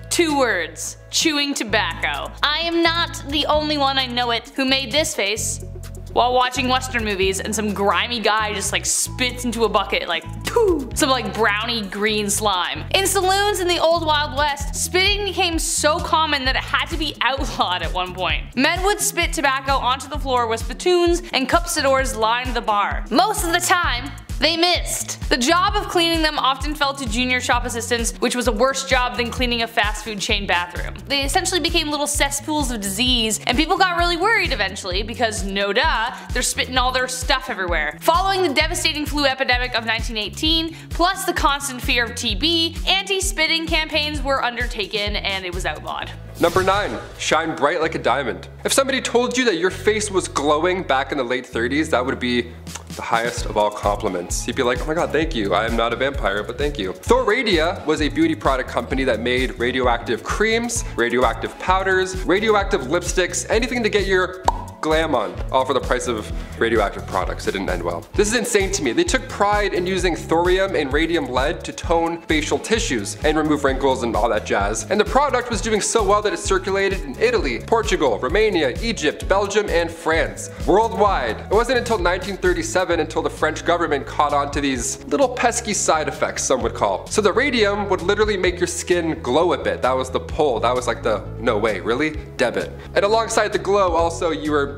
2 words. Chewing tobacco. I am not the only one, I know it, who made this face while watching Western movies and some grimy guy just like spits into a bucket like poo, some like brownie green slime. In saloons in the old Wild West, spitting became so common that it had to be outlawed at one point. Men would spit tobacco onto the floor with spittoons and cuspidors lined the bar. Most of the time, they missed. The job of cleaning them often fell to junior shop assistants, which was a worse job than cleaning a fast food chain bathroom. They essentially became little cesspools of disease, and people got really worried eventually because, no duh, they're spitting all their stuff everywhere. Following the devastating flu epidemic of 1918, plus the constant fear of TB, anti-spitting campaigns were undertaken and it was outlawed. Number 9. Shine bright like a diamond. If somebody told you that your face was glowing back in the late 30s, that would be the highest of all compliments. You'd be like, oh my god, thank you. I am not a vampire, but thank you. Thoradia was a beauty product company that made radioactive creams, radioactive powders, radioactive lipsticks, anything to get your glam on, all for the price of radioactive products. It didn't end well. This is insane to me. They took pride in using thorium and radium lead to tone facial tissues and remove wrinkles and all that jazz. And the product was doing so well that it circulated in Italy, Portugal, Romania, Egypt, Belgium, and France. Worldwide. It wasn't until 1937 until the French government caught on to these little pesky side effects, some would call. So the radium would literally make your skin glow a bit. That was the pull. That was like the, no way, really? Debit. And alongside the glow, also you were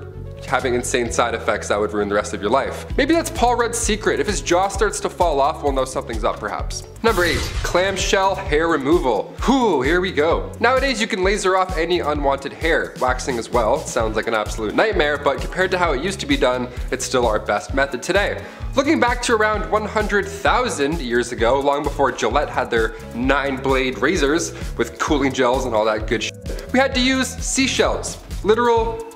having insane side effects that would ruin the rest of your life. Maybe that's Paul Rudd's secret. If his jaw starts to fall off, we'll know something's up perhaps. Number 8. Clamshell hair removal. Whew, here we go. Nowadays you can laser off any unwanted hair. Waxing as well. Sounds like an absolute nightmare, but compared to how it used to be done, it's still our best method today. Looking back to around 100,000 years ago, long before Gillette had their 9-blade razors with cooling gels and all that good shit, we had to use seashells. Literal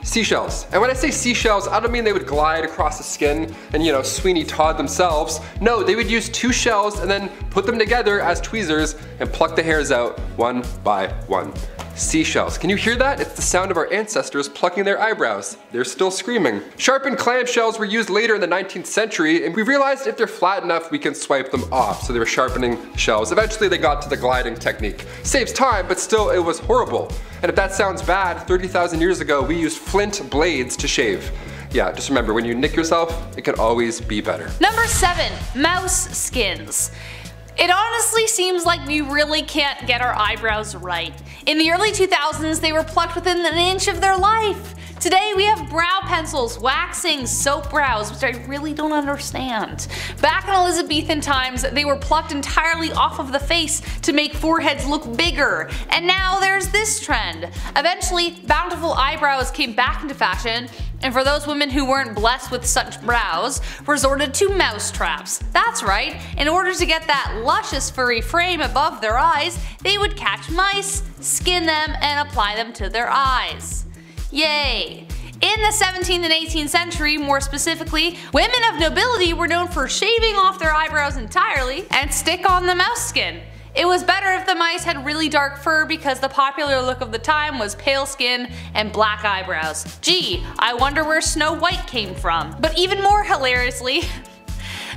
seashells. And when I say seashells, I don't mean they would glide across the skin and, you know, Sweeney Todd themselves. No, they would use 2 shells and then put them together as tweezers and pluck the hairs out one by one. Seashells. Can you hear that? It's the sound of our ancestors plucking their eyebrows. They're still screaming. Sharpened clamshells were used later in the 19th century, and we realized if they're flat enough, we can swipe them off. So they were sharpening shells. Eventually they got to the gliding technique. Saves time, but still it was horrible. And if that sounds bad, 30,000 years ago, we used flint blades to shave. Yeah, just remember, when you nick yourself, it can always be better. Number 7, mouse skins. It honestly seems like we really can't get our eyebrows right. In the early 2000s, they were plucked within an inch of their life. Today we have brow pencils, waxing, soap brows, which I really don't understand. Back in Elizabethan times, they were plucked entirely off of the face to make foreheads look bigger. And now there's this trend. Eventually, bountiful eyebrows came back into fashion, and for those women who weren't blessed with such brows, resorted to mouse traps. That's right, in order to get that luscious furry frame above their eyes, they would catch mice, skin them, and apply them to their eyes. Yay! In the 17th and 18th century, more specifically, women of nobility were known for shaving off their eyebrows entirely and stick on the mouse skin. It was better if the mice had really dark fur because the popular look of the time was pale skin and black eyebrows. Gee, I wonder where Snow White came from. But even more hilariously,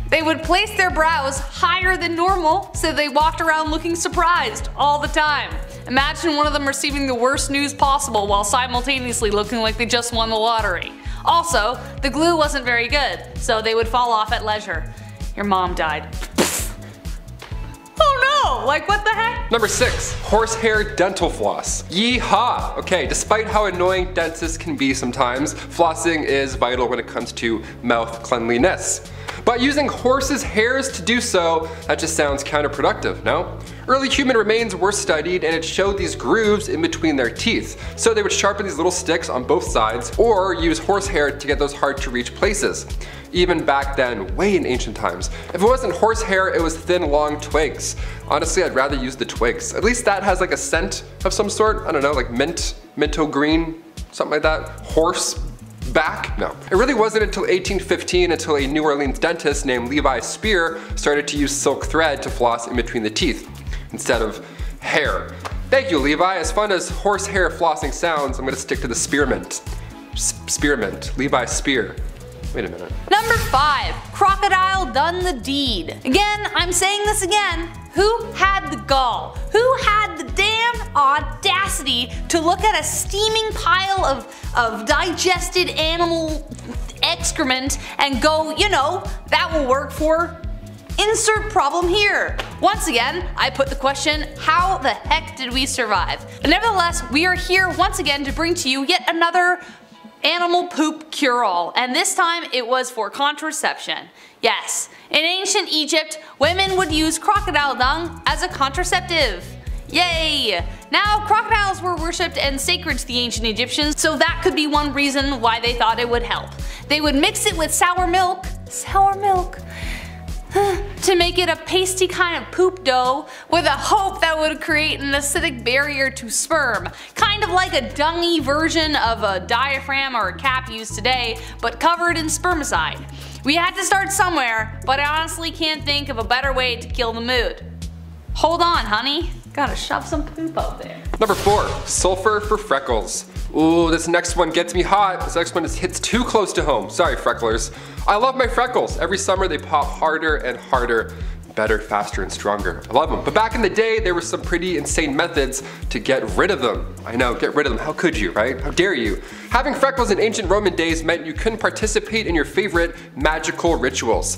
they would place their brows higher than normal so they walked around looking surprised all the time. Imagine one of them receiving the worst news possible while simultaneously looking like they just won the lottery. Also, the glue wasn't very good, so they would fall off at leisure. Your mom died. Oh no, like what the heck? Number 6, horsehair dental floss. Yeehaw! Okay, despite how annoying dentists can be sometimes, flossing is vital when it comes to mouth cleanliness. But using horses' hairs to do so, that just sounds counterproductive, no? Early human remains were studied and it showed these grooves in between their teeth. So they would sharpen these little sticks on both sides or use horsehair to get those hard to reach places. Even back then, way in ancient times. If it wasn't horsehair, it was thin, long twigs. Honestly, I'd rather use the twigs. At least that has like a scent of some sort. I don't know, like minto green, something like that. Horse back? No. It really wasn't until 1815 until a New Orleans dentist named Levi Spear started to use silk thread to floss in between the teeth instead of hair. Thank you, Levi. As fun as horsehair flossing sounds, I'm gonna stick to the spearmint. Spearmint. Levi Spear. Wait a minute. Number 5. Crocodile done the deed. Again, I'm saying this again. Who had the gall? Who had the damn audacity to look at a steaming pile of digested animal excrement and go, you know, that will work for insert problem here. Once again, I put the question, how the heck did we survive? But nevertheless, we are here once again to bring to you yet another animal poop cure-all, and this time it was for contraception. Yes, in ancient Egypt, women would use crocodile dung as a contraceptive. Yay! Now, crocodiles were worshipped and sacred to the ancient Egyptians, so that could be one reason why they thought it would help. They would mix it with sour milk, to make it a pasty kind of poop dough with a hope that would create an acidic barrier to sperm. Kind of like a dungy version of a diaphragm or a cap used today, but covered in spermicide. We had to start somewhere, but I honestly can't think of a better way to kill the mood. Hold on, honey. Gotta shove some poop out there. Number 4, sulfur for freckles. Ooh, this next one gets me hot. This next one hits too close to home. Sorry, frecklers. I love my freckles. Every summer they pop harder and harder. Better, faster, and stronger. I love them. But back in the day, there were some pretty insane methods to get rid of them. I know, get rid of them. How could you, right? How dare you? Having freckles in ancient Roman days meant you couldn't participate in your favorite magical rituals.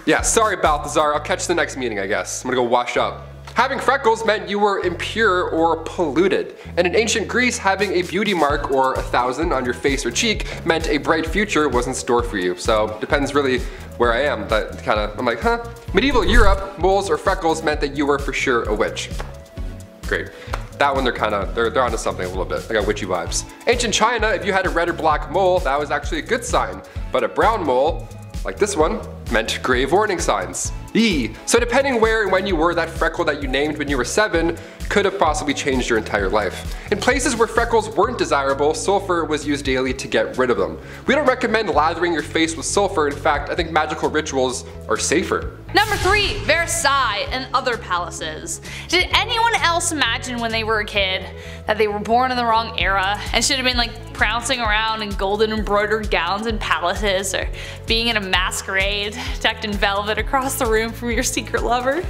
Yeah, sorry Balthazar, I'll catch the next meeting I guess. I'm gonna go wash up. Having freckles meant you were impure or polluted. And in ancient Greece, having a beauty mark or 1,000 on your face or cheek meant a bright future was in store for you. So depends really where I am. I'm like, huh? Medieval Europe, moles or freckles meant that you were for sure a witch. Great. That one they're onto something a little bit. I got witchy vibes. Ancient China, if you had a red or black mole, that was actually a good sign. But a brown mole, like this one, meant grave warning signs. Eee. So depending where and when you were, that freckle that you named when you were 7 could have possibly changed your entire life. In places where freckles weren't desirable, sulfur was used daily to get rid of them. We don't recommend lathering your face with sulfur. In fact, I think magical rituals are safer. Number 3, Versailles and other palaces. Did anyone else imagine when they were a kid that they were born in the wrong era and should have been like prancing around in golden embroidered gowns in palaces, or being in a masquerade decked in velvet across the room from your secret lover?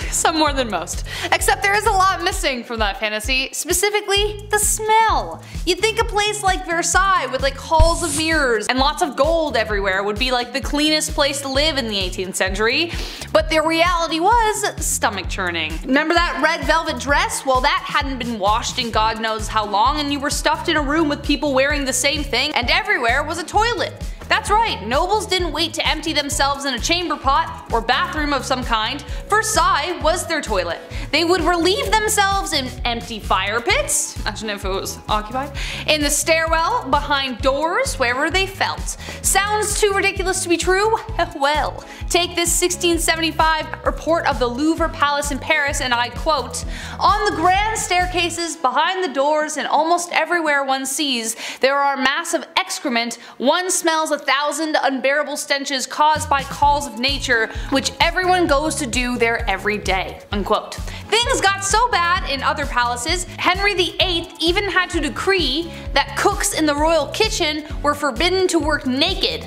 Some more than most. Except there is a lot missing from that fantasy, specifically the smell. You'd think a place like Versailles with like halls of mirrors and lots of gold everywhere would be like the cleanest place to live in the 18th century, but the reality was stomach churning. Remember that red velvet dress? Well, that hadn't been washed in God knows how long, and you were stuffed in a room with people wearing the same thing, and everywhere was a toilet. That's right, nobles didn't wait to empty themselves in a chamber pot or bathroom of some kind. Versailles was their toilet. They would relieve themselves in empty fire pits, imagine if it was occupied, in the stairwell, behind doors, wherever they felt. Sounds too ridiculous to be true? Well, take this 1675 report of the Louvre Palace in Paris, and I quote, "On the grand staircases, behind the doors, and almost everywhere one sees, there are massive excrement. One smells 1,000 unbearable stenches caused by calls of nature, which everyone goes to do there every day." Unquote. Things got so bad in other palaces, Henry VIII even had to decree that cooks in the royal kitchen were forbidden to work naked.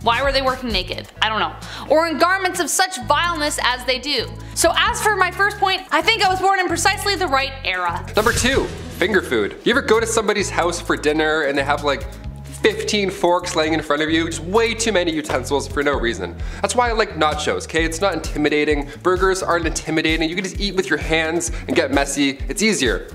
Why were they working naked? I don't know. Or in garments of such vileness as they do. So as for my first point, I think I was born in precisely the right era. Number 2, finger food. You ever go to somebody's house for dinner and they have like 15 forks laying in front of you, just way too many utensils for no reason. That's why I like nachos, okay? It's not intimidating. Burgers aren't intimidating. You can just eat with your hands and get messy. It's easier.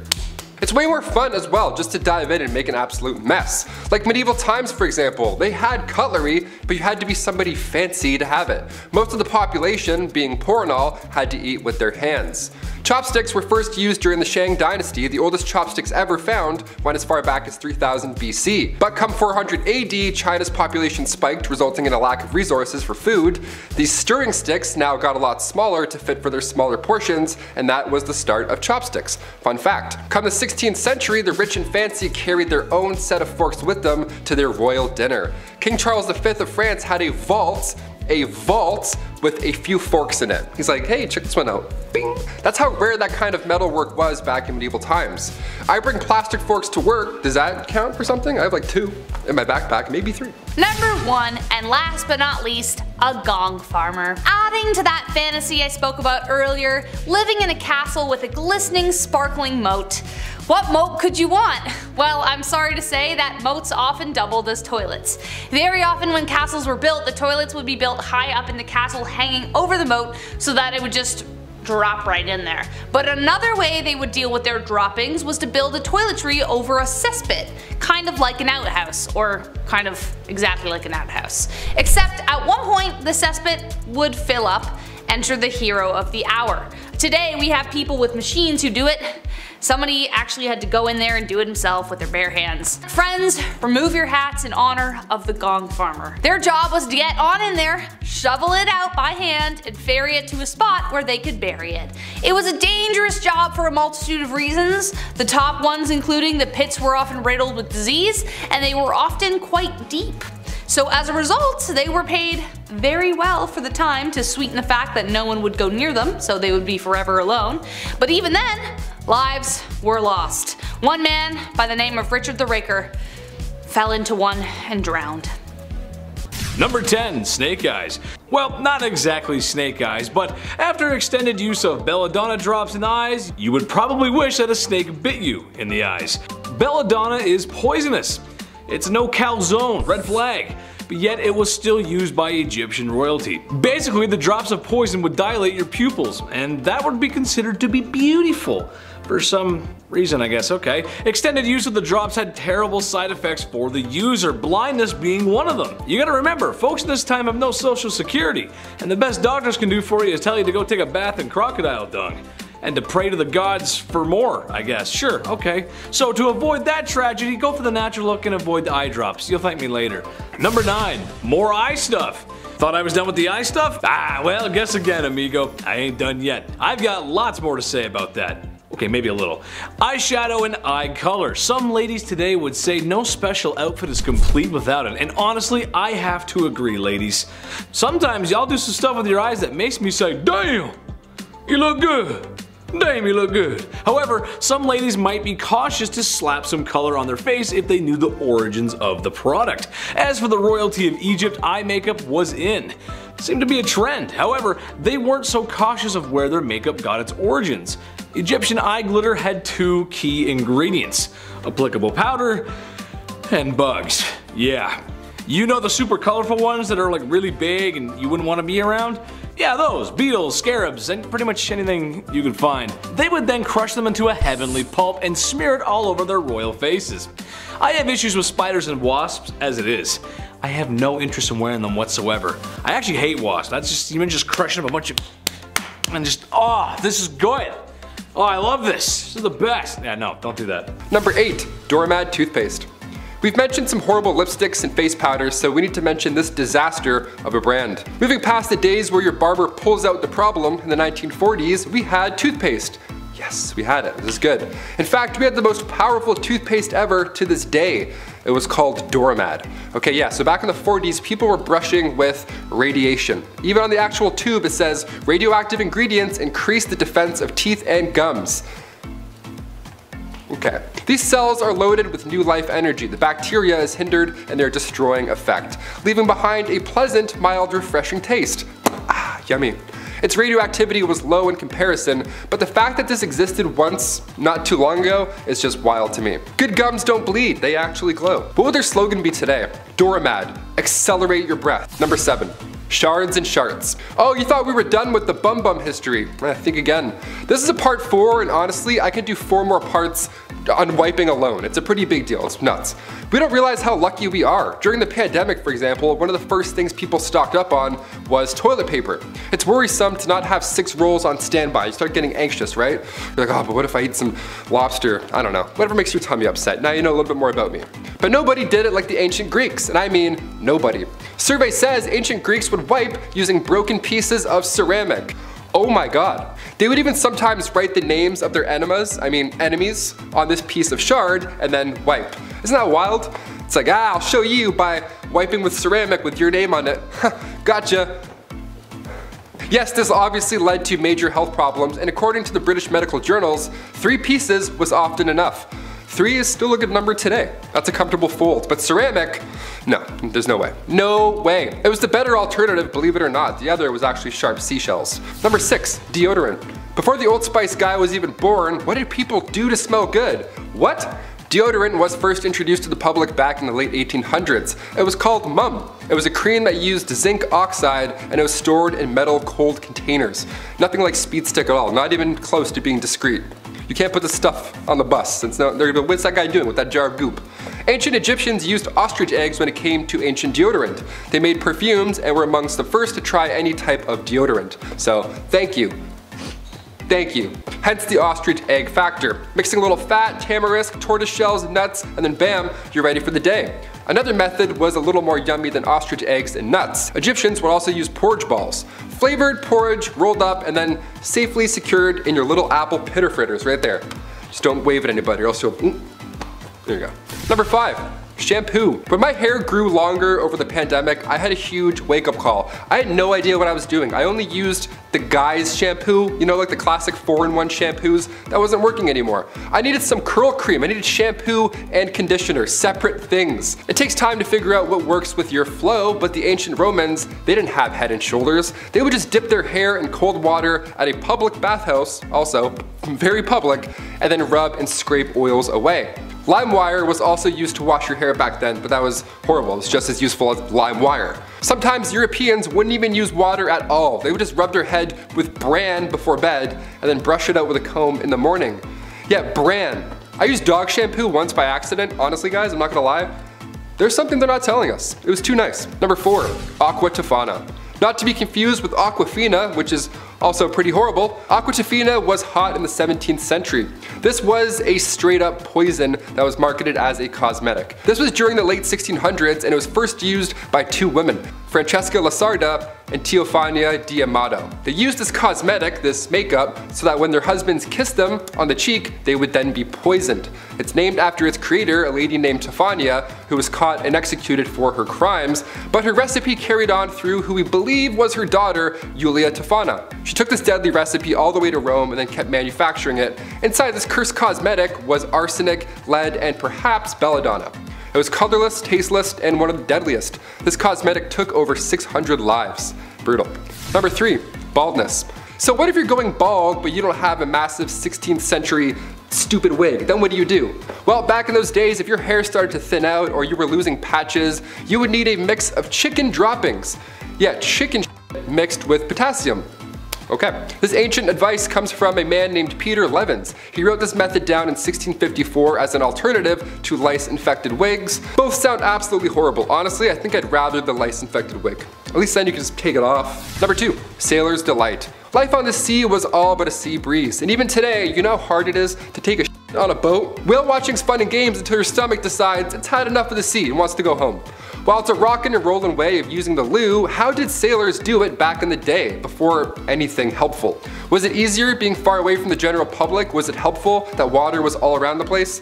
It's way more fun as well just to dive in and make an absolute mess. Like medieval times, for example, they had cutlery, but you had to be somebody fancy to have it. Most of the population, being poor and all, had to eat with their hands. Chopsticks were first used during the Shang dynasty. The oldest chopsticks ever found went as far back as 3000 BC. But come 400 AD, China's population spiked, resulting in a lack of resources for food. These stirring sticks now got a lot smaller to fit for their smaller portions, and that was the start of chopsticks. Fun fact, come the 16th century, the rich and fancy carried their own set of forks with them to their royal dinner. King Charles V of France had a vault a vault with a few forks in it. He's like, hey, check this one out. Bing. That's how rare that kind of metalwork was back in medieval times. I bring plastic forks to work. Does that count for something? I have like 2 in my backpack, maybe 3. Number 1, and last but not least, a gong farmer. Adding to that fantasy I spoke about earlier, living in a castle with a glistening, sparkling moat. What moat could you want? Well, I'm sorry to say that moats often doubled as toilets. Very often when castles were built, the toilets would be built high up in the castle hanging over the moat so that it would just drop right in there. But another way they would deal with their droppings was to build a toiletry over a cesspit, kind of like an outhouse, or kind of exactly like an outhouse. Except at one point the cesspit would fill up. Enter the hero of the hour. Today we have people with machines who do it. Somebody actually had to go in there and do it himself with their bare hands. Friends, remove your hats in honor of the gong farmer. Their job was to get on in there, shovel it out by hand, and ferry it to a spot where they could bury it. It was a dangerous job for a multitude of reasons, the top ones including the pits were often riddled with disease, and they were often quite deep. So as a result, they were paid very well for the time to sweeten the fact that no one would go near them, so they would be forever alone. But even then, lives were lost. One man by the name of Richard the Raker fell into one and drowned. Number 10. Snake eyes. Well, not exactly snake eyes, but after extended use of belladonna drops in the eyes, you would probably wish that a snake bit you in the eyes. Belladonna is poisonous. It's no calzone, red flag, but yet it was still used by Egyptian royalty. Basically, the drops of poison would dilate your pupils, and that would be considered to be beautiful. For some reason, I guess, okay. Extended use of the drops had terrible side effects for the user, blindness being one of them. You gotta remember, folks in this time have no social security, and the best doctors can do for you is tell you to go take a bath in crocodile dung. And to pray to the gods for more, I guess. Sure, okay. So to avoid that tragedy, go for the natural look and avoid the eye drops. You'll thank me later. Number 9. More eye stuff. Thought I was done with the eye stuff? Ah, well, guess again, amigo. I ain't done yet. I've got lots more to say about that. Okay, maybe a little. Eyeshadow and eye color. Some ladies today would say no special outfit is complete without it, and honestly, I have to agree, ladies. Sometimes y'all do some stuff with your eyes that makes me say, damn, you look good. Damn, you look good. However, some ladies might be cautious to slap some color on their face if they knew the origins of the product. As for the royalty of Egypt, eye makeup was in. Seemed to be a trend. However, they weren't so cautious of where their makeup got its origins. Egyptian eye glitter had 2 key ingredients: applicable powder and bugs. Yeah. You know the super colorful ones that are like really big and you wouldn't want to be around? Yeah, those, beetles, scarabs, and pretty much anything you could find. They would then crush them into a heavenly pulp and smear it all over their royal faces. I have issues with spiders and wasps as it is. I have no interest in wearing them whatsoever. I actually hate wasps. That's just, even just crushing up a bunch of, and just, oh, this is good. Oh, I love this. This is the best. Yeah, no, don't do that. Number 8. Doormat toothpaste. We've mentioned some horrible lipsticks and face powders, so we need to mention this disaster of a brand. Moving past the days where your barber pulls out the problem in the 1940s, we had toothpaste. Yes, we had it. This is good. In fact, we had the most powerful toothpaste ever to this day. It was called Doormat. Okay, yeah, so back in the 40s, people were brushing with radiation. Even on the actual tube, it says, radioactive ingredients increase the defense of teeth and gums. Okay. These cells are loaded with new life energy. The bacteria is hindered in their destroying effect, leaving behind a pleasant, mild, refreshing taste. Ah, yummy. Its radioactivity was low in comparison, but the fact that this existed once, not too long ago, is just wild to me. Good gums don't bleed, they actually glow. What would their slogan be today? Doormat, accelerate your breath. Number 7. Shards and Shards. Oh, you thought we were done with the bum history. Think again. This is a part 4, and honestly, I can do 4 more parts on wiping alone. It's a pretty big deal, it's nuts. We don't realize how lucky we are. During the pandemic, for example, one of the first things people stocked up on was toilet paper. It's worrisome to not have 6 rolls on standby. You start getting anxious, right? You're like, oh, but what if I eat some lobster? I don't know. Whatever makes your tummy upset. Now you know a little bit more about me. But nobody did it like the ancient Greeks, and I mean nobody. Survey says ancient Greeks would wipe using broken pieces of ceramic. Oh my god. They would even sometimes write the names of their enemies on this piece of shard and then wipe. Isn't that wild? It's like, I'll show you by wiping with ceramic with your name on it. Gotcha. Yes, this obviously led to major health problems, and according to the British medical journals, 3 pieces was often enough. 3 is still a good number today. That's a comfortable fold, but ceramic, no, there's no way. No way. It was the better alternative, believe it or not. The other was actually sharp seashells. Number 6, deodorant. Before the Old Spice guy was even born, what did people do to smell good? What? Deodorant was first introduced to the public back in the late 1800s. It was called Mum. It was a cream that used zinc oxide and it was stored in metal cold containers. Nothing like Speed Stick at all, not even close to being discreet. You can't put this stuff on the bus, since they're gonna, what's that guy doing with that jar of goop? Ancient Egyptians used ostrich eggs when it came to ancient deodorant. They made perfumes and were amongst the first to try any type of deodorant. So, thank you. Thank you. Hence the ostrich egg factor. Mixing a little fat, tamarisk, tortoise shells, nuts, and then bam, you're ready for the day. Another method was a little more yummy than ostrich eggs and nuts. Egyptians would also use porridge balls. Flavored porridge rolled up and then safely secured in your little apple pitter fritters right there. Just don't wave at anybody or else you'll, there you go. Number 5. Shampoo. When my hair grew longer over the pandemic, I had a huge wake-up call. I had no idea what I was doing. I only used the Guy's shampoo, you know, like the classic 4-in-1 shampoos. That wasn't working anymore. I needed some curl cream. I needed shampoo and conditioner, separate things. It takes time to figure out what works with your flow, but the ancient Romans, they didn't have Head and Shoulders. They would just dip their hair in cold water at a public bathhouse, also very public, and then rub and scrape oils away. Lime wire was also used to wash your hair back then, but that was horrible. It's just as useful as lime wire. Sometimes Europeans wouldn't even use water at all. They would just rub their head with bran before bed and then brush it out with a comb in the morning. Yeah, bran. I used dog shampoo once by accident. Honestly guys, I'm not gonna lie. There's something they're not telling us. It was too nice. Number 4, Aqua Tana. Not to be confused with Aquafina, which is also pretty horrible. Aqua Tana was hot in the 17th century. This was a straight up poison that was marketed as a cosmetic. This was during the late 1600s and it was first used by 2 women, Francesca Lasarda and Teofania di Amato. They used this cosmetic, this makeup, so that when their husbands kissed them on the cheek, they would then be poisoned. It's named after its creator, a lady named Tefania, who was caught and executed for her crimes, but her recipe carried on through who we believe was her daughter, Julia Tefana. She took this deadly recipe all the way to Rome and then kept manufacturing it. Inside this cursed cosmetic was arsenic, lead, and perhaps belladonna. It was colorless, tasteless, and one of the deadliest. This cosmetic took over 600 lives. Brutal. Number 3, baldness. So what if you're going bald but you don't have a massive 16th century stupid wig? Then what do? Well, back in those days, if your hair started to thin out or you were losing patches, you would need a mix of chicken droppings. Yeah, chicken mixed with potassium. Okay, this ancient advice comes from a man named Peter Levens. He wrote this method down in 1654 as an alternative to lice-infected wigs. Both sound absolutely horrible. Honestly, I think I'd rather the lice-infected wig. At least then you can just take it off. Number 2, Sailor's Delight. Life on the sea was all but a sea breeze, and even today, you know how hard it is to take a shit on a boat? Whale watching's fun and games until your stomach decides it's had enough of the sea and wants to go home. While it's a rockin' and rollin' way of using the loo, how did sailors do it back in the day, before anything helpful? Was it easier being far away from the general public? Was it helpful that water was all around the place?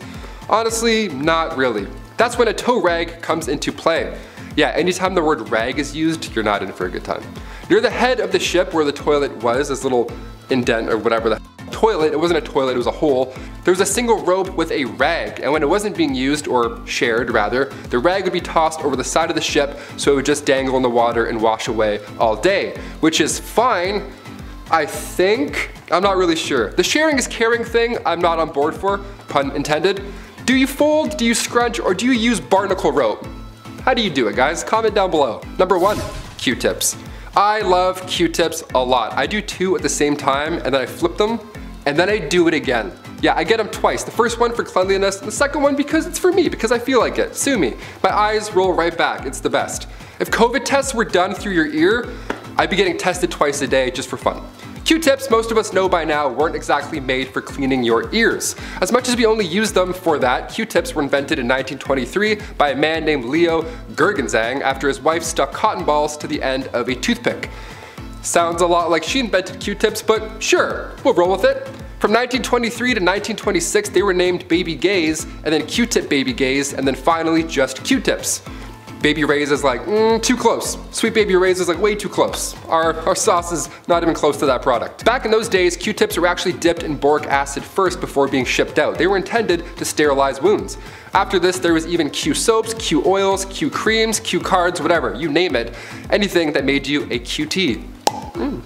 Honestly, not really. That's when a tow rag comes into play. Yeah, anytime the word rag is used, you're not in for a good time. Near the head of the ship where the toilet was, this little indent or whatever the toilet, it wasn't a toilet, it was a hole. There was a single rope with a rag, and when it wasn't being used, or shared rather, the rag would be tossed over the side of the ship so it would just dangle in the water and wash away all day, which is fine, I think. I'm not really sure. The sharing is caring thing, I'm not on board for, pun intended. Do you fold, do you scrunch, or do you use barnacle rope? How do you do it, guys? Comment down below. Number 1, Q-tips. I love Q-tips a lot. I do 2 at the same time, and then I flip them, and then I do it again. Yeah, I get them twice. The first one for cleanliness, and the second one because it's for me, because I feel like it. Sue me. My eyes roll right back. It's the best. If COVID tests were done through your ear, I'd be getting tested twice a day just for fun. Q-tips, most of us know by now, weren't exactly made for cleaning your ears. As much as we only use them for that, Q-tips were invented in 1923 by a man named Leo Gergenzang after his wife stuck cotton balls to the end of a toothpick. Sounds a lot like she invented Q-tips, but sure, we'll roll with it. From 1923 to 1926, they were named Baby Gays, and then Q-tip Baby Gays, and then finally just Q-tips. Baby Ray's is like, too close. Sweet Baby Ray's is like way too close. Our sauce is not even close to that product. Back in those days, Q-tips were actually dipped in boric acid first before being shipped out. They were intended to sterilize wounds. After this, there was even Q soaps, Q oils, Q creams, Q cards, whatever, you name it. Anything that made you a QT.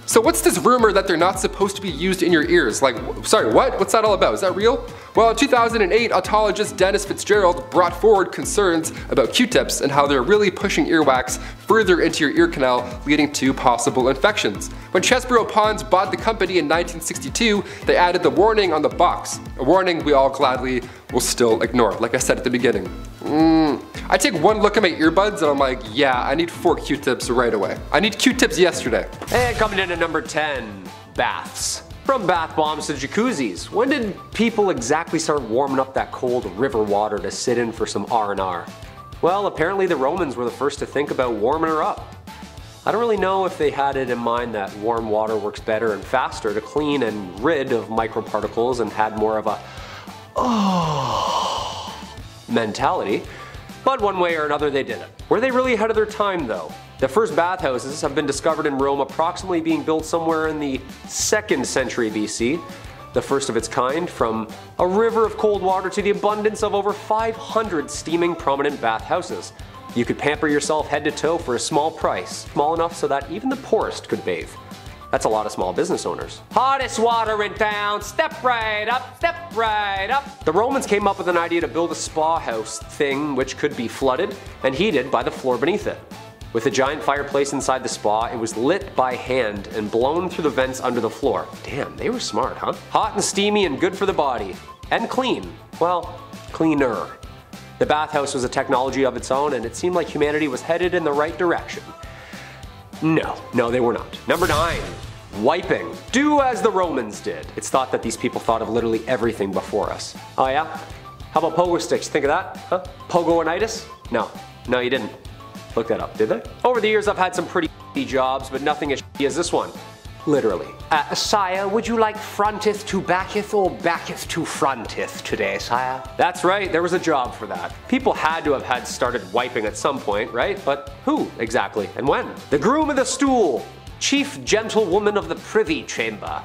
So what's this rumor that they're not supposed to be used in your ears? Like, sorry, what? What's that all about? Is that real? Well, in 2008, otologist Dennis Fitzgerald brought forward concerns about Q-tips and how they're really pushing earwax further into your ear canal, leading to possible infections. When Chesborough Ponds bought the company in 1962, they added the warning on the box. A warning we all gladly will still ignore, like I said at the beginning. I take one look at my earbuds and I'm like, yeah, I need 4 Q-tips right away. I need Q-tips yesterday. And coming in at number 10, baths. From bath bombs to jacuzzis, when did people exactly start warming up that cold river water to sit in for some R&R? Well, apparently the Romans were the first to think about warming her up. I don't really know if they had it in mind that warm water works better and faster to clean and rid of microparticles and had more of a mentality, but one way or another they did it. Were they really ahead of their time though? The first bathhouses have been discovered in Rome, approximately being built somewhere in the 2nd century BC. The first of its kind, from a river of cold water to the abundance of over 500 steaming prominent bathhouses. You could pamper yourself head to toe for a small price, small enough so that even the poorest could bathe. That's a lot of small business owners. Hottest water in town, step right up, step right up. The Romans came up with an idea to build a spa house thing which could be flooded and heated by the floor beneath it. With a giant fireplace inside the spa, it was lit by hand and blown through the vents under the floor. Damn, they were smart, huh? Hot and steamy and good for the body. And clean. Well, cleaner. The bathhouse was a technology of its own and it seemed like humanity was headed in the right direction. No, they were not. Number 9. Wiping. Do as the Romans did. It's thought that these people thought of literally everything before us. Oh yeah? How about pogo sticks? Think of that? Huh? Pogo-initis? No, you didn't. Look that up, did they? Over the years I've had some pretty jobs, but nothing as as this one. Literally. Sire, would you like fronteth to backeth or backeth to fronteth today, sire? That's right, there was a job for that. People had to have had started wiping at some point, right? But who exactly and when? The groom of the stool. Chief gentlewoman of the privy chamber.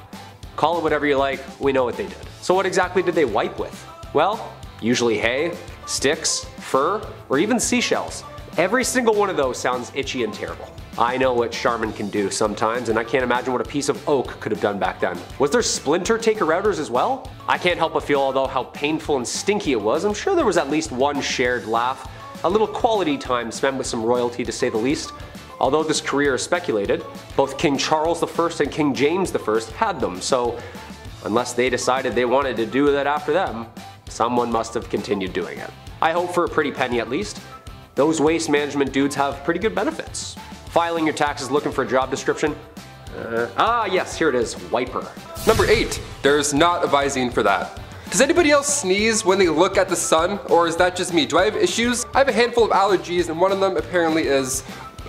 Call it whatever you like, we know what they did. So what exactly did they wipe with? Well, usually hay, sticks, fur, or even seashells. Every single one of those sounds itchy and terrible. I know what Charmin can do sometimes, and I can't imagine what a piece of oak could have done back then. Was there splinter taker-outers as well? I can't help but feel, although how painful and stinky it was, I'm sure there was at least one shared laugh, a little quality time spent with some royalty to say the least. Although this career is speculated, both King Charles I and King James I had them, so unless they decided they wanted to do that after them, someone must have continued doing it. I hope for a pretty penny at least. Those waste management dudes have pretty good benefits. Filing your taxes looking for a job description? Yes, here it is, wiper. Number 8, there's not a Visine for that. Does anybody else sneeze when they look at the sun, or is that just me? Do I have issues? I have a handful of allergies and one of them apparently is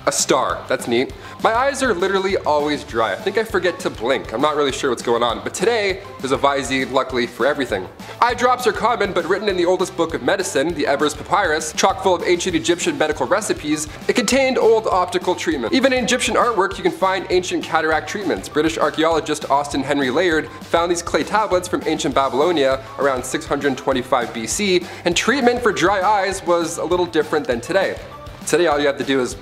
a star. That's neat. My eyes are literally always dry. I think I forget to blink. I'm not really sure what's going on, but today there's a Visine luckily for everything. Eye drops are common, but written in the oldest book of medicine, the Ebers Papyrus, chock full of ancient Egyptian medical recipes, it contained old optical treatment. Even in Egyptian artwork you can find ancient cataract treatments. British archaeologist Austin Henry Layard found these clay tablets from ancient Babylonia around 625 BC, and treatment for dry eyes was a little different than today. Today all you have to do is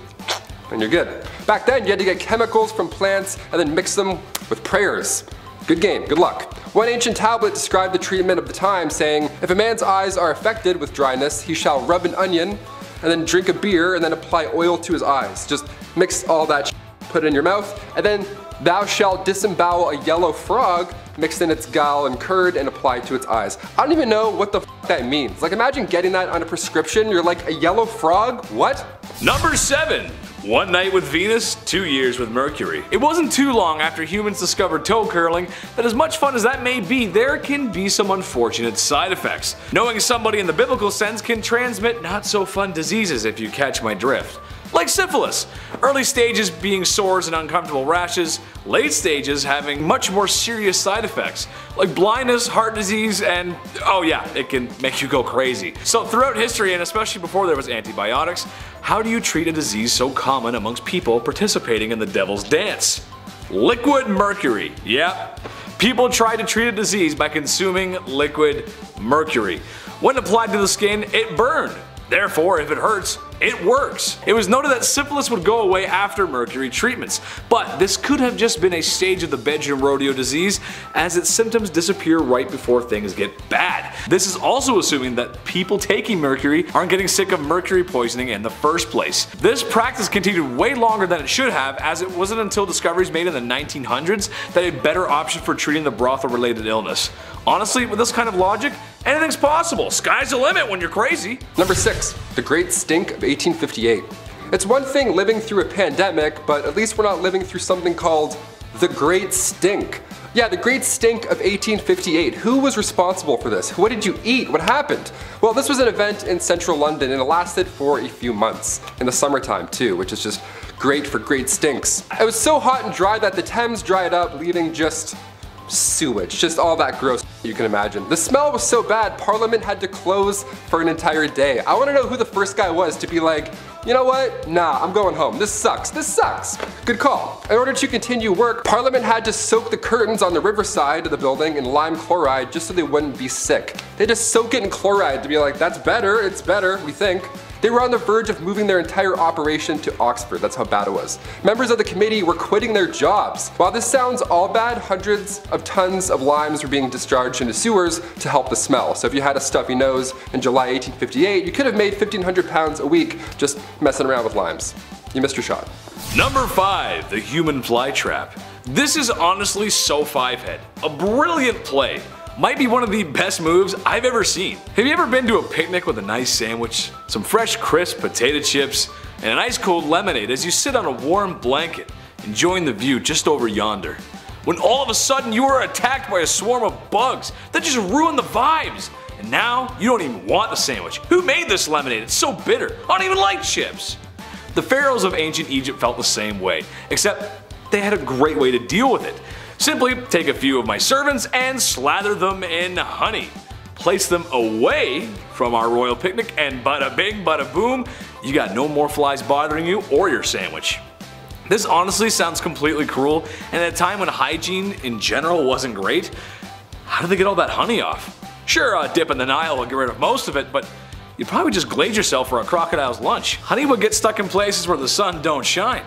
and you're good. Back then you had to get chemicals from plants and then mix them with prayers. Good game, good luck. One ancient tablet described the treatment of the time saying, if a man's eyes are affected with dryness, he shall rub an onion and then drink a beer and then apply oil to his eyes. Just mix all that put it in your mouth, and then thou shalt disembowel a yellow frog mixed in its gall and curd and applied to its eyes. I don't even know what the f that means. Like imagine getting that on a prescription, you're like, a yellow frog? What? Number 7. One night with Venus, 2 years with Mercury. It wasn't too long after humans discovered toe curling that as much fun as that may be, there can be some unfortunate side effects. Knowing somebody in the biblical sense can transmit not so fun diseases if you catch my drift. Like syphilis, early stages being sores and uncomfortable rashes, late stages having much more serious side effects, like blindness, heart disease, and oh yeah, it can make you go crazy. So throughout history, and especially before there was antibiotics, how do you treat a disease so common amongst people participating in the devil's dance? Liquid mercury. Yep. People tried to treat a disease by consuming liquid mercury. When applied to the skin, it burned. Therefore, if it hurts, it works. It was noted that syphilis would go away after mercury treatments, but this could have just been a stage of the bedroom rodeo disease, as its symptoms disappear right before things get bad. This is also assuming that people taking mercury aren't getting sick of mercury poisoning in the first place. This practice continued way longer than it should have, as it wasn't until discoveries made in the 1900s that a better option for treating the brothel-related illness. Honestly, with this kind of logic, anything's possible. Sky's the limit when you're crazy. Number 6. The Great Stink of 1858. It's one thing living through a pandemic, but at least we're not living through something called the Great Stink. Yeah, the Great Stink of 1858. Who was responsible for this? What did you eat? What happened? Well, this was an event in central London, and it lasted for a few months. In the summertime too, which is just great for great stinks. It was so hot and dry that the Thames dried up, leaving just sewage, just all that gross you can imagine. The smell was so bad, Parliament had to close for an entire day. I want to know who the first guy was to be like, you know what? Nah, I'm going home. This sucks. This sucks. Good call. In order to continue work, Parliament had to soak the curtains on the riverside of the building in lime chloride just so they wouldn't be sick. They just soak it in chloride to be like, that's better, it's better, we think. They were on the verge of moving their entire operation to Oxford. That's how bad it was. Members of the committee were quitting their jobs. While this sounds all bad, hundreds of tons of limes were being discharged into sewers to help the smell. So if you had a stuffy nose in July 1858, you could have made £1,500 a week just messing around with limes. You missed your shot. Number 5. The Human Flytrap. This is honestly so fivehead. A brilliant play. Might be one of the best moves I've ever seen. Have you ever been to a picnic with a nice sandwich, some fresh crisp potato chips, and an ice cold lemonade as you sit on a warm blanket, enjoying the view just over yonder? When all of a sudden you are attacked by a swarm of bugs that just ruin the vibes, and now you don't even want the sandwich. Who made this lemonade? It's so bitter. I don't even like chips. The pharaohs of ancient Egypt felt the same way, except they had a great way to deal with it. Simply take a few of my servants and slather them in honey. Place them away from our royal picnic and bada bing bada boom, you got no more flies bothering you or your sandwich. This honestly sounds completely cruel, and at a time when hygiene in general wasn't great, how did they get all that honey off? Sure, a dip in the Nile will get rid of most of it, but you'd probably just glaze yourself for a crocodile's lunch. Honey would get stuck in places where the sun don't shine.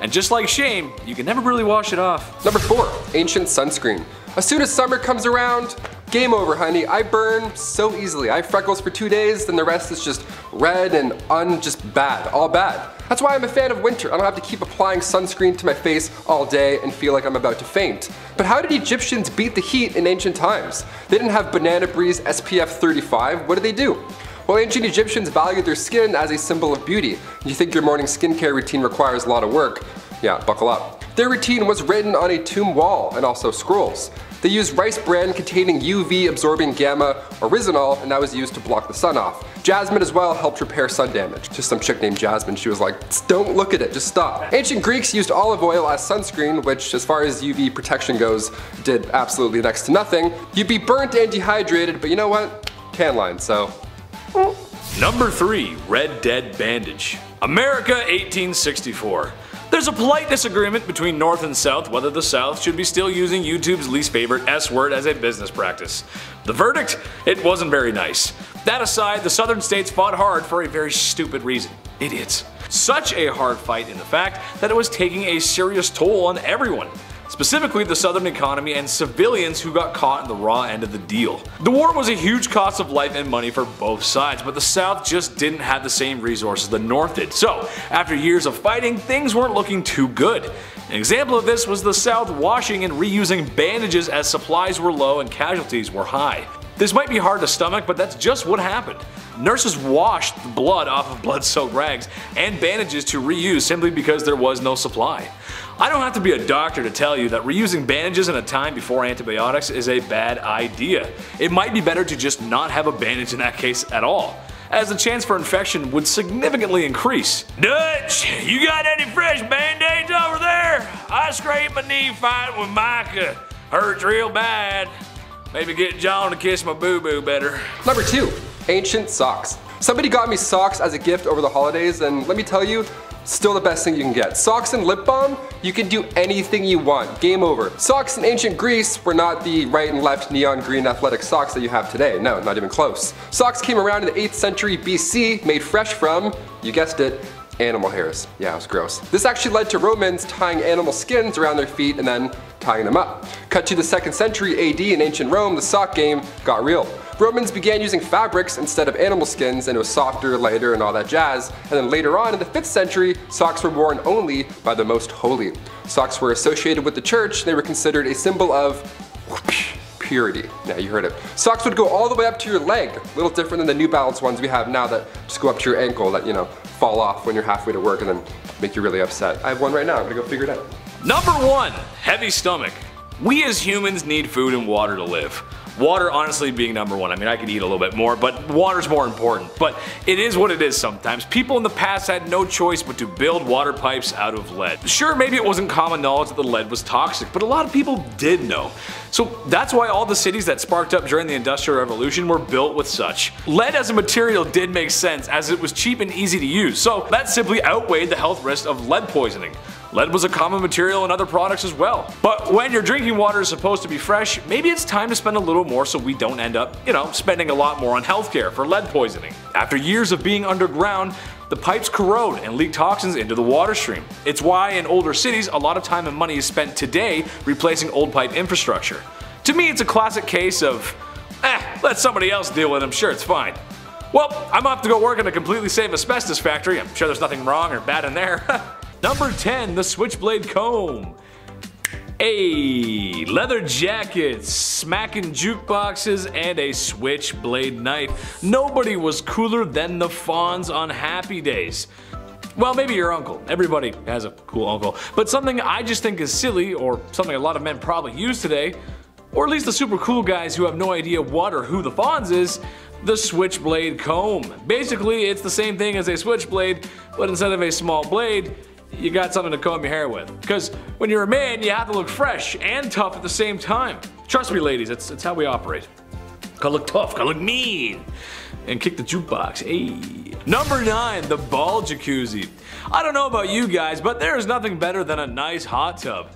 And just like shame, you can never really wash it off. Number 4. Ancient sunscreen. As soon as summer comes around, game over, honey. I burn so easily. I have freckles for 2 days, then the rest is just red and just bad. All bad. That's why I'm a fan of winter. I don't have to keep applying sunscreen to my face all day and feel like I'm about to faint. But how did Egyptians beat the heat in ancient times? They didn't have Banana Breeze SPF 35. What did they do? Well, ancient Egyptians valued their skin as a symbol of beauty. You think your morning skincare routine requires a lot of work? Yeah, buckle up. Their routine was written on a tomb wall and also scrolls. They used rice bran containing UV absorbing gamma or resinol, and that was used to block the sun off. Jasmine as well helped repair sun damage. Just some chick named Jasmine, she was like, don't look at it, just stop. Ancient Greeks used olive oil as sunscreen, which as far as UV protection goes, did absolutely next to nothing. You'd be burnt and dehydrated, but you know what? Tan line, so. Number 3. Red Dead Bandage. America 1864. There's a polite disagreement between North and South whether the South should be still using YouTube's least favorite S word as a business practice. The verdict? It wasn't very nice. That aside, the Southern states fought hard for a very stupid reason. Idiots. Such a hard fight in the fact that it was taking a serious toll on everyone. Specifically the Southern economy and civilians who got caught in the raw end of the deal. The war was a huge cost of life and money for both sides, but the South just didn't have the same resources the North did. So, after years of fighting, things weren't looking too good. An example of this was the South washing and reusing bandages as supplies were low and casualties were high. This might be hard to stomach, but that's just what happened. Nurses washed the blood off of blood-soaked rags and bandages to reuse simply because there was no supply. I don't have to be a doctor to tell you that reusing bandages in a time before antibiotics is a bad idea. It might be better to just not have a bandage in that case at all. as the chance for infection would significantly increase. Dutch, you got any fresh band-aids over there? I scraped my knee fighting with Micah. Hurts real bad. Maybe get John to kiss my boo-boo better. Number 2, ancient socks. Somebody got me socks as a gift over the holidays, and let me tell you, still the best thing you can get. Socks and lip balm, you can do anything you want. Game over. Socks in ancient Greece were not the right and left neon green athletic socks that you have today. No, not even close. Socks came around in the 8th century BC, made fresh from, you guessed it, animal hairs. Yeah, it was gross. This actually led to Romans tying animal skins around their feet and then tying them up. Cut to the 2nd century AD in ancient Rome, the sock game got real. Romans began using fabrics instead of animal skins, and it was softer, lighter, and all that jazz. And then later on in the 5th century, socks were worn only by the most holy. Socks were associated with the church, and they were considered a symbol of purity. Yeah, you heard it. Socks would go all the way up to your leg. A little different than the New Balance ones we have now that just go up to your ankle that, you know, fall off when you're halfway to work and then make you really upset. I have one right now, I'm gonna go figure it out. Number 1, heavy stomach. We as humans need food and water to live. Water honestly being number 1. I mean, I could eat a little bit more, but water's more important. But it is what it is sometimes. People in the past had no choice but to build water pipes out of lead. Sure, maybe it wasn't common knowledge that the lead was toxic, but a lot of people did know. So that's why all the cities that sparked up during the Industrial Revolution were built with such. Lead as a material did make sense as it was cheap and easy to use, so that simply outweighed the health risks of lead poisoning. Lead was a common material in other products as well. But when your drinking water is supposed to be fresh, maybe it's time to spend a little more so we don't end up, spending a lot more on healthcare for lead poisoning. After years of being underground, the pipes corrode and leak toxins into the water stream. It's why in older cities, a lot of time and money is spent today replacing old pipe infrastructure. To me, it's a classic case of, let somebody else deal with it, I'm sure it's fine. Well, I'm off to go work in a completely safe asbestos factory. I'm sure there's nothing wrong or bad in there. Number 10, the Switchblade Comb. Leather jackets, smacking jukeboxes, and a switchblade knife. Nobody was cooler than the Fawns on Happy Days. Well, maybe your uncle. Everybody has a cool uncle. But something I just think is silly, or something a lot of men probably use today, or at least the super cool guys who have no idea what or who the Fawns is, the Switchblade Comb. Basically, it's the same thing as a switchblade, but instead of a small blade, you got something to comb your hair with. Because when you're a man, you have to look fresh and tough at the same time. Trust me, ladies, it's how we operate. Gotta look tough, gotta look mean. And kick the jukebox, Number 9, the ball jacuzzi. I don't know about you guys, but there is nothing better than a nice hot tub.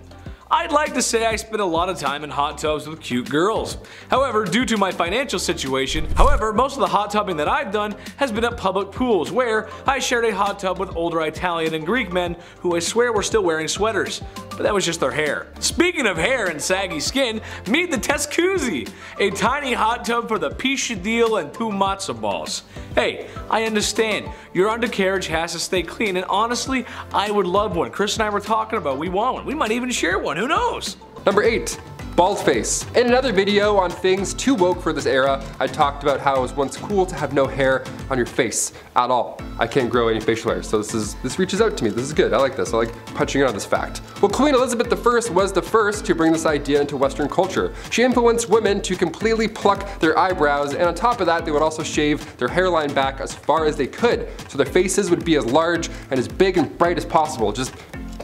I'd like to say I spend a lot of time in hot tubs with cute girls. However, due to my financial situation, most of the hot tubbing that I've done has been at public pools where I shared a hot tub with older Italian and Greek men who I swear were still wearing sweaters. But that was just their hair. Speaking of hair and saggy skin, meet the Tescuzzi, a tiny hot tub for the piscadille and 2 matzo balls. Hey, I understand, your undercarriage has to stay clean, and honestly, I would love one. Chris and I were talking about we want one. We might even share one, who knows? Number 8, bald face. In another video on things too woke for this era, I talked about how it was once cool to have no hair on your face at all. I can't grow any facial hair, so this reaches out to me. This is good, I like this. I like punching out on this fact. Well, Queen Elizabeth I was the first to bring this idea into Western culture. She influenced women to completely pluck their eyebrows, and on top of that, they would also shave their hairline back as far as they could, so their faces would be as large and as big and bright as possible, just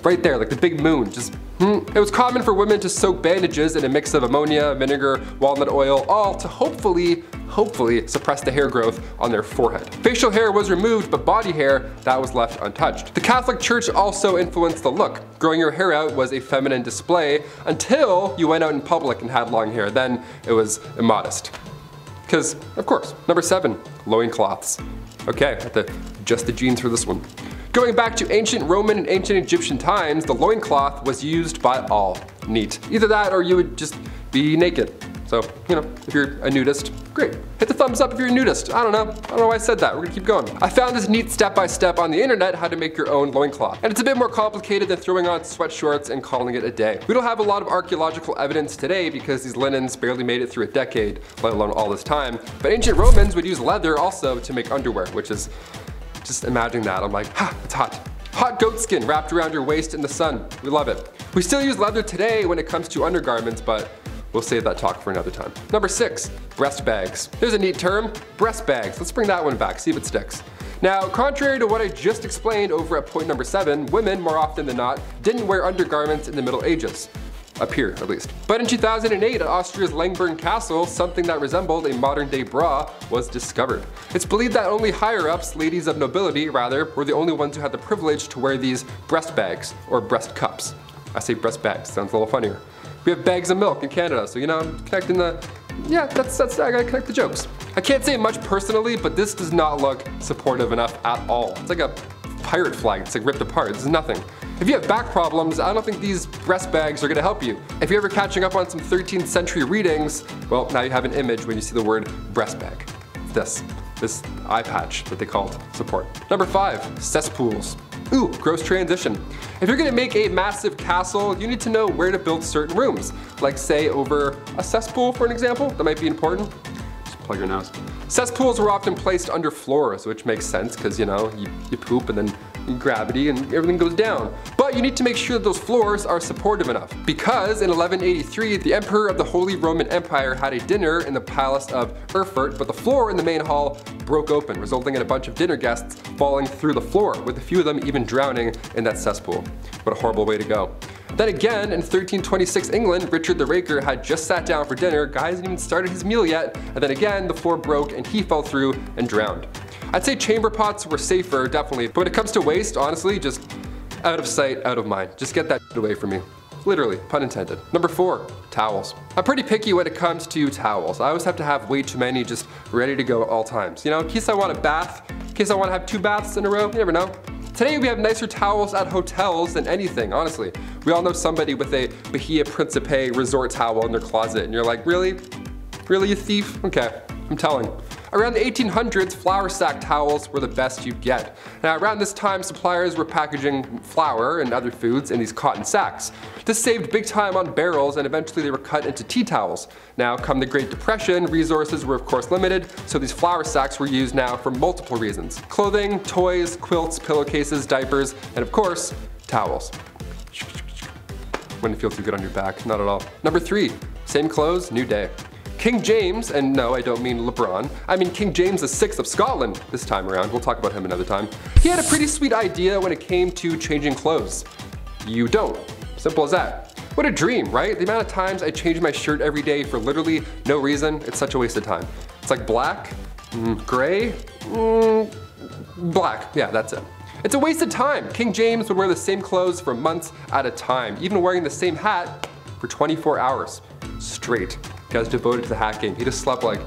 right there, like the big moon, It was common for women to soak bandages in a mix of ammonia, vinegar, walnut oil, all to hopefully suppress the hair growth on their forehead. Facial hair was removed, but body hair, that was left untouched. The Catholic Church also influenced the look. Growing your hair out was a feminine display until you went out in public and had long hair. Then it was immodest. Because, of course. Number 7, loincloths. Okay, I have to adjust the jeans for this one. Going back to ancient Roman and ancient Egyptian times, the loincloth was used by all. Neat. Either that or you would just be naked. So, if you're a nudist, great. Hit the thumbs up if you're a nudist. I don't know why I said that. We're gonna keep going. I found this neat step-by-step on the internet how to make your own loincloth. And it's a bit more complicated than throwing on sweat shorts and calling it a day. We don't have a lot of archaeological evidence today because these linens barely made it through a decade, let alone all this time. But ancient Romans would use leather also to make underwear, which is, just imagining that, I'm like, it's hot. Hot goat skin wrapped around your waist in the sun. We love it. We still use leather today when it comes to undergarments, but we'll save that talk for another time. Number 6, breast bags. There's a neat term, breast bags. Let's bring that one back, see if it sticks. Now, contrary to what I just explained over at point number 7, women, more often than not, didn't wear undergarments in the Middle Ages. Up here, at least. But in 2008, at Austria's Langburn Castle, something that resembled a modern-day bra was discovered. It's believed that only higher-ups, ladies of nobility rather, were the only ones who had the privilege to wear these breast bags, or breast cups. I say breast bags, sounds a little funnier. We have bags of milk in Canada, so you know, I'm connecting the, yeah, that's I gotta connect the jokes. I can't say much personally, but this does not look supportive enough at all. It's like a pirate flag, it's like ripped apart, this is nothing. If you have back problems, I don't think these breast bags are gonna help you. If you're ever catching up on some 13th century readings, well, now you have an image when you see the word breast bag. This eye patch that they called support. Number 5, cesspools. Ooh, gross transition. If you're gonna make a massive castle, you need to know where to build certain rooms. Like say over a cesspool, for an example, that might be important. Just plug your nose. Cesspools were often placed under floors, which makes sense because you know, you poop and then gravity and everything goes down. But you need to make sure that those floors are supportive enough. Because in 1183, the Emperor of the Holy Roman Empire had a dinner in the Palace of Erfurt, but the floor in the main hall broke open, resulting in a bunch of dinner guests falling through the floor, with a few of them even drowning in that cesspool. What a horrible way to go. Then again, in 1326 England, Richard the Raker had just sat down for dinner, guy hadn't even started his meal yet, and then again, the floor broke and he fell through and drowned. I'd say chamber pots were safer, definitely, but when it comes to waste, honestly, just out of sight, out of mind. Just get that away from me. Literally, pun intended. Number 4, towels. I'm pretty picky when it comes to towels. I always have to have way too many just ready to go at all times. You know, in case I want a bath, in case I want to have 2 baths in a row, you never know. Today we have nicer towels at hotels than anything, honestly. We all know somebody with a Bahia Principe resort towel in their closet, and you're like, really? Really, you thief? Okay, I'm telling. Around the 1800s, flour sack towels were the best you'd get. Now around this time, suppliers were packaging flour and other foods in these cotton sacks. This saved big time on barrels, and eventually they were cut into tea towels. Now come the Great Depression, resources were of course limited, so these flour sacks were used now for multiple reasons. Clothing, toys, quilts, pillowcases, diapers, and of course, towels. Wouldn't feel too good on your back, not at all. Number 3, same clothes, new day. King James, and no, I don't mean LeBron, I mean King James VI of Scotland this time around. We'll talk about him another time. He had a pretty sweet idea when it came to changing clothes. You don't. Simple as that. What a dream, right? The amount of times I change my shirt every day for literally no reason, it's such a waste of time. It's like black, gray, black, yeah, that's it. It's a waste of time. King James would wear the same clothes for months at a time, even wearing the same hat for 24 hours straight. The guy's devoted to the hat game. He just slept like,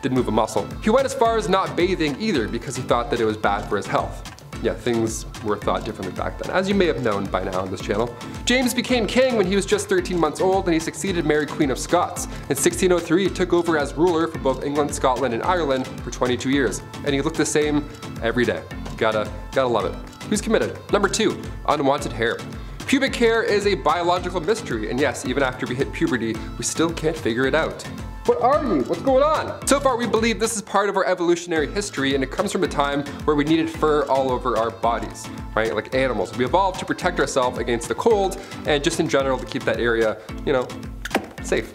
didn't move a muscle. He went as far as not bathing either because he thought that it was bad for his health. Yeah, things were thought differently back then, as you may have known by now on this channel. James became king when he was just 13 months old, and he succeeded Mary Queen of Scots. In 1603, he took over as ruler for both England, Scotland, and Ireland for 22 years. And he looked the same every day. Gotta love it. Who's committed? Number 2, unwanted hair. Pubic hair is a biological mystery, and yes, even after we hit puberty, we still can't figure it out. What are you? What's going on? So far we believe this is part of our evolutionary history, and it comes from a time where we needed fur all over our bodies, right? Like animals. We evolved to protect ourselves against the cold, and just in general to keep that area, you know, safe.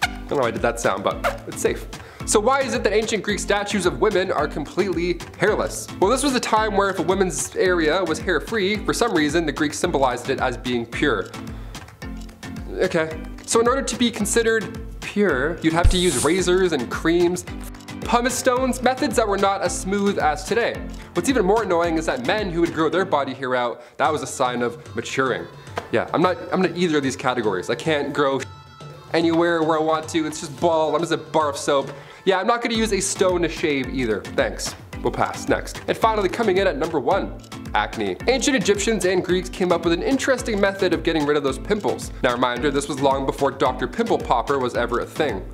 I don't know why I did that sound, but it's safe. So why is it that ancient Greek statues of women are completely hairless? Well, this was a time where if a woman's area was hair-free, for some reason the Greeks symbolized it as being pure. Okay, so in order to be considered pure, you'd have to use razors and creams, pumice stones, methods that were not as smooth as today. What's even more annoying is that men who would grow their body hair out, that was a sign of maturing. Yeah, I'm not either of these categories. I can't grow anywhere where I want to, it's just bald, I'm just a bar of soap. Yeah, I'm not gonna use a stone to shave either, thanks. We'll pass, next. And finally coming in at number 1, acne. Ancient Egyptians and Greeks came up with an interesting method of getting rid of those pimples. Now reminder, this was long before Dr. Pimple Popper was ever a thing.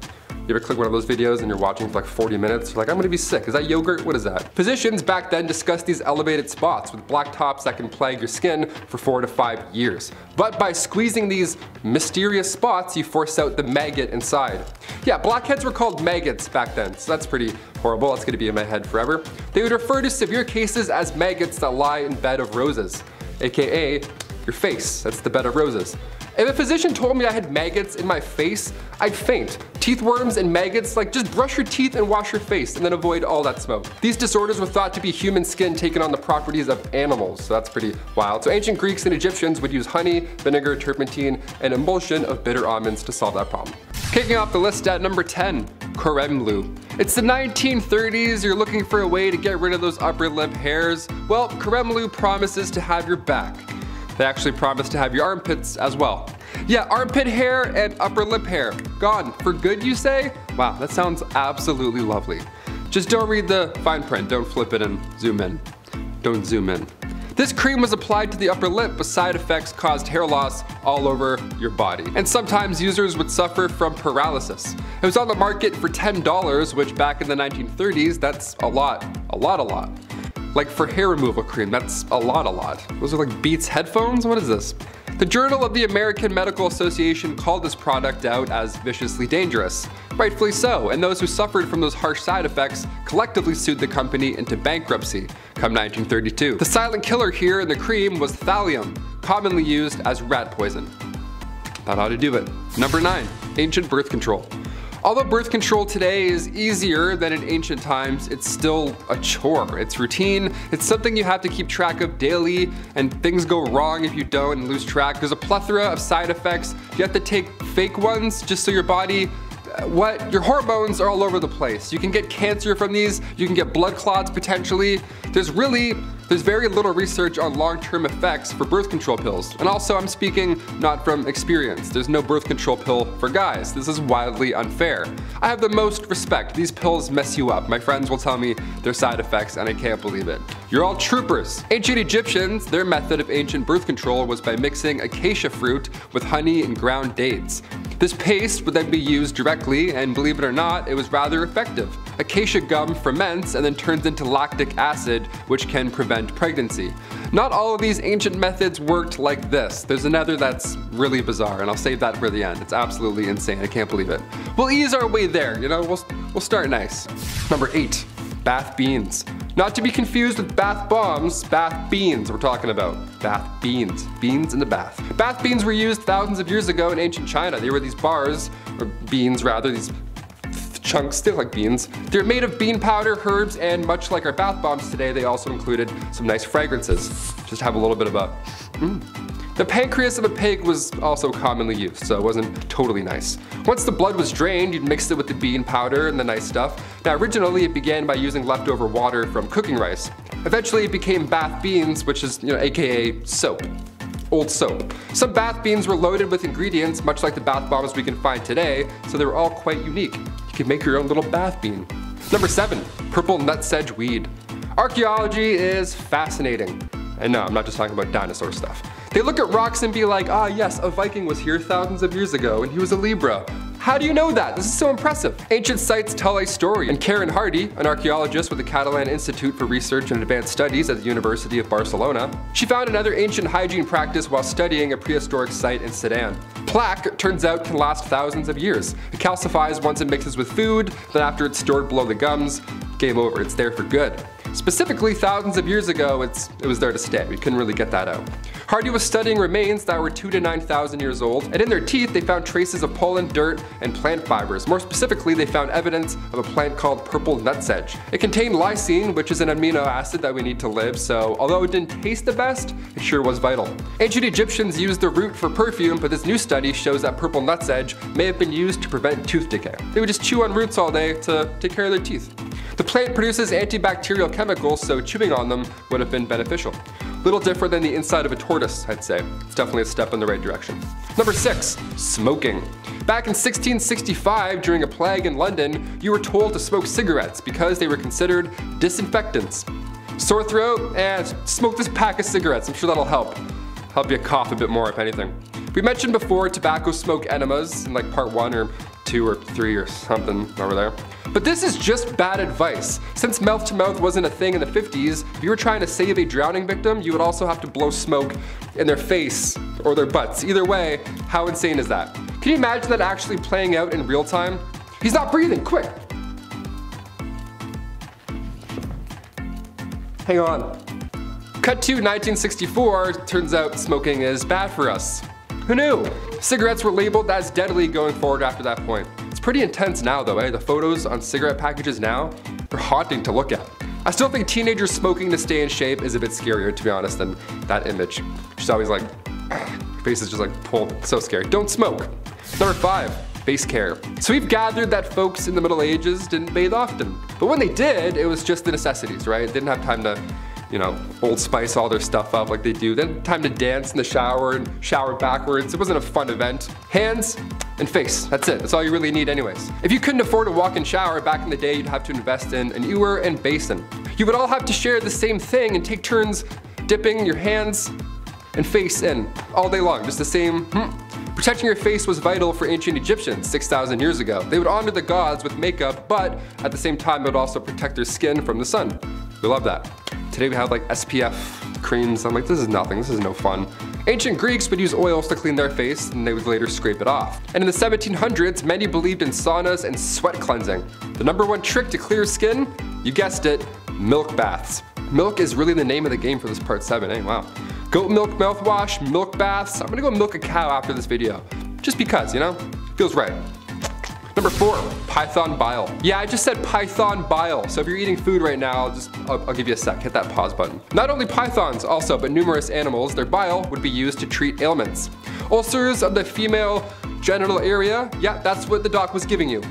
You ever click one of those videos and you're watching for like 40 minutes? You're like, I'm gonna be sick. Is that yogurt? What is that? Physicians back then discussed these elevated spots with black tops that can plague your skin for 4 to 5 years. But by squeezing these mysterious spots, you force out the maggot inside. Yeah, blackheads were called maggots back then, so that's pretty horrible. That's gonna be in my head forever. They would refer to severe cases as maggots that lie in bed of roses, AKA your face. That's the bed of roses. If a physician told me I had maggots in my face, I'd faint. Teeth worms and maggots, like just brush your teeth and wash your face and then avoid all that smoke. These disorders were thought to be human skin taking on the properties of animals, so that's pretty wild. So ancient Greeks and Egyptians would use honey, vinegar, turpentine, and emulsion of bitter almonds to solve that problem. Kicking off the list at number 10, Corlu. It's the 1930s, you're looking for a way to get rid of those upper lip hairs. Well, Corlu promises to have your back. They actually promise to have your armpits as well. Yeah, armpit hair and upper lip hair. Gone. For good, you say? Wow, that sounds absolutely lovely. Just don't read the fine print. Don't flip it and zoom in. Don't zoom in. This cream was applied to the upper lip, but side effects caused hair loss all over your body. And sometimes users would suffer from paralysis. It was on the market for $10, which back in the 1930s, that's a lot. Like for hair removal cream, that's a lot. Those are like Beats headphones? What is this? The Journal of the American Medical Association called this product out as viciously dangerous. Rightfully so, and those who suffered from those harsh side effects collectively sued the company into bankruptcy come 1932. The silent killer here in the cream was thallium, commonly used as rat poison. That ought to do it. Number 9, ancient birth control. Although birth control today is easier than in ancient times, it's still a chore. It's routine, it's something you have to keep track of daily, and things go wrong if you don't and lose track. There's a plethora of side effects. You have to take fake ones just so your body, your hormones are all over the place. You can get cancer from these, you can get blood clots potentially. There's very little research on long-term effects for birth control pills. And also, I'm speaking not from experience. There's no birth control pill for guys. This is wildly unfair. I have the most respect. These pills mess you up. My friends will tell me their side effects and I can't believe it. You're all troopers. Ancient Egyptians, their method of ancient birth control was by mixing acacia fruit with honey and ground dates. This paste would then be used directly, and believe it or not, it was rather effective. Acacia gum ferments and then turns into lactic acid, which can prevent pregnancy. Not all of these ancient methods worked like this. There's another that's really bizarre, and I'll save that for the end. It's absolutely insane, I can't believe it. We'll ease our way there, you know, we'll start nice. Number 8, bath beans. Not to be confused with bath bombs, bath beans we're talking about. Bath beans, beans in the bath. Bath beans were used thousands of years ago in ancient China. They were these bars, or beans rather, these chunks, they look like beans. They're made of bean powder, herbs, and much like our bath bombs today, they also included some nice fragrances. Just have a little bit of a The pancreas of a pig was also commonly used, so it wasn't totally nice. Once the blood was drained, you'd mix it with the bean powder and the nice stuff. Now originally it began by using leftover water from cooking rice. Eventually it became bath beans, which is, aka soap. Old soap. Some bath beans were loaded with ingredients much like the bath bombs we can find today, so they were all quite unique. You could make your own little bath bean. Number 7, purple nutsedge weed. Archaeology is fascinating. And no, I'm not just talking about dinosaur stuff. They look at rocks and be like, ah yes, a Viking was here thousands of years ago and he was a Libra. How do you know that? This is so impressive. Ancient sites tell a story, and Karen Hardy, an archaeologist with the Catalan Institute for Research and Advanced Studies at the University of Barcelona, she found another ancient hygiene practice while studying a prehistoric site in Sudan. Plaque, it turns out, can last thousands of years. It calcifies once it mixes with food, then after it's stored below the gums, game over, it's there for good. Specifically, thousands of years ago, it was there to stay. We couldn't really get that out. Hardy was studying remains that were 2,000 to 9,000 years old, and in their teeth they found traces of pollen, dirt, and plant fibers. More specifically, they found evidence of a plant called purple nutsedge. It contained lysine, which is an amino acid that we need to live, so although it didn't taste the best, it sure was vital. Ancient Egyptians used the root for perfume, but this new study shows that purple nutsedge may have been used to prevent tooth decay. They would just chew on roots all day to take care of their teeth. The plant produces antibacterial chemicals, so chewing on them would have been beneficial. Little different than the inside of a tortoise, I'd say. It's definitely a step in the right direction. Number 6, smoking. Back in 1665, during a plague in London, you were told to smoke cigarettes because they were considered disinfectants. Sore throat? Smoke this pack of cigarettes, I'm sure that'll help. Help you cough a bit more, if anything. We mentioned before tobacco smoke enemas in like part 1 or 2 or 3 or something over there. But this is just bad advice. Since mouth to mouth wasn't a thing in the 50s, if you were trying to save a drowning victim, you would also have to blow smoke in their face or their butts. Either way, how insane is that? Can you imagine that actually playing out in real time? He's not breathing, quick! Hang on. Cut to 1964, turns out smoking is bad for us. Who knew? Cigarettes were labeled as deadly going forward after that point. It's pretty intense now though, eh? The photos on cigarette packages now are haunting to look at. I still think teenagers smoking to stay in shape is a bit scarier, to be honest, than that image. She's always like, her face is just like pulled, so scary. Don't smoke. Number 5, face care. So we've gathered that folks in the Middle Ages didn't bathe often. But when they did, it was just the necessities, right? They didn't have time to, you know, Old Spice all their stuff up like they do. They didn't have time to dance in the shower and shower backwards. It wasn't a fun event. Hands and face, that's it. That's all you really need anyways. If you couldn't afford a walk-in shower back in the day, you'd have to invest in an ewer and basin. You would all have to share the same thing and take turns dipping your hands and face in all day long, just the same. Protecting your face was vital for ancient Egyptians 6,000 years ago. They would honor the gods with makeup, but at the same time, it would also protect their skin from the sun. We love that. Today we have like SPF creams. I'm like, this is nothing, this is no fun. Ancient Greeks would use oils to clean their face and they would later scrape it off. And in the 1700s, many believed in saunas and sweat cleansing. The #1 trick to clear skin, you guessed it, milk baths. Milk is really the name of the game for this part 7, eh? Wow. Goat milk mouthwash, milk baths. I'm gonna go milk a cow after this video. Just because, you know? Feels right. Number 4, python bile. Yeah, I just said python bile. So if you're eating food right now, I'll give you a sec, hit that pause button. Not only pythons also, but numerous animals, their bile would be used to treat ailments. Ulcers of the female genital area, yeah, that's what the doc was giving you.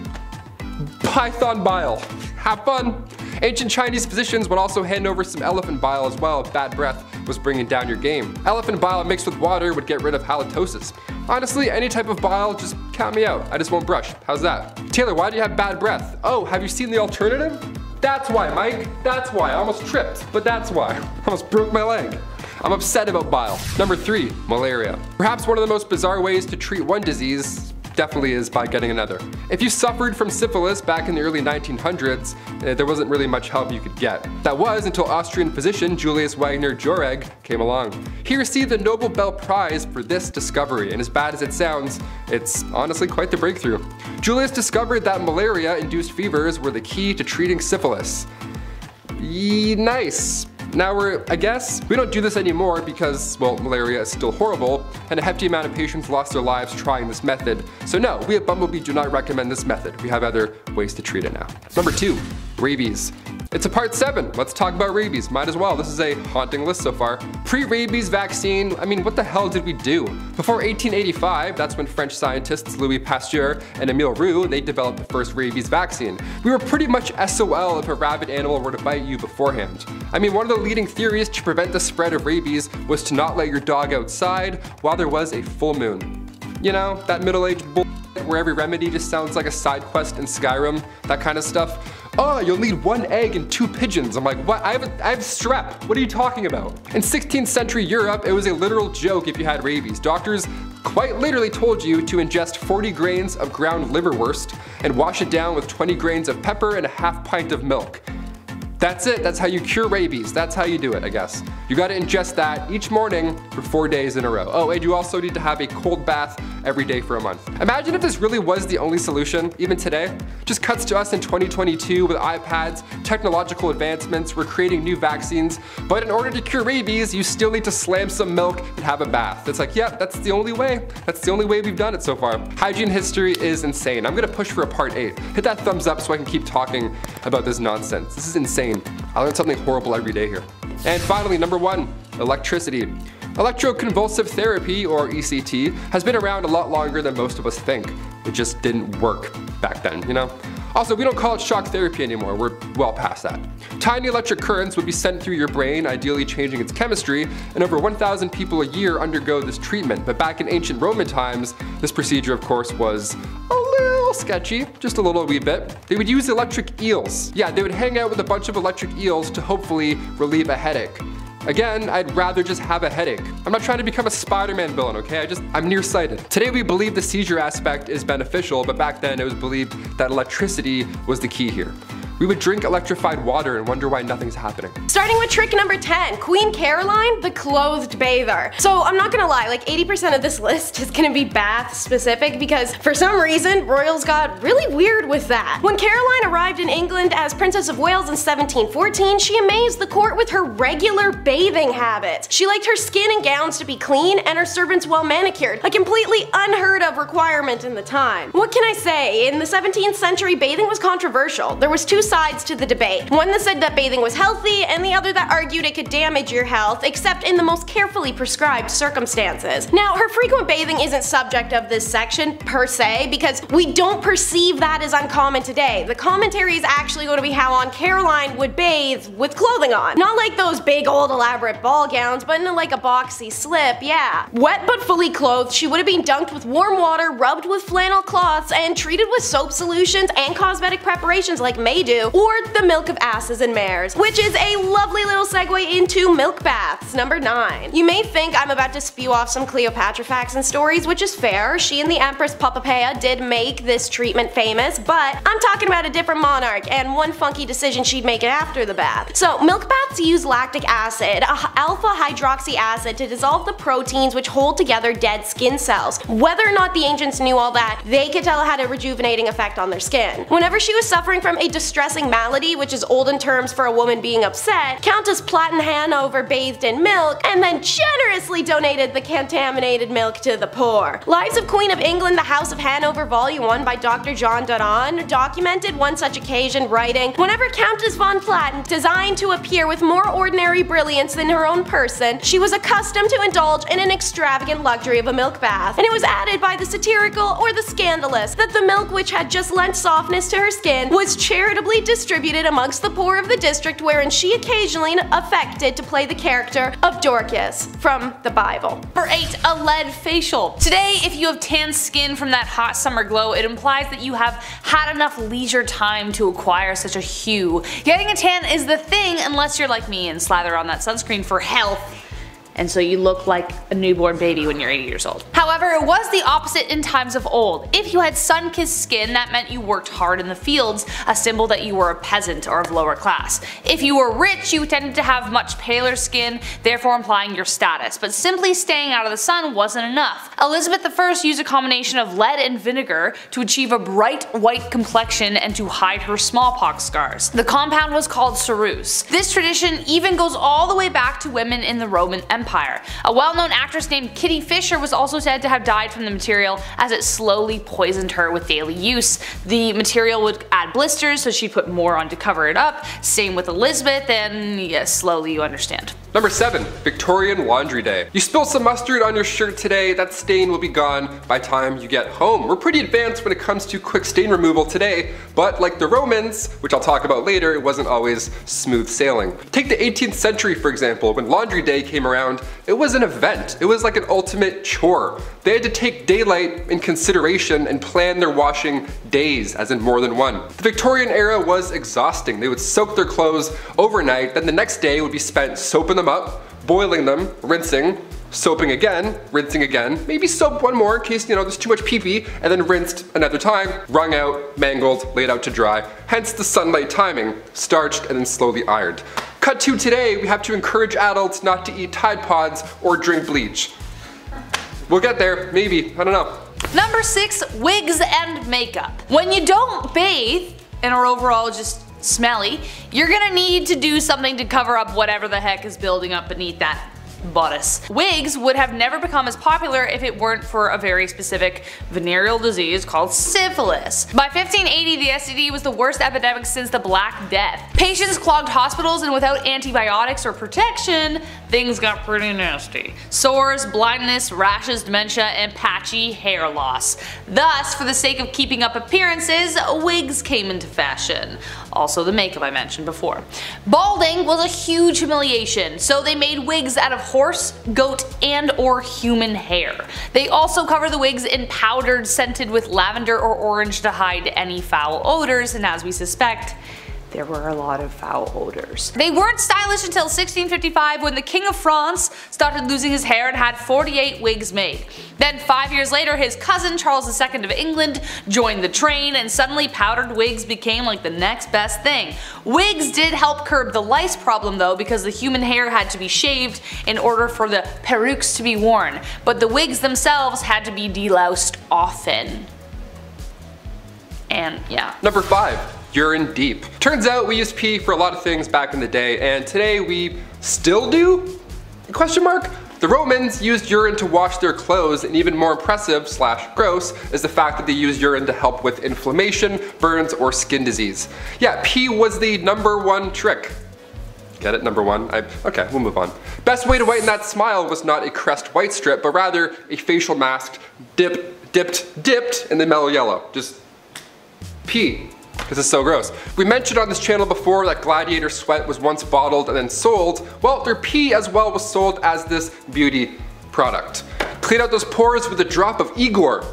Python bile. Have fun. Ancient Chinese physicians would also hand over some elephant bile as well if bad breath was bringing down your game. Elephant bile mixed with water would get rid of halitosis. Honestly, any type of bile, just count me out. I just won't brush. How's that? Taylor, why do you have bad breath? Oh, have you seen the alternative? That's why, Mike. That's why. I almost tripped, but that's why. I almost broke my leg. I'm upset about bile. Number 3, malaria. Perhaps one of the most bizarre ways to treat one disease definitely is by getting another. If you suffered from syphilis back in the early 1900s, there wasn't really much help you could get. That was until Austrian physician Julius Wagner Jauregg came along. He received the Nobel Prize for this discovery, and as bad as it sounds, it's honestly quite the breakthrough. Julius discovered that malaria-induced fevers were the key to treating syphilis. Nice. Now I guess, we don't do this anymore because, well, malaria is still horrible, and a hefty amount of patients lost their lives trying this method. So no, we at BumbleBee do not recommend this method. We have other ways to treat it now. Number 2, rabies. It's a part 7, let's talk about rabies, might as well. This is a haunting list so far. Pre-rabies vaccine, I mean, what the hell did we do? Before 1885, that's when French scientists Louis Pasteur and Emile Roux, they developed the first rabies vaccine. We were pretty much SOL if a rabid animal were to bite you beforehand. I mean, one of the leading theories to prevent the spread of rabies was to not let your dog outside while there was a full moon. You know, that middle-aged bull where every remedy just sounds like a side quest in Skyrim, that kind of stuff. Oh, you'll need 1 egg and 2 pigeons. I'm like, what? I have strep. What are you talking about? In 16th century Europe, it was a literal joke if you had rabies. Doctors quite literally told you to ingest 40 grains of ground liverwurst and wash it down with 20 grains of pepper and a half pint of milk. That's it, that's how you cure rabies. That's how you do it, I guess. You gotta ingest that each morning for 4 days in a row. Oh, and you also need to have a cold bath every day for a month. Imagine if this really was the only solution, even today. Just cuts to us in 2022 with iPads, technological advancements, we're creating new vaccines, but in order to cure rabies, you still need to slam some milk and have a bath. It's like, yep, that's the only way. That's the only way we've done it so far. Hygiene history is insane. I'm gonna push for a part 8. Hit that thumbs up so I can keep talking about this nonsense. This is insane. I learned something horrible every day here. And finally, number 1, electricity. Electroconvulsive therapy, or ECT, has been around a lot longer than most of us think. It just didn't work back then, you know? Also, we don't call it shock therapy anymore, we're well past that. Tiny electric currents would be sent through your brain, ideally changing its chemistry, and over 1,000 people a year undergo this treatment. But back in ancient Roman times, this procedure of course was a little sketchy, just a little wee bit. They would use electric eels. Yeah, they would hang out with a bunch of electric eels to hopefully relieve a headache. Again, I'd rather just have a headache. I'm not trying to become a Spider-Man villain, okay? I'm nearsighted. Today we believe the seizure aspect is beneficial, but back then it was believed that electricity was the key here. We would drink electrified water and wonder why nothing's happening. Starting with trick number 10, Queen Caroline, the clothed bather. So I'm not gonna lie, like 80% of this list is gonna be bath specific because for some reason, royals got really weird with that. When Caroline arrived in England as Princess of Wales in 1714, she amazed the court with her regular bathing habits. She liked her skin and gowns to be clean and her servants well manicured, a completely unheard of requirement in the time. What can I say? In the 17th century, bathing was controversial. There was two sides to the debate. One that said that bathing was healthy, and the other that argued it could damage your health, except in the most carefully prescribed circumstances. Now, her frequent bathing isn't subject of this section per se, because we don't perceive that as uncommon today. The commentary is actually going to be how on Caroline would bathe with clothing on. Not like those big old elaborate ball gowns, but in like a boxy slip, yeah. Wet but fully clothed, she would have been dunked with warm water, rubbed with flannel cloths, and treated with soap solutions and cosmetic preparations like Maydew, or the milk of asses and mares, which is a lovely little segue into milk baths, number 9. You may think I'm about to spew off some Cleopatra facts and stories, which is fair. She and the Empress Poppapea did make this treatment famous, but I'm talking about a different monarch and one funky decision she'd make after the bath. So milk baths use lactic acid, alpha hydroxy acid, to dissolve the proteins which hold together dead skin cells. Whether or not the ancients knew all that, they could tell it had a rejuvenating effect on their skin. Whenever she was suffering from a distressing malady, which is olden terms for a woman being upset, Countess Platten Hanover bathed in milk and then generously donated the contaminated milk to the poor. Lives of Queen of England, the House of Hanover, Volume 1 by Dr. John Dodon documented one such occasion, writing, "Whenever Countess von Platten designed to appear with more ordinary brilliance than her own person, she was accustomed to indulge in an extravagant luxury of a milk bath, and it was added by the satirical or the scandalous that the milk which had just lent softness to her skin was charitably distributed amongst the poor of the district wherein she occasionally affected to play the character of Dorcas," from the Bible. Number 8, a lead facial. Today, if you have tan skin from that hot summer glow, it implies that you have had enough leisure time to acquire such a hue. Getting a tan is the thing unless you're like me and slather on that sunscreen for health, and so you look like a newborn baby when you're 80 years old. However, it was the opposite in times of old. If you had sun-kissed skin, that meant you worked hard in the fields, a symbol that you were a peasant or of lower class. If you were rich, you tended to have much paler skin, therefore implying your status, but simply staying out of the sun wasn't enough. Elizabeth I used a combination of lead and vinegar to achieve a bright white complexion and to hide her smallpox scars. The compound was called ceruse. This tradition even goes all the way back to women in the Roman Empire. A well-known actress named Kitty Fisher was also said to have died from the material as it slowly poisoned her with daily use. The material would add blisters, so she put more on to cover it up. Same with Elizabeth, and yes, slowly you understand. Number 7, Victorian Laundry Day. You spilled some mustard on your shirt today, that stain will be gone by time you get home. We're pretty advanced when it comes to quick stain removal today, but like the Romans, which I'll talk about later, it wasn't always smooth sailing. Take the 18th century for example. When Laundry Day came around, it was an event. It was like an ultimate chore. They had to take daylight in consideration and plan their washing days, as in more than one. The Victorian era was exhausting. They would soak their clothes overnight, then the next day would be spent soaping them up, boiling them, rinsing, soaping again, rinsing again, maybe soap one more in case there's too much pee-pee, and then rinsed another time, wrung out, mangled, laid out to dry. Hence the sunlight timing, starched and then slowly ironed. Cut to today, we have to encourage adults not to eat Tide Pods or drink bleach. We'll get there, maybe, I don't know. Number 6, wigs and makeup. When you don't bathe and are overall just smelly, you're gonna need to do something to cover up whatever the heck is building up beneath that bodice. Wigs would have never become as popular if it weren't for a very specific venereal disease called syphilis. By 1580, the STD was the worst epidemic since the Black Death. Patients clogged hospitals, and without antibiotics or protection, things got pretty nasty. Sores, blindness, rashes, dementia, and patchy hair loss. Thus, for the sake of keeping up appearances, wigs came into fashion. Also the makeup I mentioned before. Balding was a huge humiliation, so they made wigs out of horse, goat, and or human hair. They also cover the wigs in powdered, scented with lavender or orange to hide any foul odors, and as we suspect, there were a lot of foul odors. They weren't stylish until 1655 when the King of France started losing his hair and had 48 wigs made. Then 5 years later his cousin Charles II of England joined the train and suddenly powdered wigs became like the next best thing. Wigs did help curb the lice problem though, because the human hair had to be shaved in order for the perukes to be worn, but the wigs themselves had to be deloused often. And yeah. Number 5. Urine deep. Turns out we used pee for a lot of things back in the day, and today we still do? Question mark? The Romans used urine to wash their clothes, and even more impressive / gross is the fact that they used urine to help with inflammation, burns, or skin disease. Yeah, pee was the #1 trick. Get it? Number 1? Okay, we'll move on. Best way to whiten that smile was not a Crest white strip, but rather a facial mask dipped in the mellow yellow. Just pee. This is so gross. We mentioned on this channel before that Gladiator sweat was once bottled and then sold. Well, their pee as well was sold as this beauty product. Clean out those pores with a drop of Igor.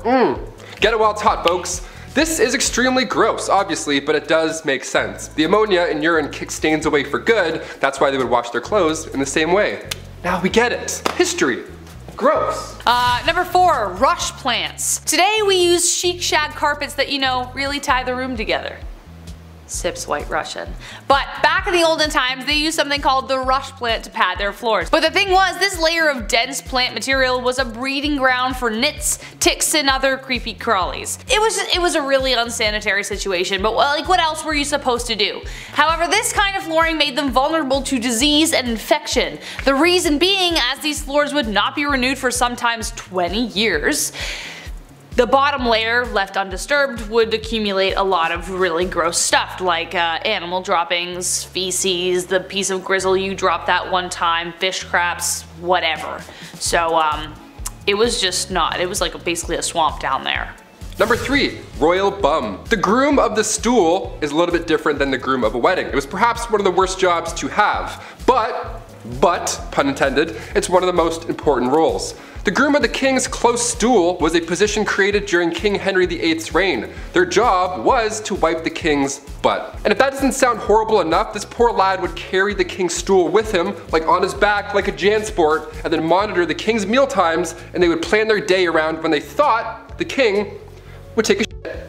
Get it while it's hot, folks. This is extremely gross, obviously, but it does make sense. The ammonia in urine kicks stains away for good. That's why they would wash their clothes in the same way. Now we get it. History. Gross. Number 4, rush plants. Today we use chic shag carpets that, you know, really tie the room together. Sips White Russian. But back in the olden times they used something called the rush plant to pad their floors. But the thing was, this layer of dense plant material was a breeding ground for nits, ticks, and other creepy crawlies. It was a really unsanitary situation, but like what else were you supposed to do? However, this kind of flooring made them vulnerable to disease and infection. The reason being, as these floors would not be renewed for sometimes 20 years, the bottom layer, left undisturbed, would accumulate a lot of really gross stuff like animal droppings, feces, the piece of grizzle you dropped that one time, fish scraps, whatever. So it was just not, it was like basically a swamp down there. Number 3, royal bum. The groom of the stool is a little bit different than the groom of a wedding. It was perhaps one of the worst jobs to have, but, pun intended, it's one of the most important roles. The groom of the king's close stool was a position created during King Henry VIII's reign. Their job was to wipe the king's butt. And if that doesn't sound horrible enough, this poor lad would carry the king's stool with him, like on his back like a JanSport, and then monitor the king's meal times, and they would plan their day around when they thought the king would take a shit.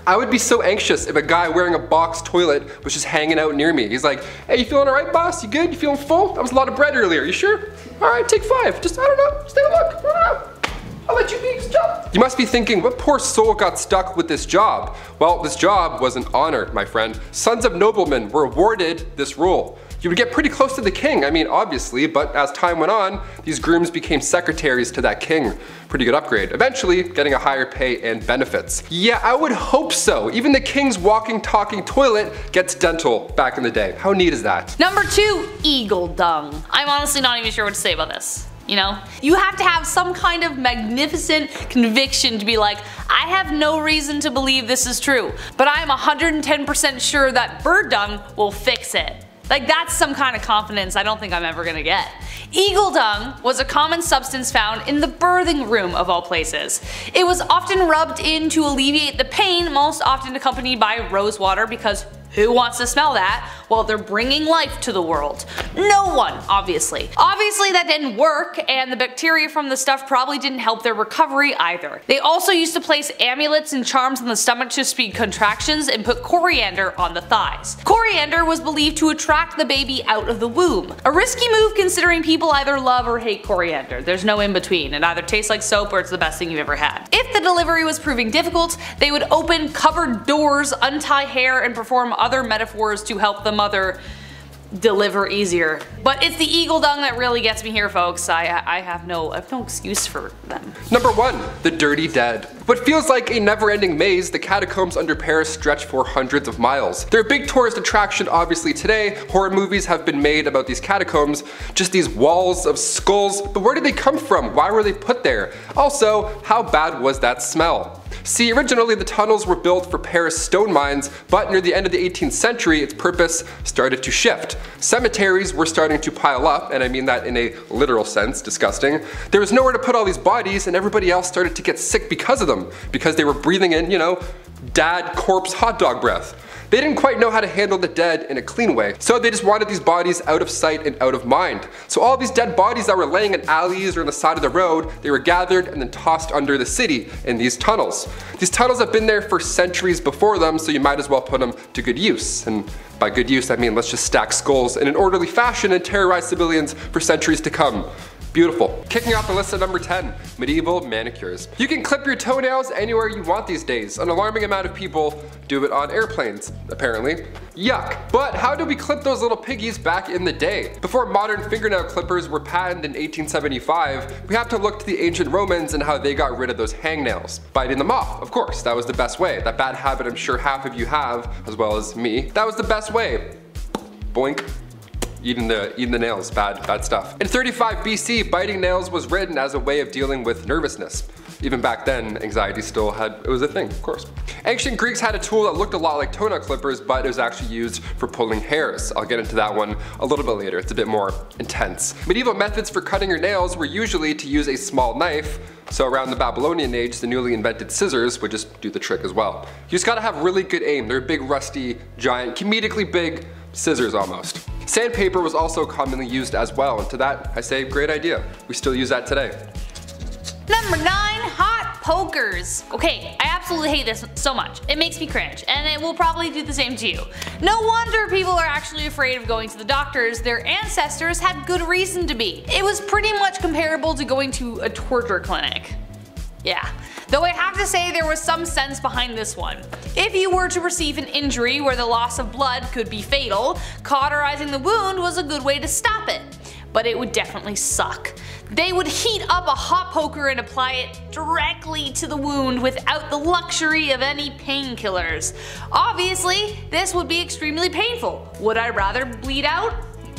I would be so anxious if a guy wearing a box toilet was just hanging out near me. He's like, hey, you feeling alright, boss? You good? You feeling full? That was a lot of bread earlier. You sure? Alright, take 5. Just, I don't know. Just take a look. I don't know. I'll let you be. Just jump. You must be thinking, what poor soul got stuck with this job? Well, this job was an honor, my friend. Sons of noblemen were awarded this role. You would get pretty close to the king, I mean obviously, but as time went on, these grooms became secretaries to that king. Pretty good upgrade. Eventually, getting a higher pay and benefits. Yeah, I would hope so. Even the king's walking, talking toilet gets dental back in the day. How neat is that? Number 2, eagle dung. I'm honestly not even sure what to say about this. You know? You have to have some kind of magnificent conviction to be like, I have no reason to believe this is true, but I'm 110% sure that bird dung will fix it. Like, that's some kind of confidence I don't think I'm ever gonna get. Eagle dung was a common substance found in the birthing room of all places. It was often rubbed in to alleviate the pain, most often accompanied by rose water, because who wants to smell that while they're bringing life to the world? No one, obviously. Obviously that didn't work, and the bacteria from the stuff probably didn't help their recovery either. They also used to place amulets and charms on the stomach to speed contractions and put coriander on the thighs. Coriander was believed to attract the baby out of the womb. A risky move considering people either love or hate coriander. There's no in between. It either tastes like soap or it's the best thing you've ever had. If the delivery was proving difficult, they would open cupboard doors, untie hair, and perform other metaphors to help the mother deliver easier. But it's the eagle dung that really gets me here, folks. I have no excuse for them. Number 1, the dirty dead. What feels like a never-ending maze, the catacombs under Paris stretch for hundreds of miles. They're a big tourist attraction obviously today. Horror movies have been made about these catacombs, just these walls of skulls, but where did they come from? Why were they put there? Also, how bad was that smell? See, originally the tunnels were built for Paris stone mines, but near the end of the 18th century its purpose started to shift. Cemeteries were starting to pile up, and I mean that in a literal sense, disgusting. There was nowhere to put all these bodies, and everybody else started to get sick because of them, because they were breathing in, you know, dad corpse hot dog breath. They didn't quite know how to handle the dead in a clean way, so they just wanted these bodies out of sight and out of mind. So all these dead bodies that were laying in alleys or on the side of the road, they were gathered and then tossed under the city in these tunnels. These tunnels have been there for centuries before them, so you might as well put them to good use. And by good use, I mean let's just stack skulls in an orderly fashion and terrorize civilians for centuries to come. Beautiful. Kicking off the list at number 10, medieval manicures. You can clip your toenails anywhere you want these days. An alarming amount of people do it on airplanes, apparently. Yuck. But how did we clip those little piggies back in the day? Before modern fingernail clippers were patented in 1875, we have to look to the ancient Romans and how they got rid of those hangnails. Biting them off, of course, that was the best way. That bad habit I'm sure half of you have, as well as me. That was the best way. Boink. Eating the nails, bad stuff. In 35 BC, biting nails was written as a way of dealing with nervousness. Even back then, anxiety it was a thing, of course. Ancient Greeks had a tool that looked a lot like toenail clippers, but it was actually used for pulling hairs. I'll get into that one a little bit later, it's a bit more intense. Medieval methods for cutting your nails were usually to use a small knife, so around the Babylonian age, the newly invented scissors would just do the trick as well. You just gotta have really good aim. They're big, rusty, giant, comedically big scissors almost. Sandpaper was also commonly used as well, and to that I say great idea. We still use that today. Number 9, hot pokers. Okay, I absolutely hate this so much. It makes me cringe, and it will probably do the same to you. No wonder people are actually afraid of going to the doctors. Their ancestors had good reason to be. It was pretty much comparable to going to a torture clinic. Yeah. Though I have to say there was some sense behind this one. If you were to receive an injury where the loss of blood could be fatal, cauterizing the wound was a good way to stop it. But it would definitely suck. They would heat up a hot poker and apply it directly to the wound without the luxury of any painkillers. Obviously, this would be extremely painful. Would I rather bleed out?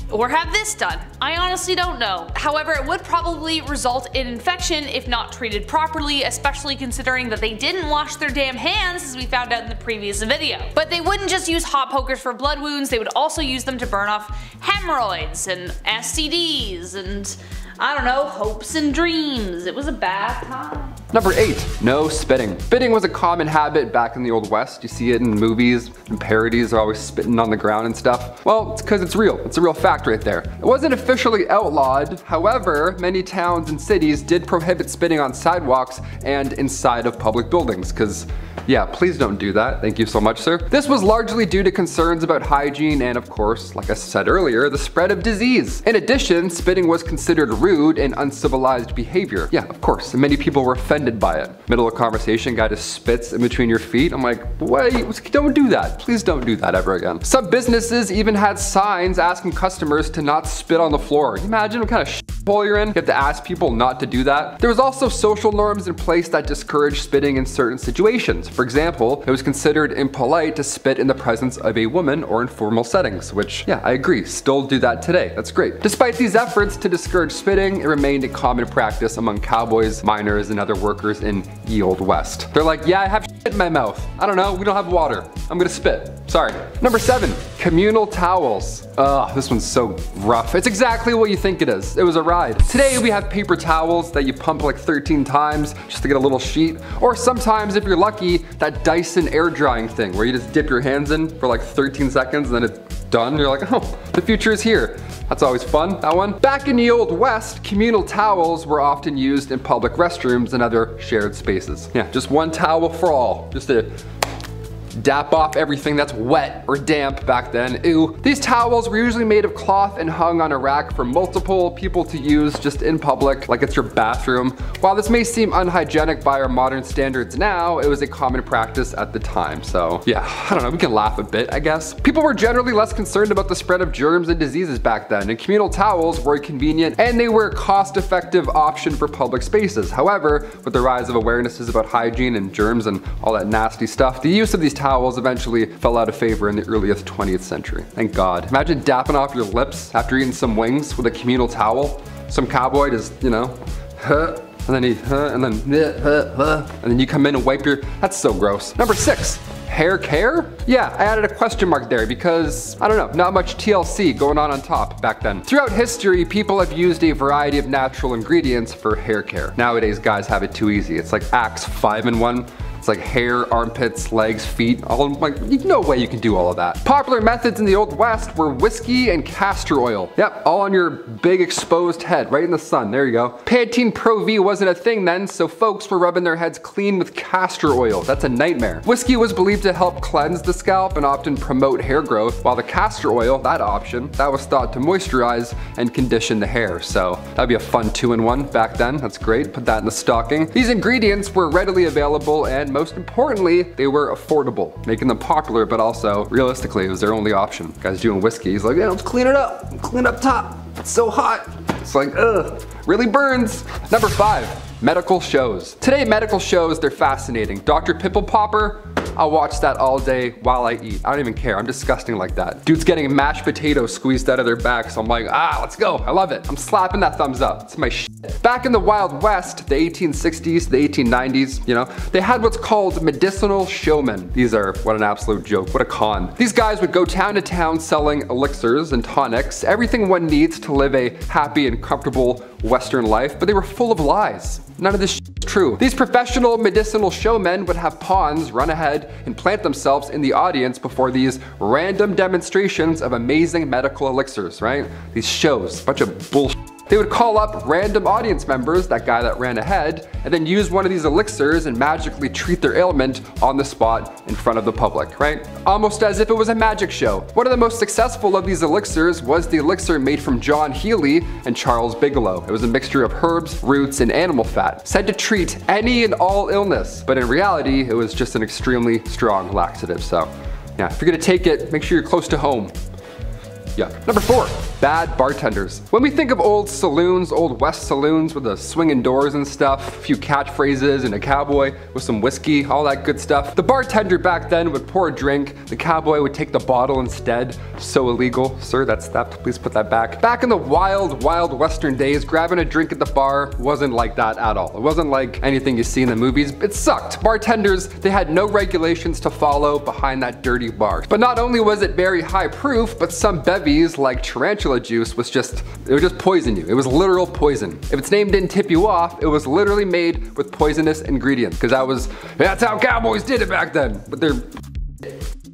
Or have this done? I honestly don't know. However, it would probably result in infection if not treated properly, especially considering that they didn't wash their damn hands, as we found out in the previous video. But they wouldn't just use hot pokers for blood wounds, they would also use them to burn off hemorrhoids and STDs and I don't know, hopes and dreams. It was a bad time. Number 8, no spitting. Spitting was a common habit back in the Old West. You see it in movies and parodies, they're always spitting on the ground and stuff. Well, it's because it's real. It's a real fact right there. It wasn't officially outlawed. However, many towns and cities did prohibit spitting on sidewalks and inside of public buildings, because yeah, please don't do that. Thank you so much, sir. This was largely due to concerns about hygiene and, of course, like I said earlier, the spread of disease. In addition, spitting was considered rude and uncivilized behavior. Yeah, of course, and many people were offended by it. Middle of conversation, guy just spits in between your feet. I'm like, wait, don't do that. Please don't do that ever again. Some businesses even had signs asking customers to not spit on the floor. Can you imagine what kind of shithole you're in? You have to ask people not to do that. There was also social norms in place that discouraged spitting in certain situations. For example, it was considered impolite to spit in the presence of a woman or in formal settings, which, yeah, I agree, still do that today. That's great. Despite these efforts to discourage spitting, it remained a common practice among cowboys, miners, and other workers in ye old West. They're like, yeah, I have shit in my mouth. I don't know, we don't have water. I'm gonna spit. Sorry. Number 7, communal towels. Ugh, this one's so rough. It's exactly what you think it is. It was a ride. Today we have paper towels that you pump like 13 times just to get a little sheet. Or sometimes, if you're lucky, that Dyson air drying thing where you just dip your hands in for like 13 seconds and then it's done. You're like, oh, the future is here. That's always fun, that one. Back in the Old West, communal towels were often used in public restrooms and other shared spaces. Yeah, just one towel for all. Just to dap off everything that's wet or damp back then. Ew. These towels were usually made of cloth and hung on a rack for multiple people to use just in public, like it's your bathroom. While this may seem unhygienic by our modern standards now, it was a common practice at the time. So yeah, I don't know, we can laugh a bit, I guess. People were generally less concerned about the spread of germs and diseases back then, and communal towels were convenient and they were a cost-effective option for public spaces. However, with the rise of awarenesses about hygiene and germs and all that nasty stuff, the use of these towels eventually fell out of favor in the earliest 20th century. Thank God. Imagine dapping off your lips after eating some wings with a communal towel. Some cowboy just, you know, and then he, and then you come in and wipe your, that's so gross. Number 6, hair care? Yeah, I added a question mark there because, I don't know, not much TLC going on top back then. Throughout history, people have used a variety of natural ingredients for hair care. Nowadays, guys have it too easy. It's like Axe 5-in-1. It's like hair, armpits, legs, feet, all like, no way you can do all of that. Popular methods in the Old West were whiskey and castor oil. Yep, all on your big exposed head, right in the sun, there you go. Pantene Pro V wasn't a thing then, so folks were rubbing their heads clean with castor oil. That's a nightmare. Whiskey was believed to help cleanse the scalp and often promote hair growth, while the castor oil, that option, that was thought to moisturize and condition the hair. So that'd be a fun 2-in-1 back then. That's great, put that in the stocking. These ingredients were readily available and most importantly, they were affordable, making them popular, but also realistically, it was their only option. Guys doing whiskey, he's like, yeah, let's clean it up, clean up top. It's so hot. It's like, ugh, really burns. Number 5, medical shows. Today, medical shows, they're fascinating. Dr. Pimple Popper, I'll watch that all day while I eat. I don't even care, I'm disgusting like that. Dude's getting mashed potatoes squeezed out of their back, so I'm like, let's go, I love it. I'm slapping that thumbs up, it's my shit. Back in the Wild West, the 1860s, the 1890s, you know, they had what's called medicinal showmen. These are, what an absolute joke, what a con. These guys would go town to town selling elixirs and tonics, everything one needs to live a happy and comfortable Western life, but they were full of lies. None of this shit is true. These professional medicinal showmen would have pawns run ahead and plant themselves in the audience before these random demonstrations of amazing medical elixirs, right? These shows, bunch of bullshit. They would call up random audience members, that guy that ran ahead, and then use one of these elixirs and magically treat their ailment on the spot in front of the public, right? Almost as if it was a magic show. One of the most successful of these elixirs was the elixir made from John Healy and Charles Bigelow. It was a mixture of herbs, roots, and animal fat, said to treat any and all illness, but in reality, it was just an extremely strong laxative. So yeah, if you're gonna take it, make sure you're close to home. Yeah. Number 4, bad bartenders. When we think of old saloons, old West saloons with the swinging doors and stuff, a few catchphrases and a cowboy with some whiskey, all that good stuff, the bartender back then would pour a drink, the cowboy would take the bottle instead. So illegal. Sir, that's that, please put that back. Back in the wild Western days, grabbing a drink at the bar wasn't like that at all. It wasn't like anything you see in the movies. It sucked. Bartenders, they had no regulations to follow behind that dirty bar. But not only was it very high proof, but some bevies like tarantula juice it would just poison you. It was literal poison. If its name didn't tip you off, it was literally made with poisonous ingredients, because that's how cowboys did it back then. But they're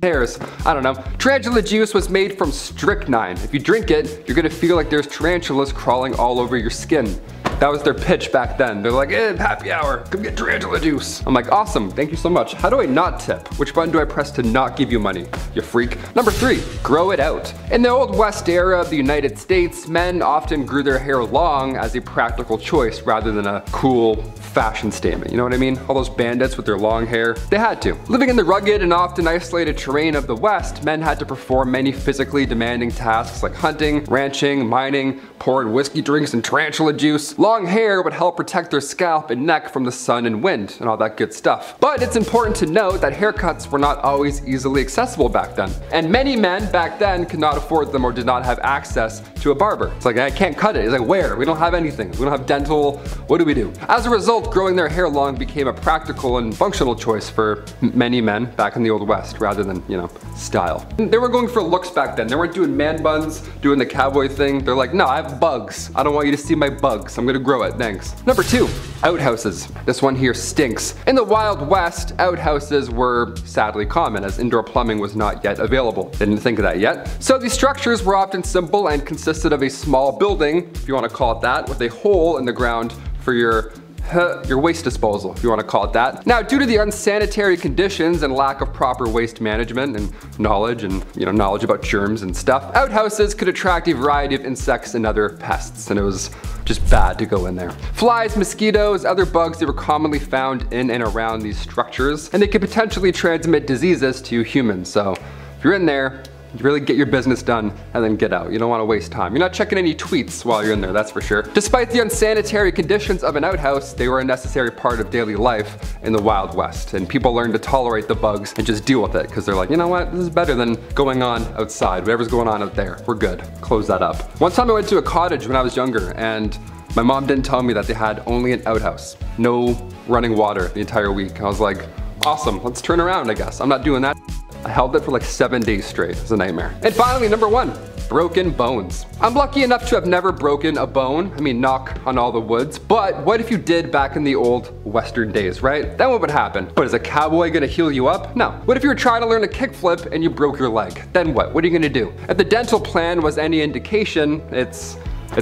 hairs. I don't know. Tarantula juice was made from strychnine. If you drink it, you're gonna feel like there's tarantulas crawling all over your skin. That was their pitch back then. They're like, happy hour, come get tarantula juice. I'm like, awesome, thank you so much. How do I not tip? Which button do I press to not give you money, you freak? Number 3, grow it out. In the Old West era of the United States, men often grew their hair long as a practical choice rather than a cool fashion statement. You know what I mean? All those bandits with their long hair, they had to. Living in the rugged and often isolated terrain of the West, men had to perform many physically demanding tasks like hunting, ranching, mining, pouring whiskey drinks and tarantula juice. Long hair would help protect their scalp and neck from the sun and wind and all that good stuff. But it's important to note that haircuts were not always easily accessible back then. And many men back then could not afford them or did not have access to a barber. It's like, I can't cut it. It's like, where? We don't have anything. We don't have dental. What do we do? As a result, growing their hair long became a practical and functional choice for many men back in the Old West rather than, you know, style. They were going for looks back then. They weren't doing man buns, doing the cowboy thing. They're like, no, I have bugs. I don't want you to see my bugs. I'm gonna grow it, thanks. Number 2, outhouses. This one here stinks. In the Wild West, outhouses were sadly common as indoor plumbing was not yet available. They didn't think of that yet. So these structures were often simple and consisted of a small building, if you want to call it that, with a hole in the ground for your waste disposal, if you want to call it that. Now, due to the unsanitary conditions and lack of proper waste management and knowledge about germs and stuff, outhouses could attract a variety of insects and other pests, and it was just bad to go in there. Flies, mosquitoes, other bugs, they were commonly found in and around these structures, and they could potentially transmit diseases to humans. So if you're in there, you really get your business done and then get out. You don't want to waste time. You're not checking any tweets while you're in there, that's for sure. Despite the unsanitary conditions of an outhouse, they were a necessary part of daily life in the Wild West. And people learned to tolerate the bugs and just deal with it because they're like, you know what, this is better than going on outside. Whatever's going on out there, we're good. Close that up. One time I went to a cottage when I was younger and my mom didn't tell me that they had only an outhouse. No running water the entire week. I was like, awesome, let's turn around, I guess. I'm not doing that. I held it for like 7 days straight. It was a nightmare. And finally, number 1, broken bones. I'm lucky enough to have never broken a bone. I mean, knock on all the woods. But what if you did back in the old Western days, right? Then what would happen? But is a cowboy gonna heal you up? No. What if you were trying to learn a kickflip and you broke your leg? Then what? What are you gonna do? If the dental plan was any indication, it's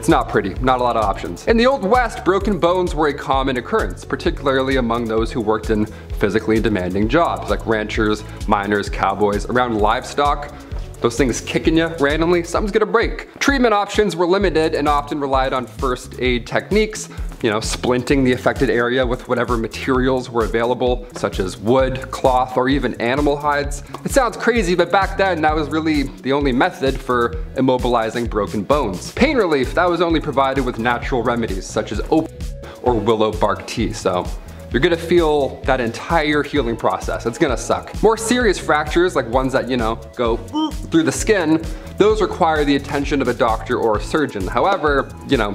not pretty, not a lot of options. In the Old West, broken bones were a common occurrence, particularly among those who worked in physically demanding jobs, like ranchers, miners, cowboys, around livestock. Those things kicking you randomly, something's gonna break. Treatment options were limited and often relied on first aid techniques, splinting the affected area with whatever materials were available, such as wood, cloth, or even animal hides. It sounds crazy, but back then that was really the only method for immobilizing broken bones. Pain relief, that was only provided with natural remedies, such as opium or willow bark tea, so you're gonna feel that entire healing process. It's gonna suck. More serious fractures, like ones that, go through the skin, those require the attention of a doctor or a surgeon. However,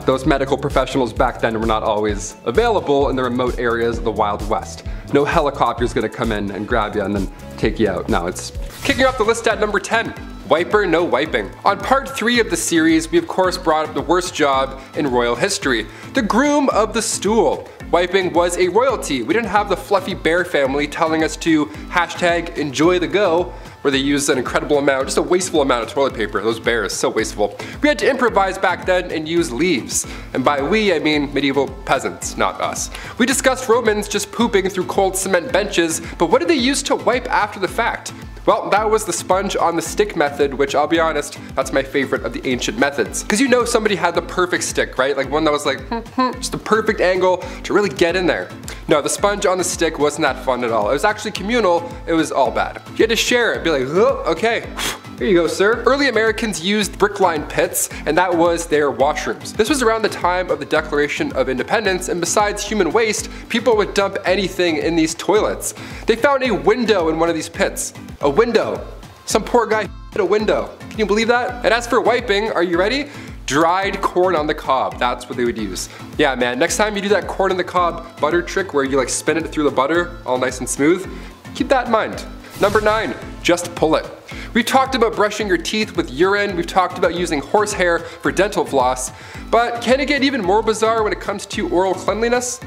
those medical professionals back then were not always available in the remote areas of the Wild West. No helicopter's gonna come in and grab you and then take you out. No, it's kicking off the list at number 10. Wiper, no wiping. On part 3 of the series, we of course brought up the worst job in royal history, the groom of the stool. Wiping was a royalty. We didn't have the fluffy bear family telling us to hashtag enjoy the go, where they used an incredible amount, just a wasteful amount of toilet paper. Those bears, so wasteful. We had to improvise back then and use leaves. And by we, I mean medieval peasants, not us. We discussed Romans just pooping through cold cement benches, but what did they use to wipe after the fact? Well, that was the sponge on the stick method, which I'll be honest, that's my favorite of the ancient methods. Because somebody had the perfect stick, right? Like one that was like, just the perfect angle to really get in there. No, the sponge on the stick wasn't that fun at all. It was actually communal, it was all bad. You had to share it, be like, oh, okay. Here you go, sir. Early Americans used brick-lined pits, and that was their washrooms. This was around the time of the Declaration of Independence, and besides human waste, people would dump anything in these toilets. They found a window in one of these pits. A window. Some poor guy hit a window. Can you believe that? And as for wiping, are you ready? Dried corn on the cob, that's what they would use. Yeah man, next time you do that corn on the cob butter trick where you spin it through the butter, all nice and smooth, keep that in mind. Number 9, just pull it. We've talked about brushing your teeth with urine, we've talked about using horsehair for dental floss, but can it get even more bizarre when it comes to oral cleanliness?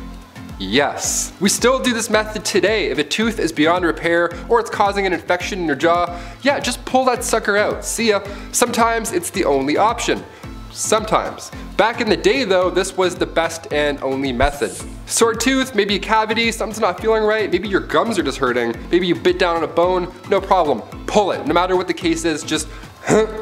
Yes. We still do this method today. If a tooth is beyond repair or it's causing an infection in your jaw, yeah, just pull that sucker out. See ya. Sometimes it's the only option. Sometimes. Back in the day though, this was the best and only method. Sore tooth, maybe a cavity, something's not feeling right, maybe your gums are just hurting, maybe you bit down on a bone, no problem. Pull it. No matter what the case is, just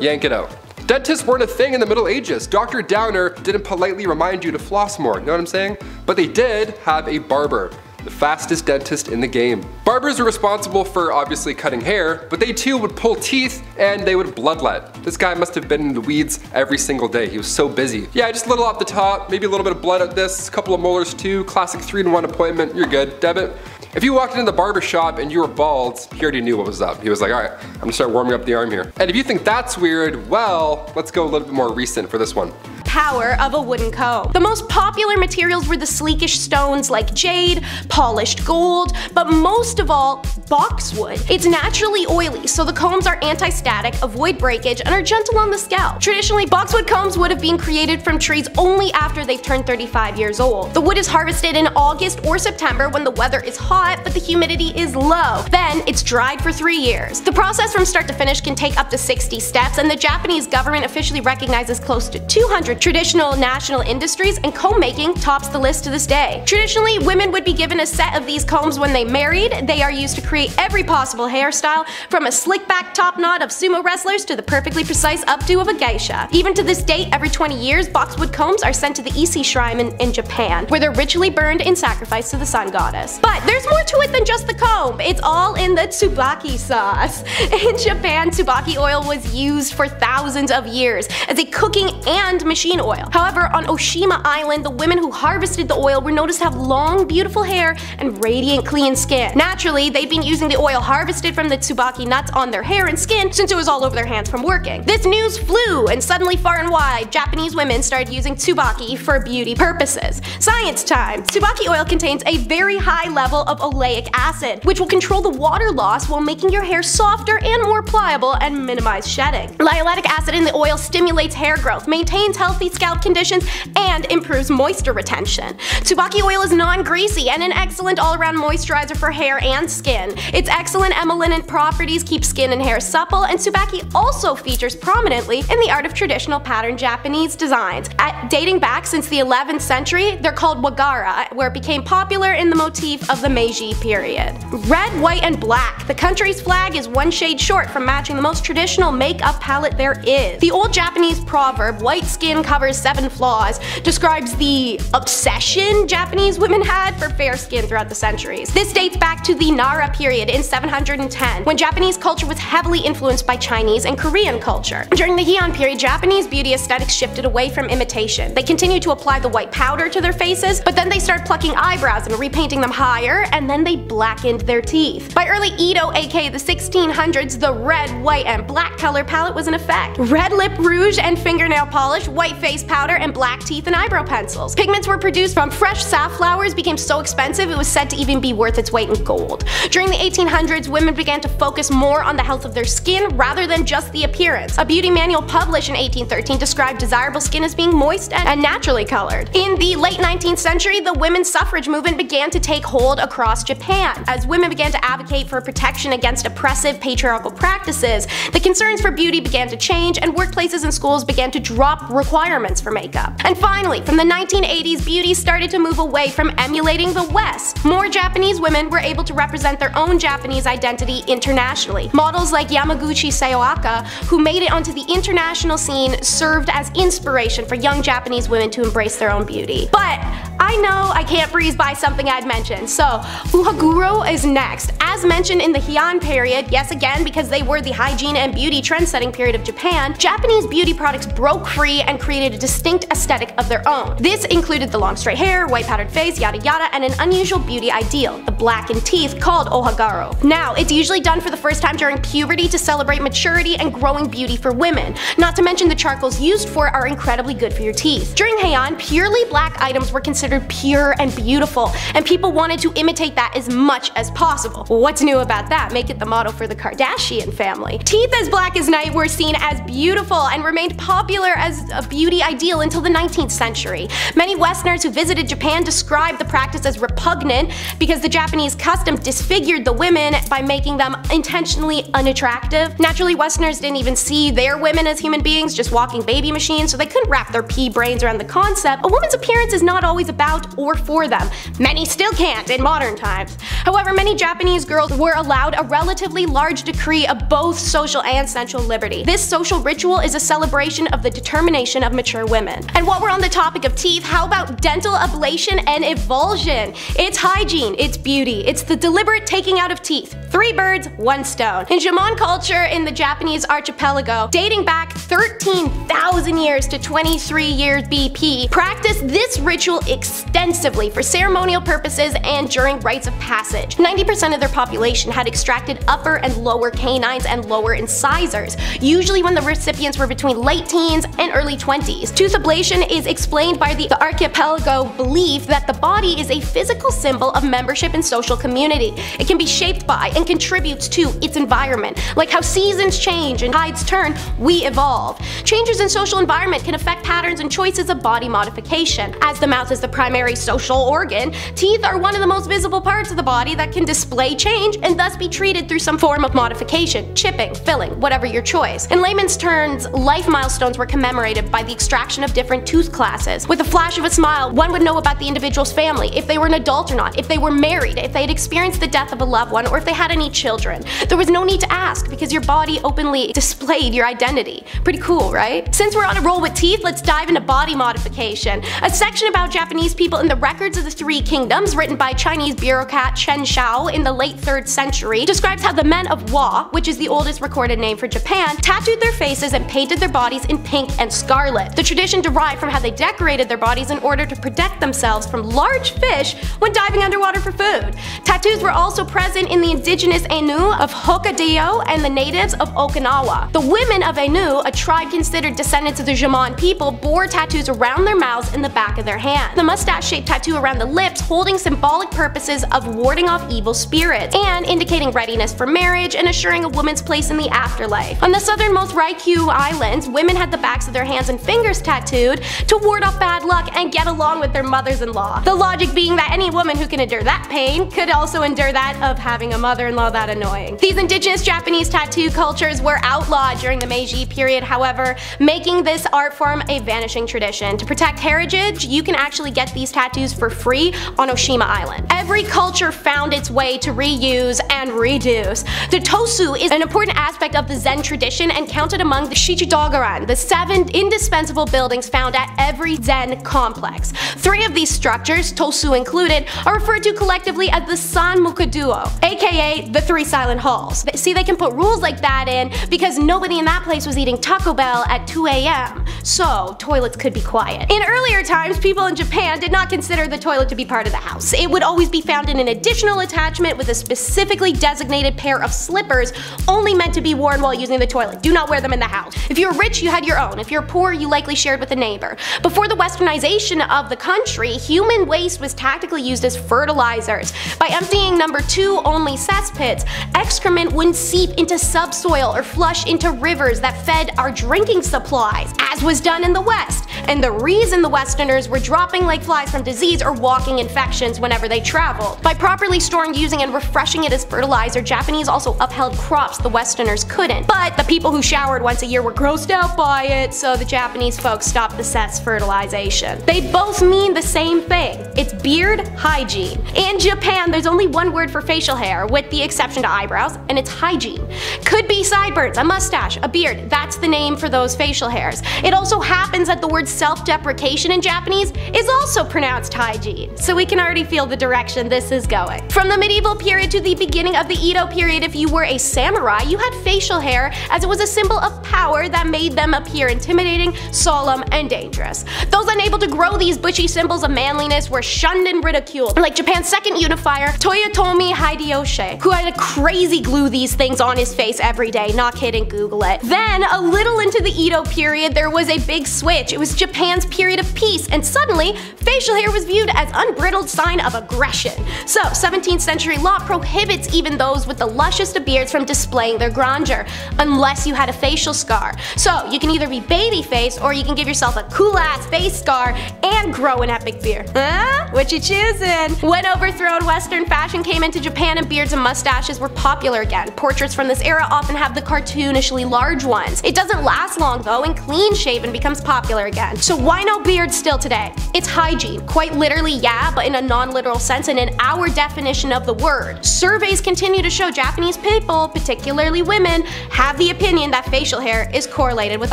yank it out. Dentists weren't a thing in the Middle Ages. Dr. Downer didn't politely remind you to floss more, you know what I'm saying? But they did have a barber, the fastest dentist in the game. Barbers were responsible for obviously cutting hair, but they too would pull teeth and they would bloodlet. This guy must have been in the weeds every single day. He was so busy. Yeah, just a little off the top, maybe a little bit of blood at this, a couple of molars too, classic 3-in-1 appointment, you're good, debit. If you walked into the barber shop and you were bald, he already knew what was up. He was like, all right, I'm gonna start warming up the arm here. And if you think that's weird, well, let's go a little bit more recent for this one. Power of a wooden comb. The most popular materials were the sleekish stones like jade, polished gold, but most of all, boxwood. It's naturally oily, so the combs are anti-static, avoid breakage, and are gentle on the scalp. Traditionally, boxwood combs would have been created from trees only after they've turned 35 years old. The wood is harvested in August or September when the weather is hot, but the humidity is low. Then it's dried for 3 years. The process from start to finish can take up to 60 steps, and the Japanese government officially recognizes close to 200 traditional national industries, and comb making tops the list to this day. Traditionally, women would be given a set of these combs when they married. They are used to create every possible hairstyle, from a slick back top knot of sumo wrestlers to the perfectly precise updo of a geisha. Even to this date, every 20 years, boxwood combs are sent to the Ise Shrine in Japan, where they're ritually burned in sacrifice to the sun goddess. But there's more to it than just the comb. It's all in the tsubaki sauce. In Japan, tsubaki oil was used for thousands of years as a cooking and machine skin oil. However, on Oshima Island, the women who harvested the oil were noticed to have long, beautiful hair and radiant, clean skin. Naturally, they'd been using the oil harvested from the tsubaki nuts on their hair and skin since it was all over their hands from working. This news flew, and suddenly far and wide, Japanese women started using tsubaki for beauty purposes. Science time! Tsubaki oil contains a very high level of oleic acid, which will control the water loss while making your hair softer and more pliable and minimize shedding. Linoleic acid in the oil stimulates hair growth, maintains healthy scalp conditions, and improves moisture retention. Tsubaki oil is non-greasy and an excellent all-around moisturizer for hair and skin. Its excellent emollient properties keep skin and hair supple, and tsubaki also features prominently in the art of traditional patterned Japanese designs. Dating back since the 11th century, they're called wagara, where it became popular in the motif of the Meiji period. Red, white, and black. The country's flag is one shade short from matching the most traditional makeup palette there is. The old Japanese proverb, "white skin covers 7 flaws," describes the obsession Japanese women had for fair skin throughout the centuries. This dates back to the Nara period in 710, when Japanese culture was heavily influenced by Chinese and Korean culture. During the Heian period, Japanese beauty aesthetics shifted away from imitation. They continued to apply the white powder to their faces, but then they started plucking eyebrows and repainting them higher, and then they blackened their teeth. By early Edo, aka the 1600s, the red, white, and black color palette was in effect. Red lip rouge and fingernail polish, white face powder, and black teeth and eyebrow pencils. Pigments were produced from fresh safflowers, became so expensive it was said to even be worth its weight in gold. During the 1800s, women began to focus more on the health of their skin rather than just the appearance. A beauty manual published in 1813 described desirable skin as being moist and naturally colored. In the late 19th century, the women's suffrage movement began to take hold across Japan. As women began to advocate for protection against oppressive patriarchal practices, the concerns for beauty began to change, and workplaces and schools began to drop requirements for makeup. And finally, from the 1980s, beauty started to move away from emulating the West. More Japanese women were able to represent their own Japanese identity internationally. Models like Yamaguchi Sayoaka, who made it onto the international scene, served as inspiration for young Japanese women to embrace their own beauty. But I know I can't breeze by something I'd mentioned, so Uhaguro is next. As mentioned in the Heian period, yes again because they were the hygiene and beauty trend-setting period of Japan, Japanese beauty products broke free and created a distinct aesthetic of their own. This included the long straight hair, white powdered face, yada yada, and an unusual beauty ideal, the blackened teeth called ohagaro. Now, it's usually done for the first time during puberty to celebrate maturity and growing beauty for women. Not to mention the charcoals used for it are incredibly good for your teeth. During Heian, purely black items were considered pure and beautiful, and people wanted to imitate that as much as possible. What's new about that? Make it the motto for the Kardashian family. Teeth as black as night were seen as beautiful and remained popular as a beauty ideal until the 19th century. Many Westerners who visited Japan described the practice as repugnant because the Japanese custom disfigured the women by making them intentionally unattractive. Naturally, Westerners didn't even see their women as human beings, just walking baby machines, so they couldn't wrap their pea brains around the concept a woman's appearance is not always about or for them. Many still can't in modern times. However, many Japanese girls were allowed a relatively large degree of both social and sensual liberty. This social ritual is a celebration of the determination of mature women. And while we're on the topic of teeth, how about dental ablation and avulsion? It's hygiene, it's beauty, it's the deliberate taking out of teeth. 3 birds, 1 stone. In Jomon culture in the Japanese archipelago, dating back 13,000 years to 23 years BP, practiced this ritual extensively for ceremonial purposes and during rites of passage. 90% of their population had extracted upper and lower canines and lower incisors, usually when the recipients were between late teens and early 20s. Tooth ablation is explained by the archipelago belief that the body is a physical symbol of membership in social community. It can be shaped by and contributes to its environment. Like how seasons change and tides turn, we evolve. Changes in social environment can affect patterns and choices of body modification. As the mouth is the primary social organ, teeth are one of the most visible parts of the body that can display change and thus be treated through some form of modification, chipping, filling, whatever your choice. In layman's terms, life milestones were commemorated by the extraction of different tooth classes. With a flash of a smile, one would know about the individual's family, if they were an adult or not, if they were married, if they had experienced the death of a loved one, or if they had any children. There was no need to ask because your body openly displayed your identity. Pretty cool, right? Since we're on a roll with teeth, let's dive into body modification. A section about Japanese people in the Records of the Three Kingdoms, written by Chinese bureaucrat Chen Shao in the late late 3rd century, describes how the men of Wa, which is the oldest recorded name for Japan, tattooed their faces and painted their bodies in pink and scarlet. The tradition derived from how they decorated their bodies in order to protect themselves from large fish when diving underwater for food. Tattoos were also present in the indigenous Ainu of Hokkaido and the natives of Okinawa. The women of Ainu, a tribe considered descendants of the Jomon people, bore tattoos around their mouths and the back of their hand. The mustache-shaped tattoo around the lips holding symbolic purposes of warding off evil spirits and indicating readiness for marriage and assuring a woman's place in the afterlife. On the southernmost Ryukyu Islands, women had the backs of their hands and fingers tattooed to ward off bad luck and get along with their mothers-in-law. The logic being that any woman who can endure that pain could also endure that of having a mother-in-law that annoying. These indigenous Japanese tattoo cultures were outlawed during the Meiji period, however, making this art form a vanishing tradition. To protect heritage, you can actually get these tattoos for free on Oshima Island. Every culture found its way to reuse and reduce. The tosu is an important aspect of the Zen tradition and counted among the Shichidogaran, the 7 indispensable buildings found at every Zen complex. 3 of these structures, tosu included, are referred to collectively as the Sanmukuduo, aka the 3 silent halls. See, they can put rules like that in because nobody in that place was eating Taco Bell at 2 AM, so toilets could be quiet. In earlier times, people in Japan did not consider the toilet to be part of the house. It would always be found in an additional attachment with a specifically designated pair of slippers only meant to be worn while using the toilet. Do not wear them in the house. If you were rich, you had your own. If you're poor, you likely shared with a neighbor. Before the westernization of the country, human waste was tactically used as fertilizers. By emptying number 2 only cesspits, excrement wouldn't seep into subsoil or flush into rivers that fed our drinking supplies, as was done in the West. And the reason the Westerners were dropping like flies from disease or walking infections whenever they traveled. By properly storing, using, and refreshing it as fertilizer, Japanese also upheld crops the Westerners couldn't. But the people who showered once a year were grossed out by it, so the Japanese folks stopped the cess fertilization. They both mean the same thing. It's beard hygiene. In Japan, there's only one word for facial hair, with the exception to eyebrows, and it's hygiene. Could be sideburns, a mustache, a beard. That's the name for those facial hairs. It also happens that the word self-deprecation in Japanese is also pronounced hygiene, so we can already feel the direction this is going. From the medieval period to the beginning of the Edo period, if you were a samurai, you had facial hair as it was a symbol of power that made them appear intimidating, solemn, and dangerous. Those unable to grow these bushy symbols of manliness were shunned and ridiculed, like Japan's second unifier, Toyotomi Hideyoshi, who had to crazy glue these things on his face every day. Not kidding, Google it. Then, a little into the Edo period, there was a big switch. It was Japan's period of peace, and suddenly, facial hair was viewed as unbridled sign of aggression. So, 17th century law prohibits even those with the lushest of beards from displaying their grandeur, unless you had a facial scar. So, you can either be baby-faced, or you can give yourself a cool-ass face scar and grow an epic beard. Huh? What you choosing? When overthrown Western fashion came into Japan and beards and mustaches were popular again. Portraits from this era often have the cartoonishly large ones. It doesn't last long though, and clean-shaven becomes popular again. So why no beards still today? It's hygiene. Quite literally, yeah, but in a non-literal sense and in our definition of the word. Surveys continue to show Japanese people, particularly women, have the opinion that facial hair is correlated with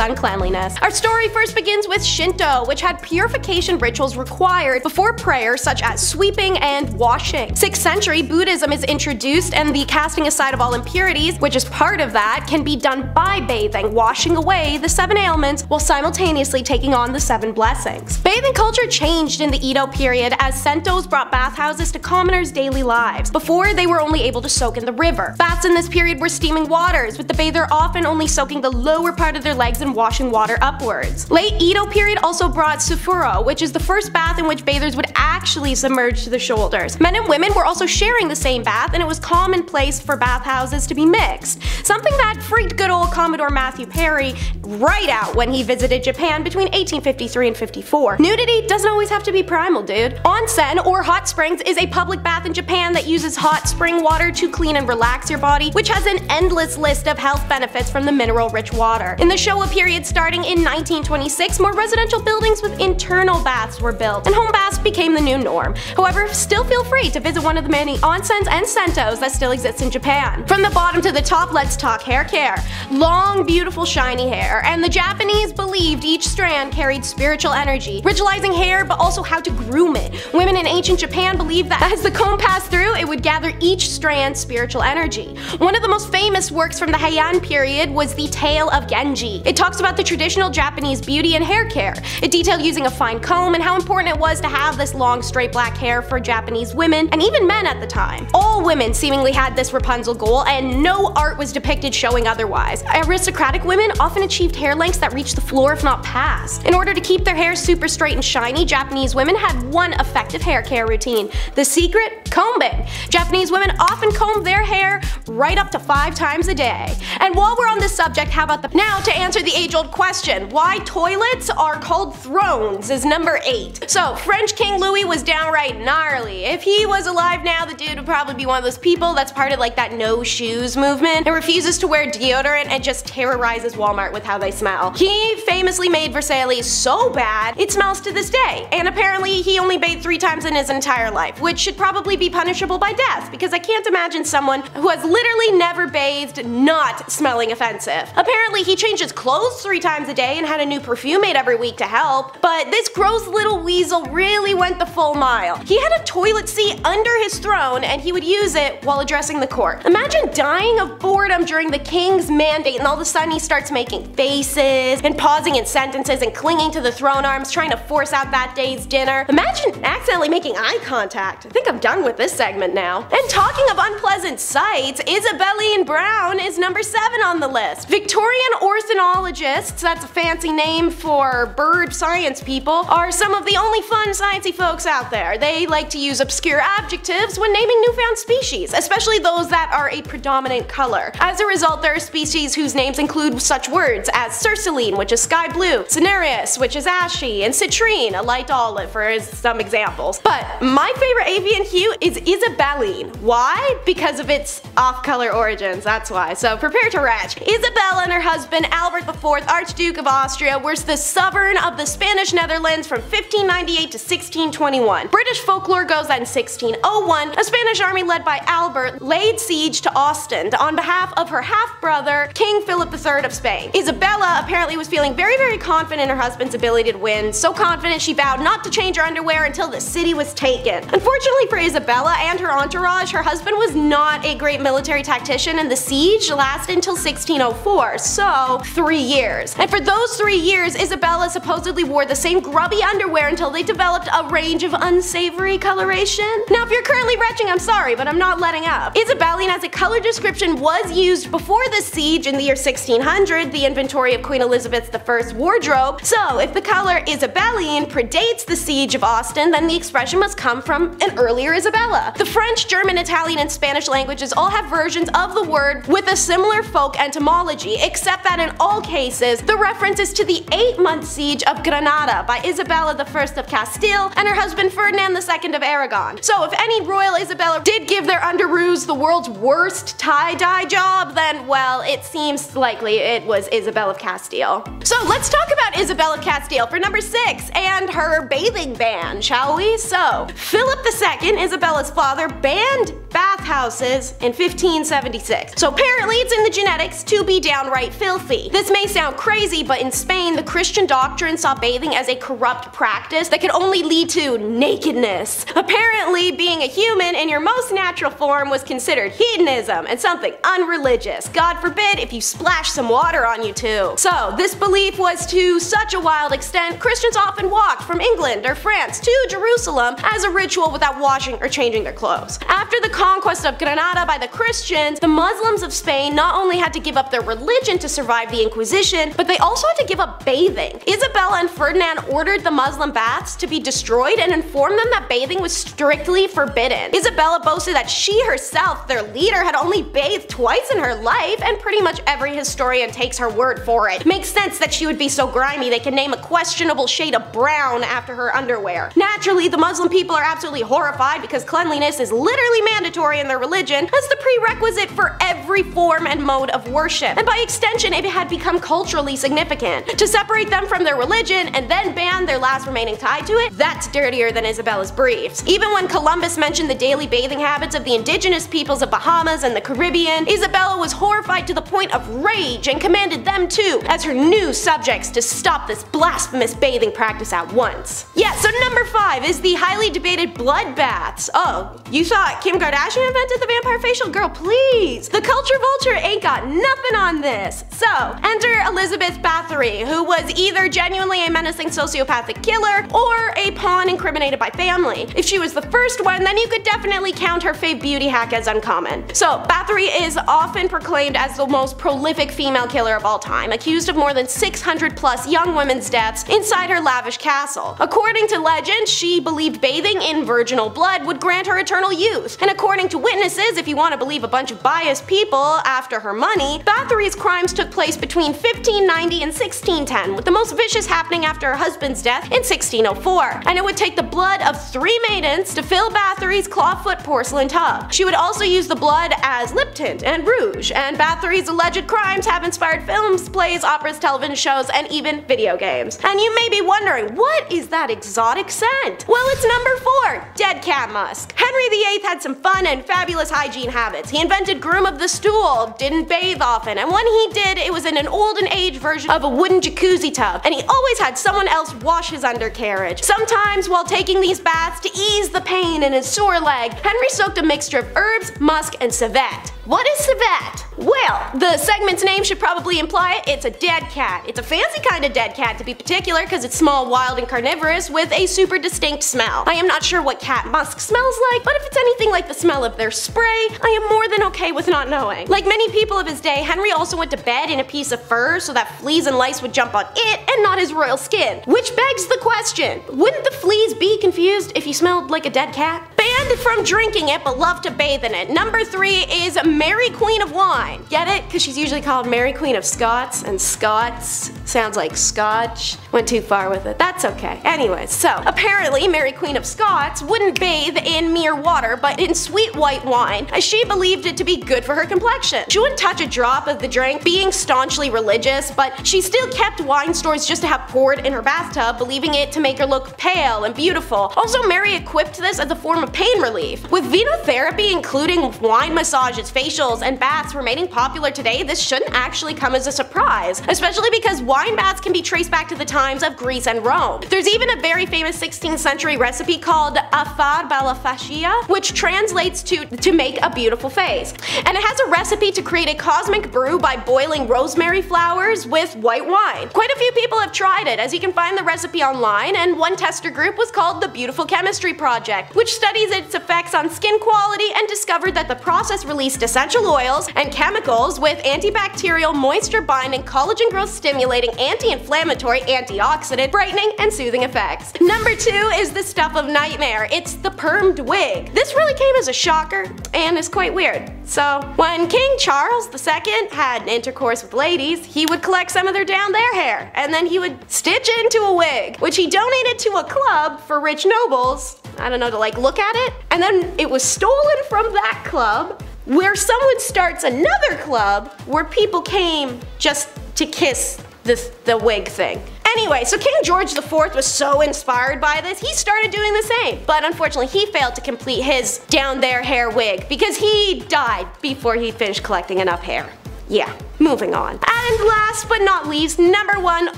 uncleanliness. Our story first begins with Shinto, which had purification rituals required before prayer, such as sweeping and washing. 6th century, Buddhism is introduced, and the casting aside of all impurities, which is part of that, can be done by bathing, washing away the 7 ailments while simultaneously taking on the 7 blessings. Bathing culture changed in the Edo period as Sentos brought bathhouses to commoners' daily lives. Before, they were only able to soak in the river. Baths in this period were steaming waters, with the bather often only soaking the lower part of their legs and washing water upwards. Late Edo period also brought Sufuro, which is the first bath in which bathers would actually submerge to the shoulders. Men and women were also sharing the same bath, and it was commonplace for bathhouses to be mixed. Something that freaked good old Commodore Matthew Perry right out when he visited Japan between 1853 and 54. Nudity doesn't always have to be primal, dude. Onsen, or hot springs, is a public bath in Japan that uses hot spring water to clean and relax your body, which has an endless list of health benefits from the mineral-rich water. In the Showa period starting in 1926, more residential buildings with internal baths were built, and home baths became the new norm. However, still feel free to visit one of the many onsens and sentos that still exist in Japan. From the bottom to the top, let's talk hair care. Long, beautiful, shiny hair, and the Japanese believed each strand carried carried spiritual energy, ritualizing hair but also how to groom it. Women in ancient Japan believed that as the comb passed through, it would gather each strand's spiritual energy. One of the most famous works from the Heian period was the Tale of Genji. It talks about the traditional Japanese beauty and hair care. It detailed using a fine comb and how important it was to have this long straight black hair for Japanese women and even men at the time. All women seemingly had this Rapunzel goal, and no art was depicted showing otherwise. Aristocratic women often achieved hair lengths that reached the floor if not past. In order to keep their hair super straight and shiny, Japanese women had one effective hair care routine: the secret combing. Japanese women often combed their hair right up to 5 times a day. And while we're on this subject, how about now to answer the age-old question, why toilets are called thrones is number 8. So French King Louis was downright gnarly. If he was alive now, the dude would probably be one of those people that's part of like that no shoes movement and refuses to wear deodorant and just terrorizes Walmart with how they smell. He famously made Versailles so bad, it smells to this day. And apparently he only bathed 3 times in his entire life, which should probably be punishable by death, because I can't imagine someone who has literally never bathed not smelling offensive. Apparently he changed his clothes 3 times a day and had a new perfume made every week to help, but this gross little weasel really went the full mile. He had a toilet seat under his throne and he would use it while addressing the court. Imagine dying of boredom during the king's mandate and all of a sudden he starts making faces and pausing in sentences and clinging to the throne arms trying to force out that day's dinner. Imagine accidentally making eye contact. I think I'm done with this segment now. And talking of unpleasant sights, Isabelline Brown is number 7 on the list. Victorian ornithologists, that's a fancy name for bird science people, are some of the only fun sciencey folks out there. They like to use obscure adjectives when naming newfound species, especially those that are a predominant color. As a result, there are species whose names include such words as Cerceline, which is sky blue, Cinereus, which is ashy, and Citrine, a light olive, for some examples. But my favorite avian hue is Isabelline. Why? Because of its off-color origins, that's why. So prepare to retch. Isabella and her husband Albert IV, Archduke of Austria, were the sovereign of the Spanish Netherlands from 1598 to 1621. British folklore goes that in 1601, a Spanish army led by Albert laid siege to Ostend on behalf of her half-brother, King Philip III of Spain. Isabella apparently was feeling very confident in her husband's ability to win, so confident she vowed not to change her underwear until the city was taken. Unfortunately for Isabella and her entourage, her husband was not a great military tactician and the siege lasted until 1604, so 3 years. And for those 3 years, Isabella supposedly wore the same grubby underwear until they developed a range of unsavory coloration. Now if you're currently retching, I'm sorry, but I'm not letting up. Isabelline as a color description was used before the siege in the year 1600, the inventory of Queen Elizabeth I's wardrobe, so if the color Isabelline predates the siege of Ostend, then the expression must come from an earlier Isabella. The French, German, Italian, and Spanish languages all have versions of the word with a similar folk etymology, except that in all cases, the reference is to the 8-month siege of Granada by Isabella I of Castile and her husband Ferdinand II of Aragon. So if any royal Isabella did give their underoos the world's worst tie-dye job, then well, it seems likely it was Isabel of Castile. So let's talk about Isabel of Castile for number 6 and her bathing ban, shall we? So Philip II, Isabella's father, banned bathhouses in 1576. So apparently it's in the genetics to be downright filthy. This may sound crazy, but in Spain, the Christian doctrine saw bathing as a corrupt practice that could only lead to nakedness. Apparently, being a human in your most natural form was considered hedonism and something unreligious. God forbid if you splash some water on you too. So this belief was to such a wild extent, Christians often walked from England or France to Jerusalem as a ritual without washing or changing their clothes. After the conquest of Granada by the Christians, the Muslims of Spain not only had to give up their religion to survive the Inquisition, but they also had to give up bathing. Isabella and Ferdinand ordered the Muslim baths to be destroyed and informed them that bathing was strictly forbidden. Isabella boasted that she herself, their leader, had only bathed twice in her life, and pretty much every historian takes her word for it. Makes sense that she would be so grimy they can name a questionable shade of brown after her underwear. Naturally, the Muslim people are absolutely horrified because cleanliness is literally mandatory in their religion as the prerequisite for every form and mode of worship, and by extension it had become culturally significant. To separate them from their religion and then ban their last remaining tie to it, that's dirtier than Isabella's briefs. Even when Columbus mentioned the daily bathing habits of the indigenous peoples of Bahamas and the Caribbean, Isabella was horrified to the point of rage and commanded them too, as her new subjects, to stop the this blasphemous bathing practice at once. Yeah, so number 5 is the highly debated blood baths. Oh, you thought Kim Kardashian invented the vampire facial? Girl, please. The culture vulture ain't got nothing on this. So, enter Elizabeth Bathory, who was either genuinely a menacing sociopathic killer or a pawn incriminated by family. If she was the first one, then you could definitely count her fave beauty hack as uncommon. So, Bathory is often proclaimed as the most prolific female killer of all time, accused of more than 600 plus young women's deaths inside her lavish castle. According to legend, she believed bathing in virginal blood would grant her eternal youth. And according to witnesses, if you want to believe a bunch of biased people after her money, Bathory's crimes took place between 1590 and 1610, with the most vicious happening after her husband's death in 1604. And it would take the blood of 3 maidens to fill Bathory's clawfoot porcelain tub. She would also use the blood as lip tint and rouge, and Bathory's alleged crimes have inspired films, plays, operas, television shows, and even video games. And you may be wondering, what is that exotic scent? Well, it's number 4, dead cat musk. Henry VIII had some fun and fabulous hygiene habits. He invented groom of the stool, didn't bathe often, and when he did, it was in an olden age version of a wooden jacuzzi tub, and he always had someone else wash his undercarriage. Sometimes while taking these baths to ease the pain in his sore leg, Henry soaked a mixture of herbs, musk, and civet. What is civet? Well, the segment's name should probably imply it. It's a dead cat. It's a fancy kind of dead cat to be particular because it's small, wild, and carnivorous with a super distinct smell. I am not sure what cat musk smells like, but if it's anything like the smell of their spray, I am more than okay with not knowing. Like many people of his day, Henry also went to bed in a piece of fur so that fleas and lice would jump on it and not his royal skin. Which begs the question, wouldn't the fleas be confused if you smelled like a dead cat? Banned from drinking it but love to bathe in it. Number 3 is Mary Queen of Wine. Get it? Because she's usually called Mary Queen of Scots, and Scots sounds like Scotch. Went too far with it. That's okay. Anyways, so apparently Mary Queen of Scots wouldn't bathe in mere water but in sweet white wine, as she believed it to be good for her complexion. She wouldn't touch a drop of the drink, being staunchly religious, but she still kept wine stores just to have poured in her bathtub, believing it to make her look pale and beautiful. Also, Mary equipped this as a form of pain relief. With venotherapy, including wine massages, facials, and baths remaining popular today, this shouldn't actually come as a surprise, especially because wine baths can be traced back to the times of Greece and Rome. There's even a very famous 16th century recipe called affar balafashia, which translates to make a beautiful face. And it has a recipe to create a cosmic brew by boiling rosemary flowers with white wine. Quite a few people have tried it, as you can find the recipe online, and one tester group was called the Beautiful Chemistry Project, which studies its effects on skin quality and discovered that the process released essential oils and chemicals with antibacterial, moisture-binding, collagen-growth-stimulating, anti-inflammatory, antioxidant, brightening, and soothing effects. Number 2 is the stuff of nightmare. It's the permed wig. This really came as a shocker and is quite weird. So, when King Charles II had intercourse with ladies, he would collect some of their down there hair, and then he would stitch it into a wig, which he donated to a club for rich nobles, I don't know, to like look at it, and then it was stolen from that club, where someone starts another club where people came just to kiss the wig thing. Anyway, so King George IV was so inspired by this, he started doing the same. But unfortunately, he failed to complete his down there hair wig because he died before he finished collecting enough hair. Yeah, moving on. And last but not least, number 1,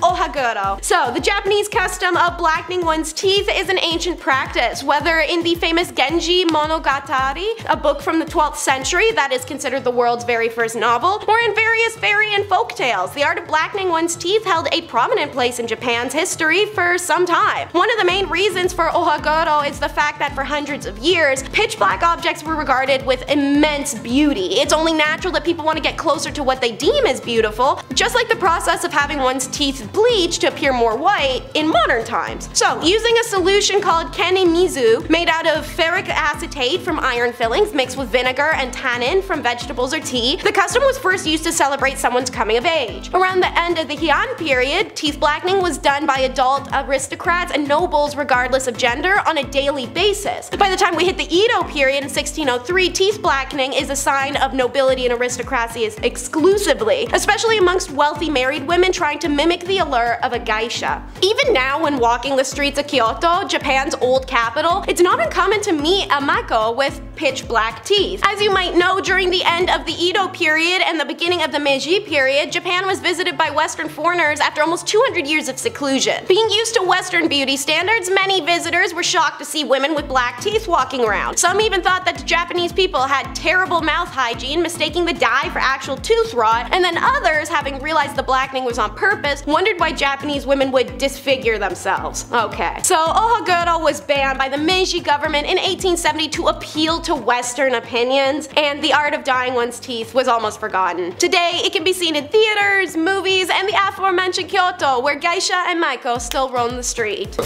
ohaguro. So, the Japanese custom of blackening one's teeth is an ancient practice, whether in the famous Genji Monogatari, a book from the 12th century that is considered the world's very first novel, or in various fairy and folk tales. The art of blackening one's teeth held a prominent place in Japan's history for some time. One of the main reasons for ohaguro is the fact that for hundreds of years, pitch black objects were regarded with immense beauty. It's only natural that people want to get closer to what they deem as beautiful, just like the process of having one's teeth bleached to appear more white in modern times. So, using a solution called kanemizu, made out of ferric acetate from iron fillings mixed with vinegar and tannin from vegetables or tea, the custom was first used to celebrate someone's coming of age. Around the end of the Heian period, teeth blackening was done by adult aristocrats and nobles regardless of gender on a daily basis. By the time we hit the Edo period in 1603, teeth blackening is a sign of nobility and aristocracy exclusively, especially amongst wealthy married women trying to mimic the allure of a geisha. Even now, when walking the streets of Kyoto, Japan's old capital, it's not uncommon to meet a mako with pitch black teeth. As you might know, during the end of the Edo period and the beginning of the Meiji period, Japan was visited by Western foreigners after almost 200 years of seclusion. Being used to Western beauty standards, many visitors were shocked to see women with black teeth walking around. Some even thought that the Japanese people had terrible mouth hygiene, mistaking the dye for actual tooth rot, and then others, having realized the blackening was on purpose, wondered why Japanese women would disfigure themselves. Okay, so ohaguro was banned by the Meiji government in 1870 to appeal to Western opinions, and the art of dyeing one's teeth was almost forgotten. Today, it can be seen in theaters, movies, and the aforementioned Kyoto, where geisha and maiko still roam the street.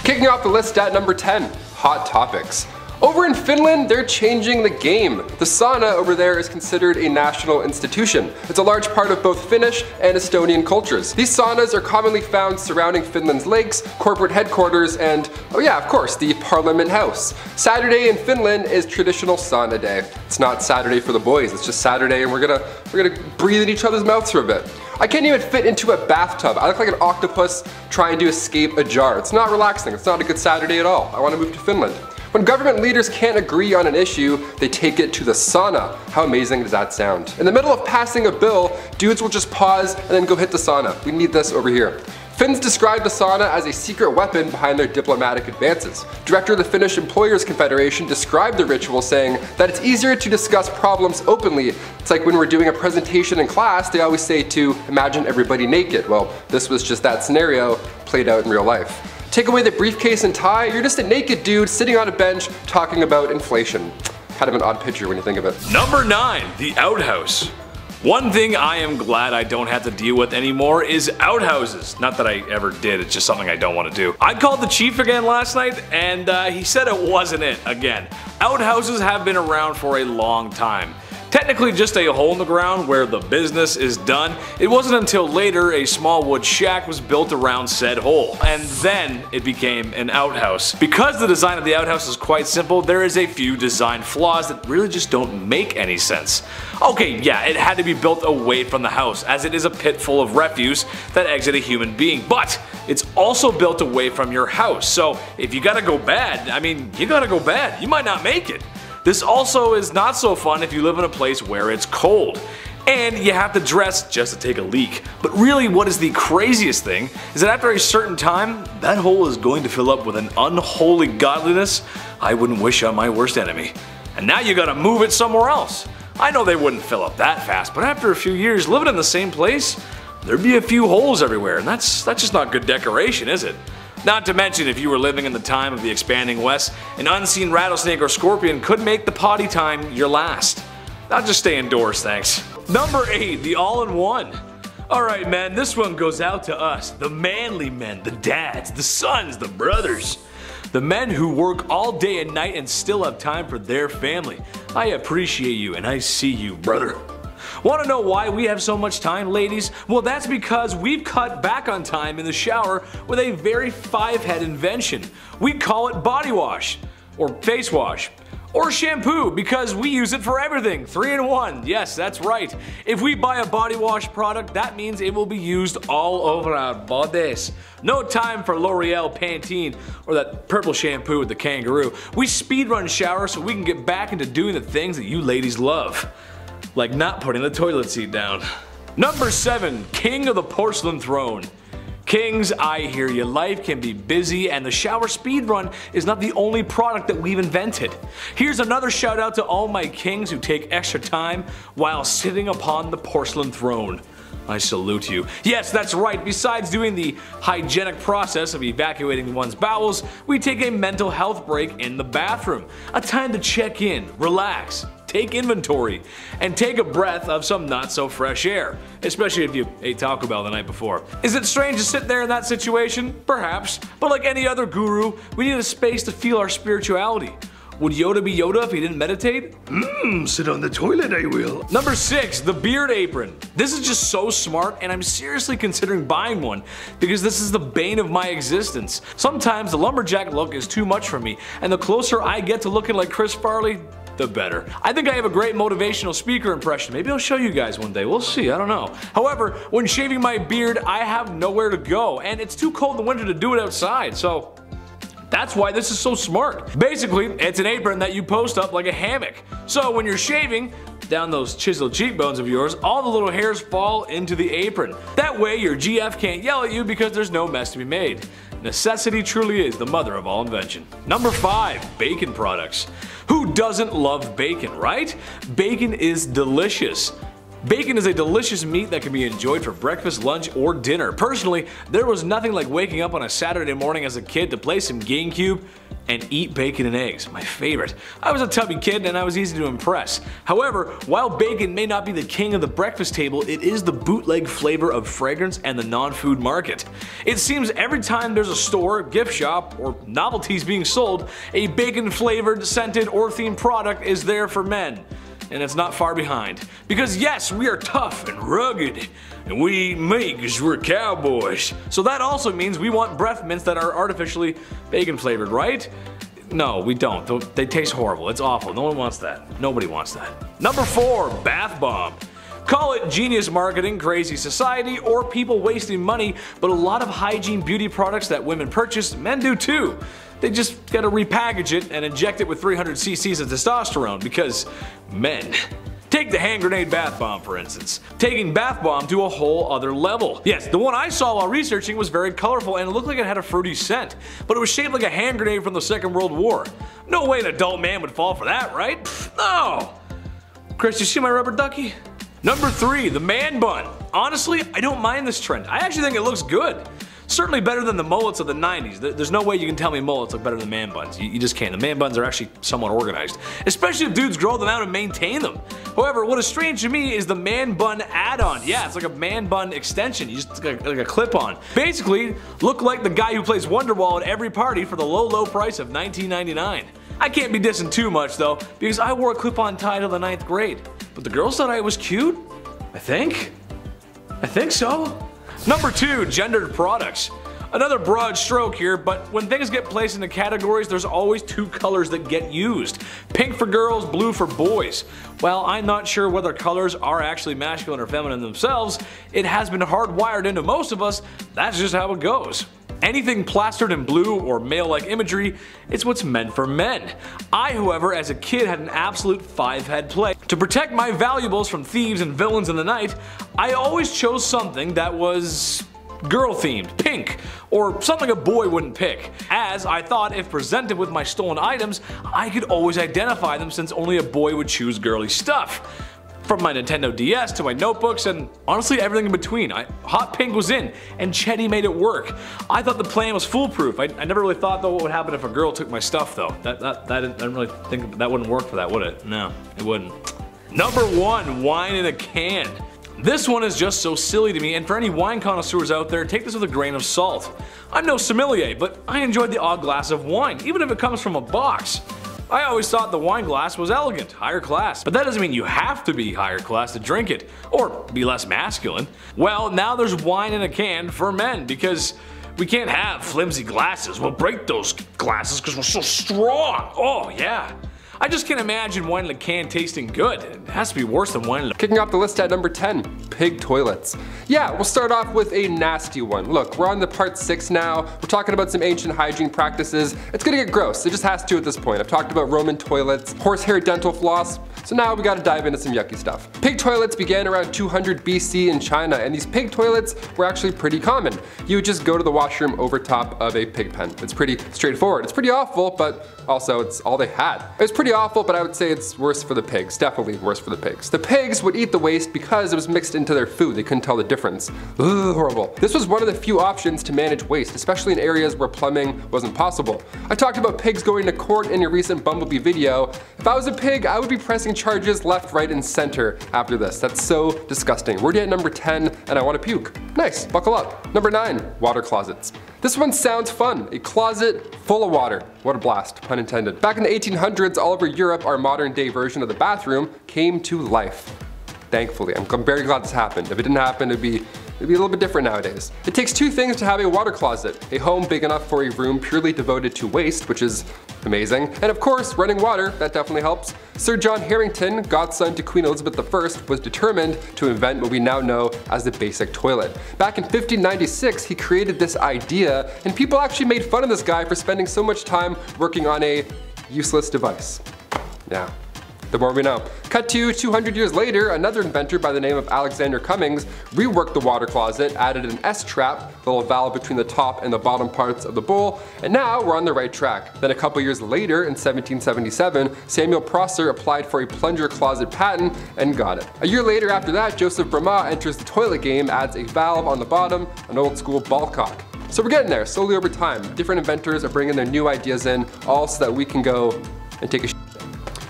Kicking off the list at number 10, hot topics. Over in Finland, they're changing the game. The sauna over there is considered a national institution. It's a large part of both Finnish and Estonian cultures. These saunas are commonly found surrounding Finland's lakes, corporate headquarters, and, oh yeah, of course, the Parliament House. Saturday in Finland is traditional sauna day. It's not Saturday for the boys, it's just Saturday and we're gonna breathe in each other's mouths for a bit. I can't even fit into a bathtub. I look like an octopus trying to escape a jar. It's not relaxing, it's not a good Saturday at all. I want to move to Finland. When government leaders can't agree on an issue, they take it to the sauna. How amazing does that sound? In the middle of passing a bill, dudes will just pause and then go hit the sauna. We need this over here. Finns describe the sauna as a secret weapon behind their diplomatic advances. Director of the Finnish Employers Confederation described the ritual, saying that it's easier to discuss problems openly. It's like when we're doing a presentation in class, they always say to imagine everybody naked. Well, this was just that scenario played out in real life. Take away the briefcase and tie, you're just a naked dude sitting on a bench talking about inflation. Kind of an odd picture when you think of it. Number 9, the outhouse. One thing I am glad I don't have to deal with anymore is outhouses. Not that I ever did, it's just something I don't want to do. I called the chief again last night and he said it wasn't it again. Outhouses have been around for a long time. Technically just a hole in the ground where the business is done. It wasn't until later a small wood shack was built around said hole, and then it became an outhouse. Because the design of the outhouse is quite simple, there is a few design flaws that really just don't make any sense. Okay, yeah, it had to be built away from the house, as it is a pit full of refuse that exit a human being, but it's also built away from your house, so if you gotta go bad, I mean, you gotta go bad. You might not make it. This also is not so fun if you live in a place where it's cold, and you have to dress just to take a leak. But really what is the craziest thing is that after a certain time, that hole is going to fill up with an unholy godliness I wouldn't wish on my worst enemy. And now you gotta move it somewhere else. I know they wouldn't fill up that fast, but after a few years living in the same place, there'd be a few holes everywhere, and that's just not good decoration, is it? Not to mention, if you were living in the time of the expanding West, an unseen rattlesnake or scorpion could make the potty time your last. I'll just stay indoors, thanks. Number 8, the all-in-one. Alright men, this one goes out to us, the manly men, the dads, the sons, the brothers. The men who work all day and night and still have time for their family. I appreciate you and I see you, brother. Want to know why we have so much time, ladies? Well, that's because we've cut back on time in the shower with a very 5-head invention. We call it body wash, or face wash, or shampoo, because we use it for everything. 3-in-1, yes, that's right. If we buy a body wash product, that means it will be used all over our bodies. No time for L'Oreal Pantene or that purple shampoo with the kangaroo. We speedrun shower so we can get back into doing the things that you ladies love. Like not putting the toilet seat down. Number 7, King of the Porcelain Throne. Kings, I hear you. Life can be busy and the shower speedrun is not the only product that we've invented. Here's another shout out to all my kings who take extra time while sitting upon the porcelain throne. I salute you. Yes, that's right. Besides doing the hygienic process of evacuating one's bowels, we take a mental health break in the bathroom. A time to check in, relax, take inventory, and take a breath of some not so fresh air, especially if you ate Taco Bell the night before. Is it strange to sit there in that situation? Perhaps, but like any other guru, we need a space to feel our spirituality. Would Yoda be Yoda if he didn't meditate? Sit on the toilet, I will. Number 6, the beard apron. This is just so smart and I'm seriously considering buying one because this is the bane of my existence. Sometimes the lumberjack look is too much for me and the closer I get to looking like Chris Farley, the better. I think I have a great motivational speaker impression. Maybe I'll show you guys one day. We'll see, I don't know. However, when shaving my beard, I have nowhere to go and it's too cold in the winter to do it outside, so That's why this is so smart. Basically, it's an apron that you post up like a hammock. So when you're shaving down those chiseled cheekbones of yours, all the little hairs fall into the apron. That way your GF can't yell at you because there's no mess to be made. Necessity truly is the mother of all invention. Number 5, bacon products. Who doesn't love bacon, right? Bacon is delicious. Bacon is a delicious meat that can be enjoyed for breakfast, lunch, or dinner. Personally, there was nothing like waking up on a Saturday morning as a kid to play some GameCube and eat bacon and eggs, my favorite. I was a tubby kid and I was easy to impress. However, while bacon may not be the king of the breakfast table, it is the bootleg flavor of fragrance and the non-food market. It seems every time there's a store, gift shop, or novelties being sold, a bacon flavored, scented, or themed product is there for men. And it's not far behind. Because yes, we are tough and rugged, and we eat meat because we're cowboys. So that also means we want breath mints that are artificially bacon flavored, right? No, we don't. They taste horrible. It's awful. No one wants that. Nobody wants that. Number 4, bath bomb. Call it genius marketing, crazy society, or people wasting money, but a lot of hygiene beauty products that women purchase, men do too. They just gotta repackage it and inject it with 300 cc's of testosterone because men. Take the hand grenade bath bomb for instance. Taking bath bomb to a whole other level. Yes, the one I saw while researching was very colorful and it looked like it had a fruity scent, but it was shaped like a hand grenade from the Second World War. No way an adult man would fall for that, right? Pfft, no! Chris, you see my rubber ducky? Number 3, the man bun. Honestly, I don't mind this trend. I actually think it looks good. Certainly better than the mullets of the 90s. There's no way you can tell me mullets look better than man buns. You just can't. The man buns are actually somewhat organized. Especially if dudes grow them out and maintain them. However, what is strange to me is the man bun add-on. Yeah, it's like a man bun extension. You just like a clip-on. Basically, look like the guy who plays Wonderwall at every party for the low price of $19.99. I can't be dissing too much though, because I wore a clip-on tie till the 9th grade. But the girls thought I was cute? I think so. Number 2, gendered products. Another broad stroke here, but when things get placed into categories, there's always 2 colors that get used. Pink for girls, blue for boys. While I'm not sure whether colors are actually masculine or feminine themselves, it has been hardwired into most of us, that's just how it goes. Anything plastered in blue or male-like imagery, it's what's meant for men. I, however, as a kid had an absolute 5-head play. To protect my valuables from thieves and villains in the night, I always chose something that was girl-themed, pink, or something a boy wouldn't pick, as I thought if presented with my stolen items, I could always identify them since only a boy would choose girly stuff. From my Nintendo DS to my notebooks and honestly everything in between. Hot pink was in and Chetty made it work. I thought the plan was foolproof. I never really thought though what would happen if a girl took my stuff though. I didn't really think that wouldn't work for that, would it? No, it wouldn't. Number 1, wine in a can. This one is just so silly to me, and for any wine connoisseurs out there, take this with a grain of salt. I'm no sommelier, but I enjoyed the odd glass of wine, even if it comes from a box. I always thought the wine glass was elegant, higher class, but that doesn't mean you have to be higher class to drink it, or be less masculine. Well, now there's wine in a can for men, because we can't have flimsy glasses. We'll break those glasses because we're so strong. Oh yeah. I just can't imagine wine in a can tasting good. It has to be worse than wine in a... Kicking off the list at number 10, pig toilets. Yeah, we'll start off with a nasty one. Look, we're on the part 6 now. We're talking about some ancient hygiene practices. It's gonna get gross, it just has to at this point. I've talked about Roman toilets, horsehair dental floss, so now we gotta dive into some yucky stuff. Pig toilets began around 200 BC in China, and these pig toilets were actually pretty common. You would just go to the washroom over top of a pig pen. It's pretty straightforward. It's pretty awful, but also it's all they had. It was pretty awful, but I would say it's worse for the pigs. Definitely worse for the pigs. The pigs would eat the waste because it was mixed into their food. They couldn't tell the difference. Ugh, horrible. This was one of the few options to manage waste, especially in areas where plumbing wasn't possible. I talked about pigs going to court in a recent BumbleBee video. If I was a pig, I would be pressing charges left, right, and center after this. That's so disgusting. We're already at number 10, and I want to puke. Nice, buckle up. Number 9, water closets. This one sounds fun. A closet full of water. What a blast, pun intended. Back in the 1800s, all over Europe, our modern day version of the bathroom came to life. Thankfully, I'm very glad this happened. If it didn't happen, it'd be It'd be a little bit different nowadays. It takes two things to have a water closet. A home big enough for a room purely devoted to waste, which is amazing. And of course, running water, that definitely helps. Sir John Harington, godson to Queen Elizabeth I, was determined to invent what we now know as the basic toilet. Back in 1596, he created this idea, and people actually made fun of this guy for spending so much time working on a useless device. Yeah. The more we know. Cut to 200 years later, another inventor by the name of Alexander Cummings reworked the water closet, added an S-trap, the little valve between the top and the bottom parts of the bowl, and now we're on the right track. Then a couple years later, in 1777, Samuel Prosser applied for a plunger closet patent and got it. A year later after that, Joseph Bramah enters the toilet game, adds a valve on the bottom, an old school ball cock. So we're getting there, slowly over time. Different inventors are bringing their new ideas in, all so that we can go and take a shit.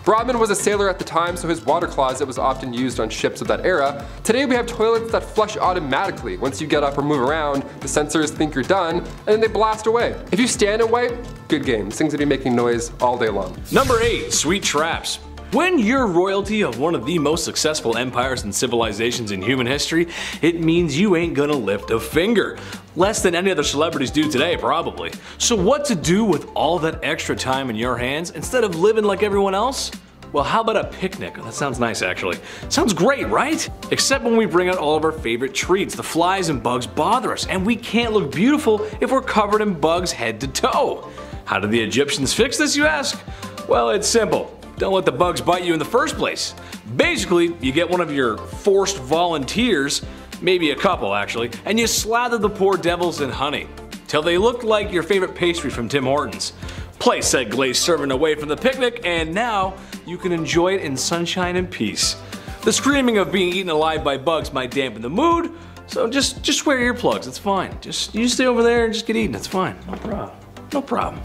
Rodman was a sailor at the time, so his water closet was often used on ships of that era. Today we have toilets that flush automatically. Once you get up or move around, the sensors think you're done, and then they blast away. If you stand and wait, good game. This thing's gonna be making noise all day long. Number 8. Sweet traps. When you're royalty of one of the most successful empires and civilizations in human history, it means you ain't gonna lift a finger. Less than any other celebrities do today, probably. So what to do with all that extra time in your hands instead of living like everyone else? Well, how about a picnic? That sounds nice, actually. Sounds great, right? Except when we bring out all of our favorite treats. The flies and bugs bother us, and we can't look beautiful if we're covered in bugs head to toe. How did the Egyptians fix this, you ask? Well, it's simple. Don't let the bugs bite you in the first place. Basically, you get one of your forced volunteers, maybe a couple actually, and you slather the poor devils in honey, till they look like your favorite pastry from Tim Hortons. Place said glazed serving away from the picnic, and now you can enjoy it in sunshine and peace. The screaming of being eaten alive by bugs might dampen the mood, so just wear earplugs, it's fine. You stay over there and just get eaten, it's fine, no problem. No problem.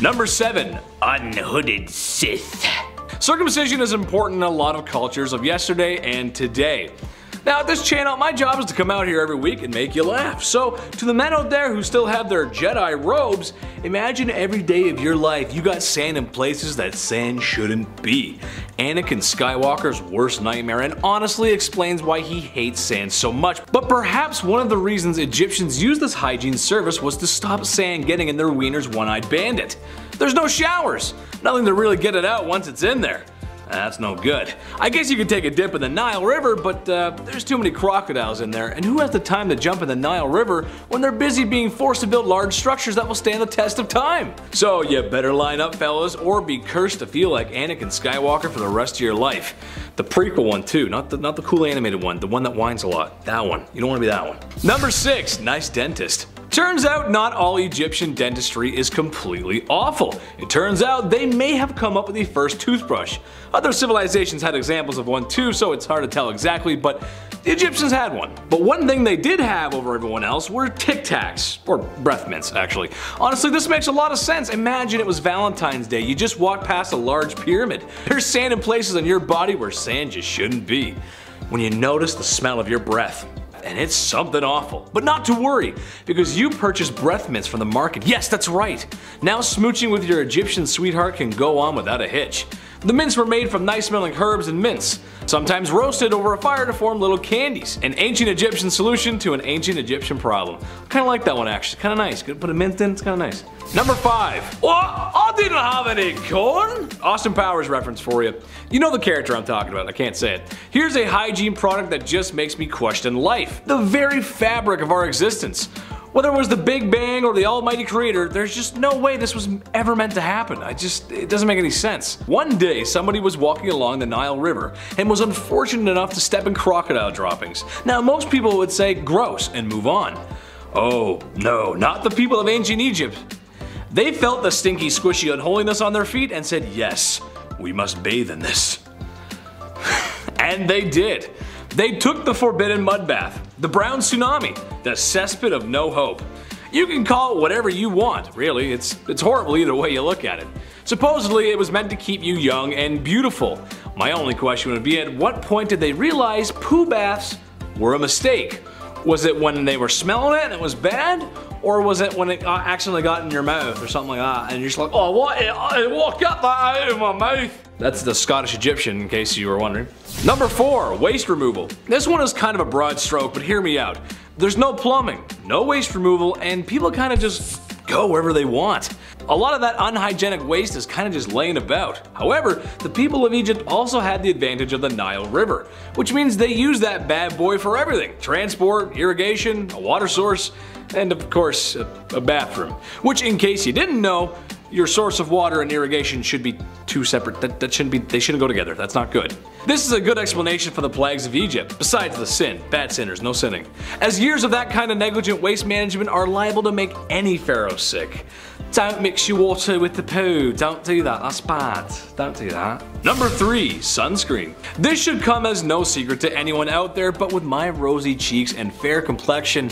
Number 7. Unhooded Sith. Circumcision is important in a lot of cultures of yesterday and today. Now at this channel, my job is to come out here every week and make you laugh. So to the men out there who still have their Jedi robes, imagine every day of your life you got sand in places that sand shouldn't be. Anakin Skywalker's worst nightmare, and honestly explains why he hates sand so much. But perhaps one of the reasons Egyptians used this hygiene service was to stop sand getting in their wiener's one-eyed bandit. There's no showers, nothing to really get it out once it's in there. That's no good. I guess you could take a dip in the Nile River, but there's too many crocodiles in there, and who has the time to jump in the Nile River when they're busy being forced to build large structures that will stand the test of time? So you better line up, fellas, or be cursed to feel like Anakin Skywalker for the rest of your life. The prequel one too, not the cool animated one, the one that whines a lot. That one. You don't want to be that one. Number 6. Nice dentist. Turns out not all Egyptian dentistry is completely awful. It turns out they may have come up with the first toothbrush. Other civilizations had examples of one too, so it's hard to tell exactly, but the Egyptians had one. But one thing they did have over everyone else were Tic Tacs, or breath mints actually. Honestly, this makes a lot of sense. Imagine it was Valentine's Day, you just walked past a large pyramid. There's sand in places on your body where sand just shouldn't be. When you notice the smell of your breath, and it's something awful. But not to worry, because you purchased breath mints from the market. Yes, that's right. Now smooching with your Egyptian sweetheart can go on without a hitch. The mints were made from nice smelling herbs and mints, sometimes roasted over a fire to form little candies. An ancient Egyptian solution to an ancient Egyptian problem. Kinda like that one actually, kinda nice. Could put a mint in, it's kinda nice. Number 5. What? I didn't have any corn! Austin Powers reference for you. You know the character I'm talking about, I can't say it. Here's a hygiene product that just makes me question life. The very fabric of our existence. Whether it was the Big Bang or the almighty creator, there's just no way this was ever meant to happen. It doesn't make any sense. One day, somebody was walking along the Nile River and was unfortunate enough to step in crocodile droppings. Now, most people would say gross and move on. Oh, no, not the people of ancient Egypt. They felt the stinky, squishy unholiness on their feet and said, yes, we must bathe in this. And they did. They took the forbidden mud bath, the brown tsunami, the cesspit of no hope. You can call it whatever you want, really, it's horrible either way you look at it. Supposedly it was meant to keep you young and beautiful. My only question would be, at what point did they realize poo baths were a mistake? Was it when they were smelling it and it was bad? Or was it when it accidentally got in your mouth or something like that and you're just like, oh what, get that out of my mouth? That's the Scottish Egyptian in case you were wondering. Number 4, waste removal. This one is kind of a broad stroke, but hear me out. There's no plumbing, no waste removal, and people kind of just go wherever they want. A lot of that unhygienic waste is kind of just laying about. However, the people of Egypt also had the advantage of the Nile River, which means they use that bad boy for everything: transport, irrigation, a water source, and of course, a bathroom. Which, in case you didn't know, your source of water and irrigation should be two separate. They shouldn't go together. That's not good. This is a good explanation for the plagues of Egypt, besides the sin. Bad sinners, no sinning. As years of that kind of negligent waste management are liable to make any pharaoh sick. Don't mix your water with the poo. Don't do that. That's bad. Don't do that. Number 3. Sunscreen. This should come as no secret to anyone out there, but with my rosy cheeks and fair complexion,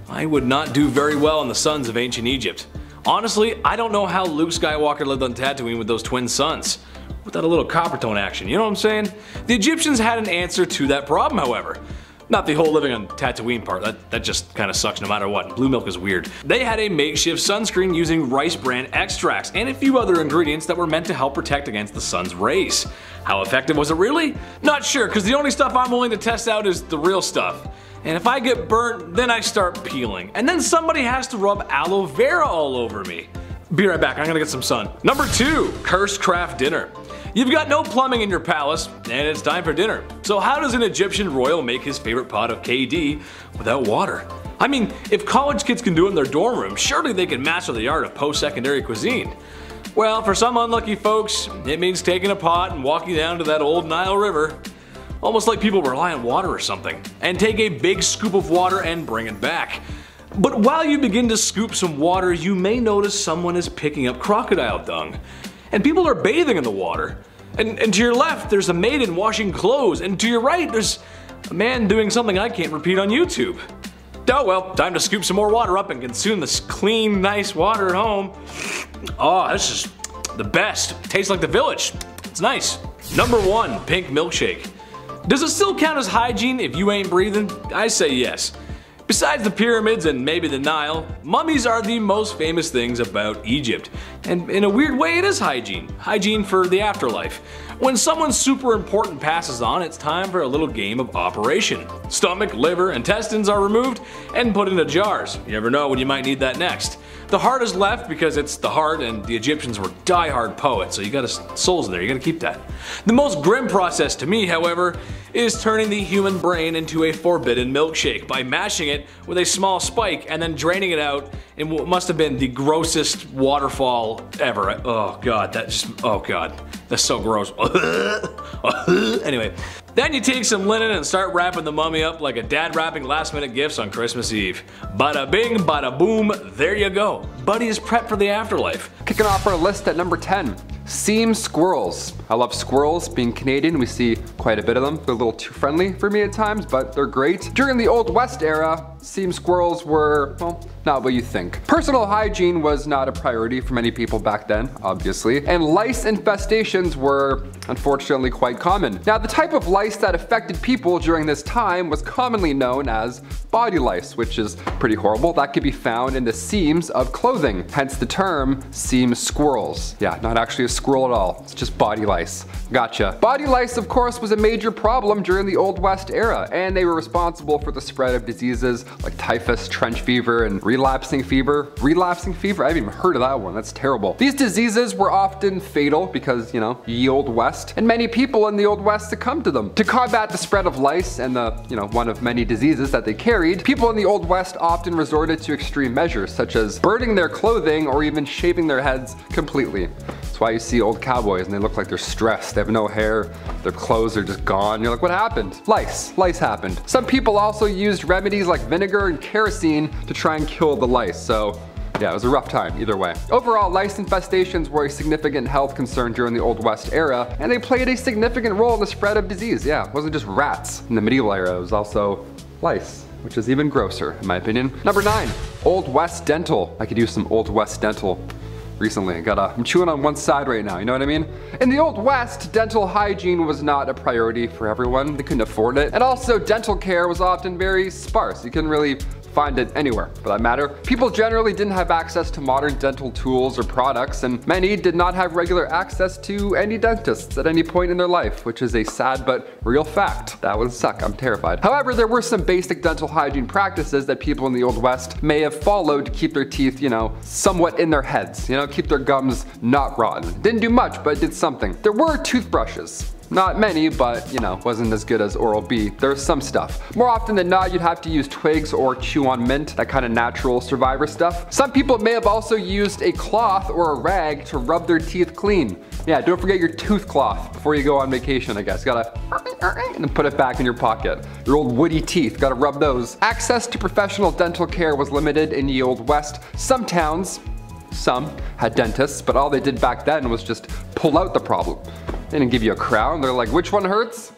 I would not do very well in the suns of ancient Egypt. Honestly, I don't know how Luke Skywalker lived on Tatooine with those twin suns. Without a little copper tone action, you know what I'm saying? The Egyptians had an answer to that problem, however. Not the whole living on Tatooine part, that just kinda sucks no matter what. Blue milk is weird. They had a makeshift sunscreen using rice bran extracts and a few other ingredients that were meant to help protect against the sun's rays. How effective was it really? Not sure, cause the only stuff I'm willing to test out is the real stuff. And if I get burnt, then I start peeling. And then somebody has to rub aloe vera all over me. Be right back, I'm gonna get some sun. Number 2, cursed craft dinner. You've got no plumbing in your palace, and it's time for dinner. So how does an Egyptian royal make his favorite pot of KD without water? I mean, if college kids can do it in their dorm room, surely they can master the art of post-secondary cuisine. Well, for some unlucky folks, it means taking a pot and walking down to that old Nile River, almost like people rely on water or something, and take a big scoop of water and bring it back. But while you begin to scoop some water, you may notice someone is picking up crocodile dung. And people are bathing in the water. And to your left, there's a maiden washing clothes, and to your right, there's a man doing something I can't repeat on YouTube. Oh well, time to scoop some more water up and consume this clean, nice water at home. Oh, this is the best. Tastes like the village. It's nice. Number 1, pink milkshake. Does it still count as hygiene if you ain't breathing? I say yes. Besides the pyramids and maybe the Nile, mummies are the most famous things about Egypt. And in a weird way, it is hygiene. Hygiene for the afterlife. When someone super important passes on, it's time for a little game of operation. Stomach, liver, intestines are removed and put into jars. You never know when you might need that next. The heart is left because it's the heart, and the Egyptians were die-hard poets, so you got souls in there, you gotta keep that. The most grim process to me, however, is turning the human brain into a forbidden milkshake by mashing it with a small spike and then draining it out in what must have been the grossest waterfall ever. Oh god, oh god, that's so gross. Anyway, then you take some linen and start wrapping the mummy up like a dad wrapping last minute gifts on Christmas Eve. Bada bing, bada boom, there you go. Buddy is prepped for the afterlife. Kicking off our list at number 10. Seam squirrels. I love squirrels. Being Canadian, we see quite a bit of them. They're a little too friendly for me at times, but they're great. During the Old West era, seam squirrels were, well, not what you think. Personal hygiene was not a priority for many people back then, obviously, and lice infestations were unfortunately quite common. Now, the type of lice that affected people during this time was commonly known as body lice, which is pretty horrible. That could be found in the seams of clothing, hence the term seam squirrels. Yeah, not actually a squirrel at all, it's just body lice. Gotcha. Body lice, of course, was a major problem during the Old West era, and they were responsible for the spread of diseases like typhus, trench fever, and relapsing fever. Relapsing fever? I haven't even heard of that one, that's terrible. These diseases were often fatal because, you know, ye Old West, and many people in the Old West succumbed to them. To combat the spread of lice and the, one of many diseases that they carried, people in the Old West often resorted to extreme measures, such as burning their clothing or even shaving their heads completely. That's why you see old cowboys and they look like they're stressed. They have no hair, their clothes are just gone. You're like, what happened? Lice. Lice happened. Some people also used remedies like vinegar and kerosene to try and kill the lice, so yeah, it was a rough time either way. Overall, lice infestations were a significant health concern during the Old West era, and they played a significant role in the spread of disease. Yeah, it wasn't just rats in the medieval era, it was also lice, which is even grosser in my opinion. Number 9, Old West dental. I could use some Old West dental. recently. I'm chewing on one side right now, you know what I mean? In the Old West, dental hygiene was not a priority for everyone. They couldn't afford it. And also, dental care was often very sparse. You couldn't really find it anywhere for that matter. People generally didn't have access to modern dental tools or products, and many did not have regular access to any dentists at any point in their life, which is a sad but real fact. That would suck, I'm terrified. However, there were some basic dental hygiene practices that people in the Old West may have followed to keep their teeth, you know, somewhat in their heads, you know, keep their gums not rotten. Didn't do much, but did something. There were toothbrushes. Not many, but you know, wasn't as good as Oral-B. There was some stuff. More often than not, you'd have to use twigs or chew on mint, that kind of natural survivor stuff. Some people may have also used a cloth or a rag to rub their teeth clean. Yeah, don't forget your tooth cloth before you go on vacation, I guess. Gotta and put it back in your pocket. Your old woody teeth, gotta rub those. Access to professional dental care was limited in the Old West. Some towns, some had dentists, but all they did back then was just pull out the problem. They didn't give you a crown. They're like, which one hurts?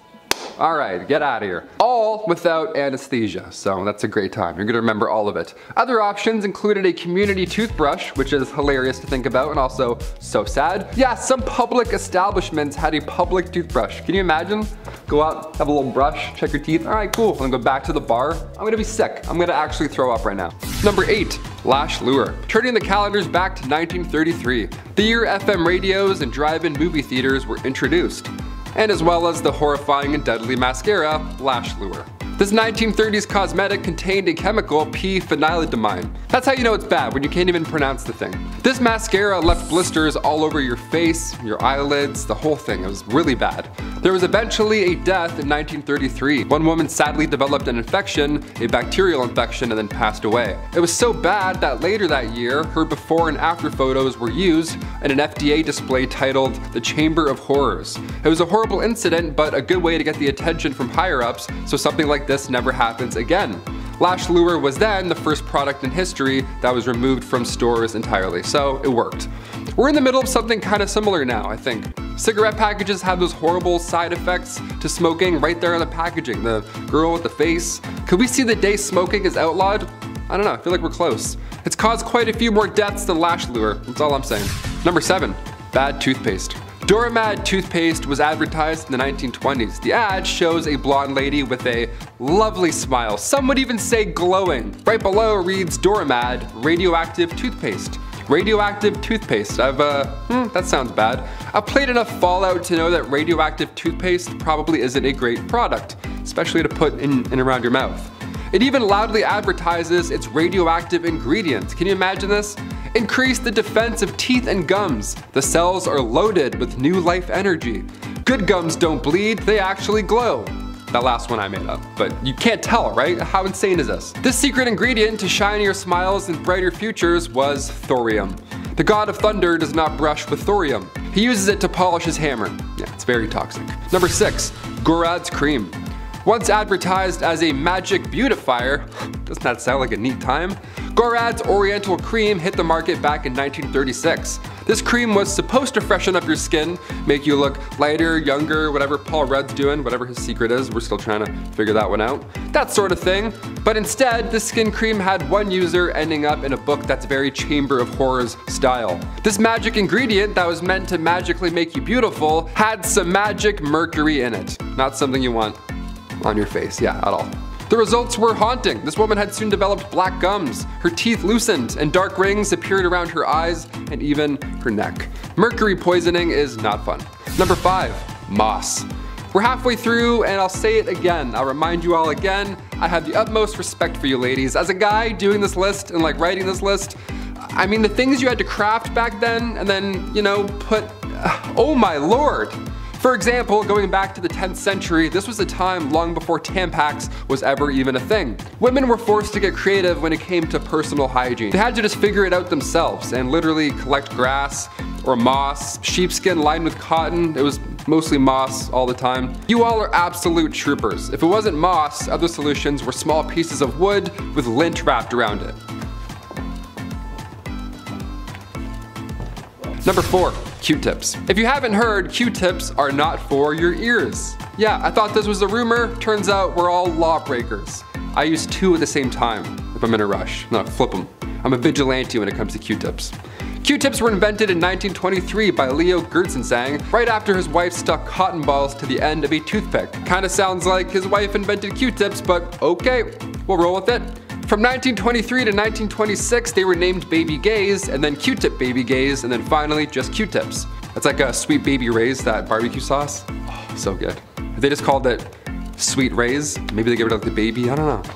All right, get out of here. All without anesthesia, so that's a great time. You're gonna remember all of it. Other options included a community toothbrush, which is hilarious to think about and also so sad. Yeah, some public establishments had a public toothbrush. Can you imagine? Go out, have a little brush, check your teeth. All right, cool. I'm gonna go back to the bar. I'm gonna be sick. I'm gonna actually throw up right now. Number 8, lash lure. Turning the calendars back to 1933, the year FM radios and drive-in movie theaters were introduced, and as well as the horrifying and deadly mascara, lash lure. This 1930s cosmetic contained a chemical p-phenylenediamine. That's how you know it's bad, when you can't even pronounce the thing. This mascara left blisters all over your face, your eyelids, the whole thing. It was really bad. There was eventually a death in 1933. One woman sadly developed an infection, a bacterial infection, and then passed away. It was so bad that later that year, her before and after photos were used in an FDA display titled The Chamber of Horrors. It was a horrible incident, but a good way to get the attention from higher ups so something like this never happens again. Lash lure was then the first product in history that was removed from stores entirely, so it worked. We're in the middle of something kind of similar now, I think. Cigarette packages have those horrible side effects to smoking right there on the packaging. The girl with the face. Could we see the day smoking is outlawed? I don't know, I feel like we're close. It's caused quite a few more deaths than lash lure, that's all I'm saying. Number 7, bad toothpaste. Doramad toothpaste was advertised in the 1920s. The ad shows a blonde lady with a lovely smile. Some would even say glowing. Right below reads Doramad radioactive toothpaste. Radioactive toothpaste. That sounds bad. I've played enough Fallout to know that radioactive toothpaste probably isn't a great product, especially to put in and around your mouth. It even loudly advertises its radioactive ingredients. Can you imagine this? Increase the defense of teeth and gums. The cells are loaded with new life energy. Good gums don't bleed, they actually glow. That last one I made up, but you can't tell, right? How insane is this? This secret ingredient to shinier smiles and brighter futures was thorium. The god of thunder does not brush with thorium. He uses it to polish his hammer. Yeah, it's very toxic. Number 6, Gorad's cream. Once advertised as a magic beautifier, doesn't that sound like a neat time? Gorad's Oriental Cream hit the market back in 1936. This cream was supposed to freshen up your skin, make you look lighter, younger, whatever Paul Rudd's doing, whatever his secret is, we're still trying to figure that one out. That sort of thing. But instead, this skin cream had one user ending up in a book that's very Chamber of Horrors style. This magic ingredient that was meant to magically make you beautiful had some magic mercury in it. Not something you want on your face, yeah, at all. The results were haunting. This woman had soon developed black gums, her teeth loosened, and dark rings appeared around her eyes and even her neck. Mercury poisoning is not fun. Number 5, moss. We're halfway through and I'll say it again. I'll remind you all again, I have the utmost respect for you ladies. As a guy doing this list and like writing this list, I mean the things you had to craft back then and then, you know, put, oh my lord. For example, going back to the 10th century, this was a time long before Tampax was ever even a thing. Women were forced to get creative when it came to personal hygiene. They had to just figure it out themselves and literally collect grass or moss, sheepskin lined with cotton. It was mostly moss all the time. You all are absolute troopers. If it wasn't moss, other solutions were small pieces of wood with lint wrapped around it. Number 4, Qtips. If you haven't heard, Qtips are not for your ears. Yeah, I thought this was a rumor. Turns out we're all lawbreakers. I use 2 at the same time if I'm in a rush. No, flip them. I'm a vigilante when it comes to Qtips. Q-tips were invented in 1923 by Leo Gertzensang, right after his wife stuck cotton balls to the end of a toothpick. Kinda sounds like his wife invented Q-tips, but okay, we'll roll with it. From 1923 to 1926, they were named Baby Gays, and then Q-tip Baby Gays, and then finally just Q-tips. It's like a Sweet Baby Ray's, that barbecue sauce. Oh, so good. If they just called it Sweet Ray's, maybe they give it like the baby, I don't know.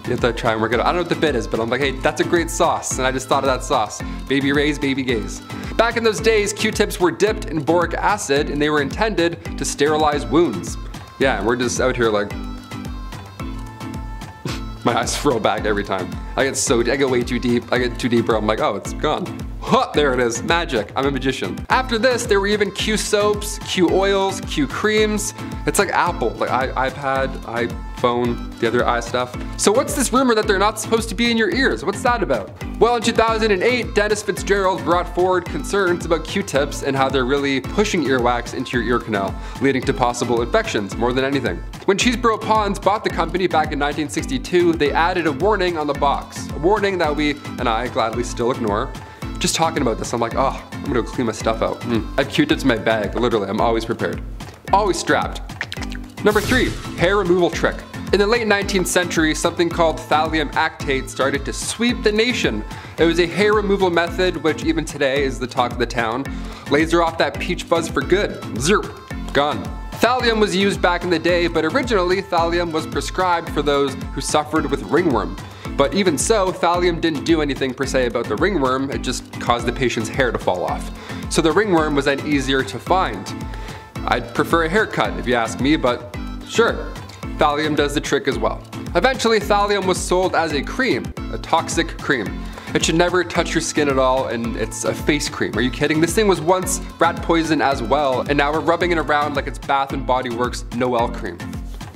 You have to try and work it out. I don't know what the bit is, but I'm like, hey, that's a great sauce, and I just thought of that sauce. Baby Ray's, Baby Gays. Back in those days, Q-tips were dipped in boric acid, and they were intended to sterilize wounds. Yeah, and we're just out here like, my eyes roll back every time. I get way too deep. I get too deep where I'm like, oh, it's gone. Huh, there it is, magic, I'm a magician. After this, there were even Q soaps, Q oils, Q creams. It's like Apple, like iPad, iPhone, the other i stuff. So what's this rumor that they're not supposed to be in your ears? What's that about? Well, in 2008, Dennis Fitzgerald brought forward concerns about Q-tips and how they're really pushing earwax into your ear canal, leading to possible infections more than anything. When Cheeseboro Ponds bought the company back in 1962, they added a warning on the box. A warning that we, and I, gladly still ignore. Just talking about this, I'm like, oh, I'm gonna go clean my stuff out. I have Q-tips in my bag, literally, I'm always prepared. Always strapped. Number 3, hair removal trick. In the late 19th century, something called thallium actate started to sweep the nation. It was a hair removal method which even today is the talk of the town. Laser off that peach fuzz for good. Zerp, gone. Thallium was used back in the day, but originally thallium was prescribed for those who suffered with ringworm. But even so, thallium didn't do anything per se about the ringworm, it just caused the patient's hair to fall off. So the ringworm was then easier to find. I'd prefer a haircut if you ask me, but sure, thallium does the trick as well. Eventually, thallium was sold as a cream, a toxic cream. It should never touch your skin at all, and it's a face cream. Are you kidding? This thing was once rat poison as well, and now we're rubbing it around like it's Bath & Body Works Noel cream.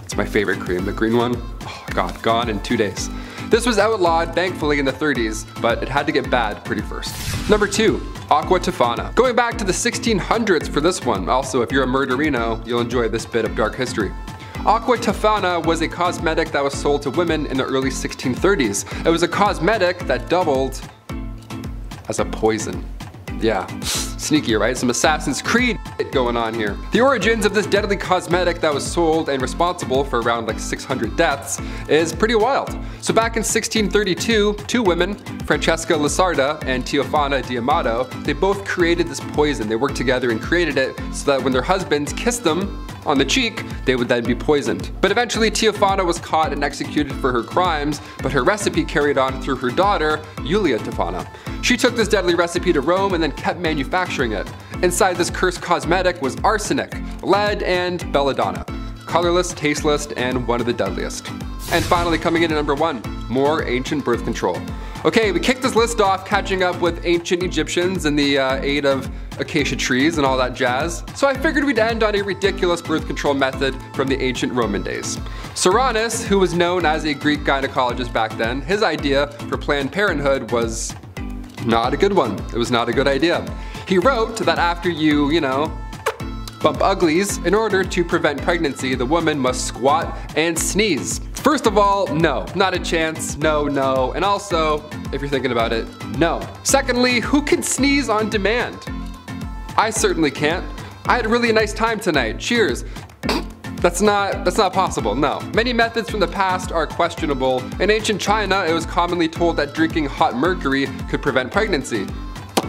It's my favorite cream, the green one. Oh God, gone in 2 days. This was outlawed, thankfully, in the 30s, but it had to get bad pretty first. Number 2, Aqua Tana. Going back to the 1600s for this one. Also, if you're a murderino, you'll enjoy this bit of dark history. Aqua Tana was a cosmetic that was sold to women in the early 1630s. It was a cosmetic that doubled as a poison. Yeah, sneaky, right? Some Assassin's Creed going on here. The origins of this deadly cosmetic that was sold and responsible for around like 600 deaths is pretty wild. So back in 1632, 2 women, Francesca Lasarda and Teofana Diamato, they both created this poison. They worked together and created it so that when their husbands kissed them on the cheek, they would then be poisoned. But eventually Teofana was caught and executed for her crimes, but her recipe carried on through her daughter, Julia Tofana. She took this deadly recipe to Rome and then kept manufacturing it. Inside this cursed cosmetic was arsenic, lead, and belladonna. Colorless, tasteless, and one of the deadliest. And finally coming in at number 1, more ancient birth control. Okay, we kicked this list off catching up with ancient Egyptians and the aid of acacia trees and all that jazz. So I figured we'd end on a ridiculous birth control method from the ancient Roman days. Cyrannus, who was known as a Greek gynecologist back then, his idea for Planned Parenthood was not a good one. It was not a good idea. He wrote that after you know, bump uglies, in order to prevent pregnancy, the woman must squat and sneeze. First of all, no, not a chance, no, no, and also, if you're thinking about it, no. Secondly, who can sneeze on demand? I certainly can't. I had a really nice time tonight, cheers. That's not possible, no. Many methods from the past are questionable. In ancient China, it was commonly told that drinking hot mercury could prevent pregnancy.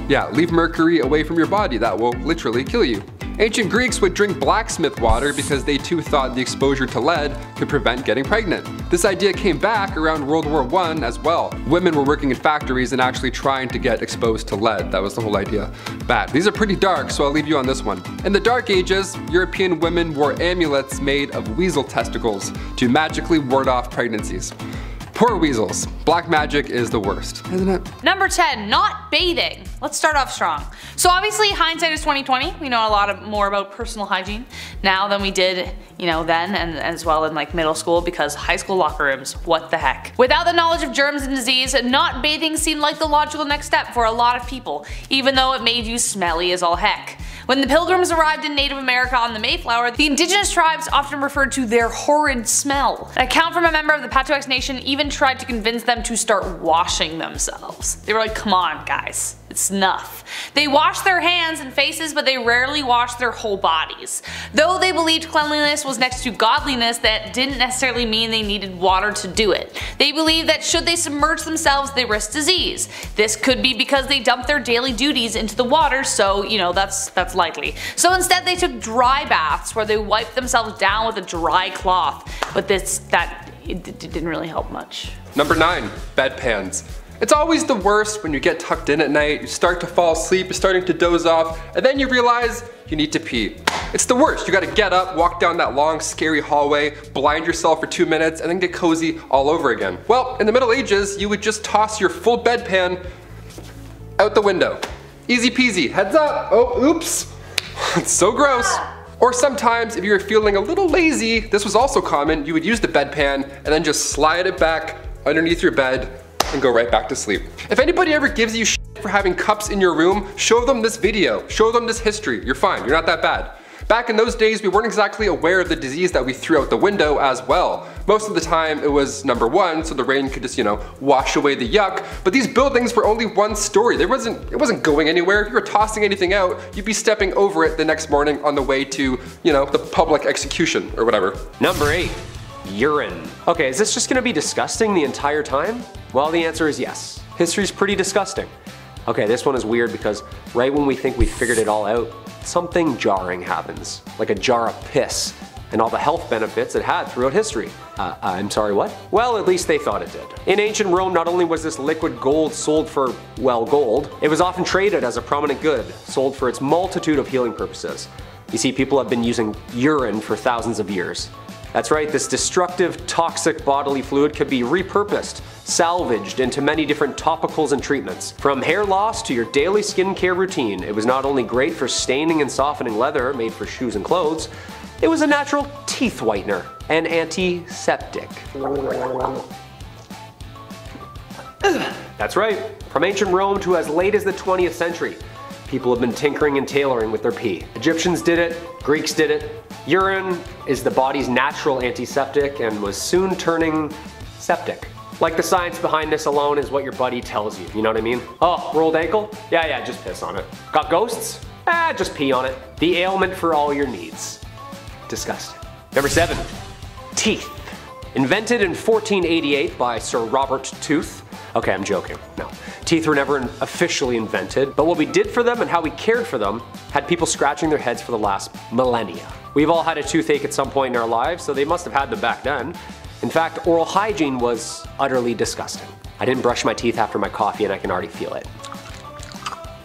Yeah, leave mercury away from your body, that will literally kill you. Ancient Greeks would drink blacksmith water because they too thought the exposure to lead could prevent getting pregnant. This idea came back around World War I as well. Women were working in factories and actually trying to get exposed to lead. That was the whole idea. Bad. These are pretty dark, so I'll leave you on this one. In the Dark Ages, European women wore amulets made of weasel testicles to magically ward off pregnancies. Poor weasels. Black magic is the worst, isn't it? Number 10, not bathing. Let's start off strong. So obviously hindsight is 20/20. We know a lot more about personal hygiene now than we did, then and as well in like middle school, because high school locker rooms, what the heck. Without the knowledge of germs and disease, not bathing seemed like the logical next step for a lot of people, even though it made you smelly as all heck. When the Pilgrims arrived in Native America on the Mayflower, the indigenous tribes often referred to their horrid smell. An account from a member of the Patuxet Nation even tried to convince them to start washing themselves. They were like, come on guys, snuff. They wash their hands and faces, but they rarely wash their whole bodies. Though they believed cleanliness was next to godliness, that didn't necessarily mean they needed water to do it. They believed that should they submerge themselves, they risk disease. This could be because they dumped their daily duties into the water, so you know that's likely. So instead they took dry baths where they wiped themselves down with a dry cloth, but it didn't really help much. Number 9, bedpans. It's always the worst when you get tucked in at night, you start to fall asleep, you're starting to doze off, and then you realize you need to pee. It's the worst. You gotta get up, walk down that long, scary hallway, blind yourself for 2 minutes, and then get cozy all over again. Well, in the Middle Ages, you would just toss your full bedpan out the window. Easy peasy. Heads up. Oh, oops. It's so gross. Or sometimes, if you were feeling a little lazy, this was also common, you would use the bedpan and then just slide it back underneath your bed and go right back to sleep. If anybody ever gives you shit for having cups in your room, show them this video, show them this history. You're fine, you're not that bad. Back in those days, we weren't exactly aware of the disease that we threw out the window as well. Most of the time it was number 1, so the rain could just, wash away the yuck, but these buildings were only one story. It wasn't going anywhere. If you were tossing anything out, you'd be stepping over it the next morning on the way to, the public execution or whatever. Number 8, urine. Okay, is this just gonna be disgusting the entire time? Well, the answer is yes. History's pretty disgusting. Okay, this one is weird because right when we think we figured it all out, something jarring happens, like a jar of piss, and all the health benefits it had throughout history. I'm sorry, what? Well, at least they thought it did. In ancient Rome, not only was this liquid gold sold for, well, gold, it was often traded as a prominent good, sold for its multitude of healing purposes. You see, people have been using urine for thousands of years. That's right, this destructive, toxic bodily fluid could be repurposed, salvaged into many different topicals and treatments. From hair loss to your daily skincare routine, it was not only great for staining and softening leather made for shoes and clothes, it was a natural teeth whitener and antiseptic. That's right, from ancient Rome to as late as the 20th century, people have been tinkering and tailoring with their pee. Egyptians did it, Greeks did it. Urine is the body's natural antiseptic and was soon turning septic. Like the science behind this alone is what your buddy tells you, you know what I mean? Oh, rolled ankle? Yeah, just piss on it. Got ghosts? Just pee on it. The ailment for all your needs. Disgusting. Number 7, teeth. Invented in 1488 by Sir Robert Tooth. Okay, I'm joking, no. Teeth were never officially invented, but what we did for them and how we cared for them had people scratching their heads for the last millennia. We've all had a toothache at some point in our lives, so they must have had them back then. In fact, oral hygiene was utterly disgusting. I didn't brush my teeth after my coffee and I can already feel it.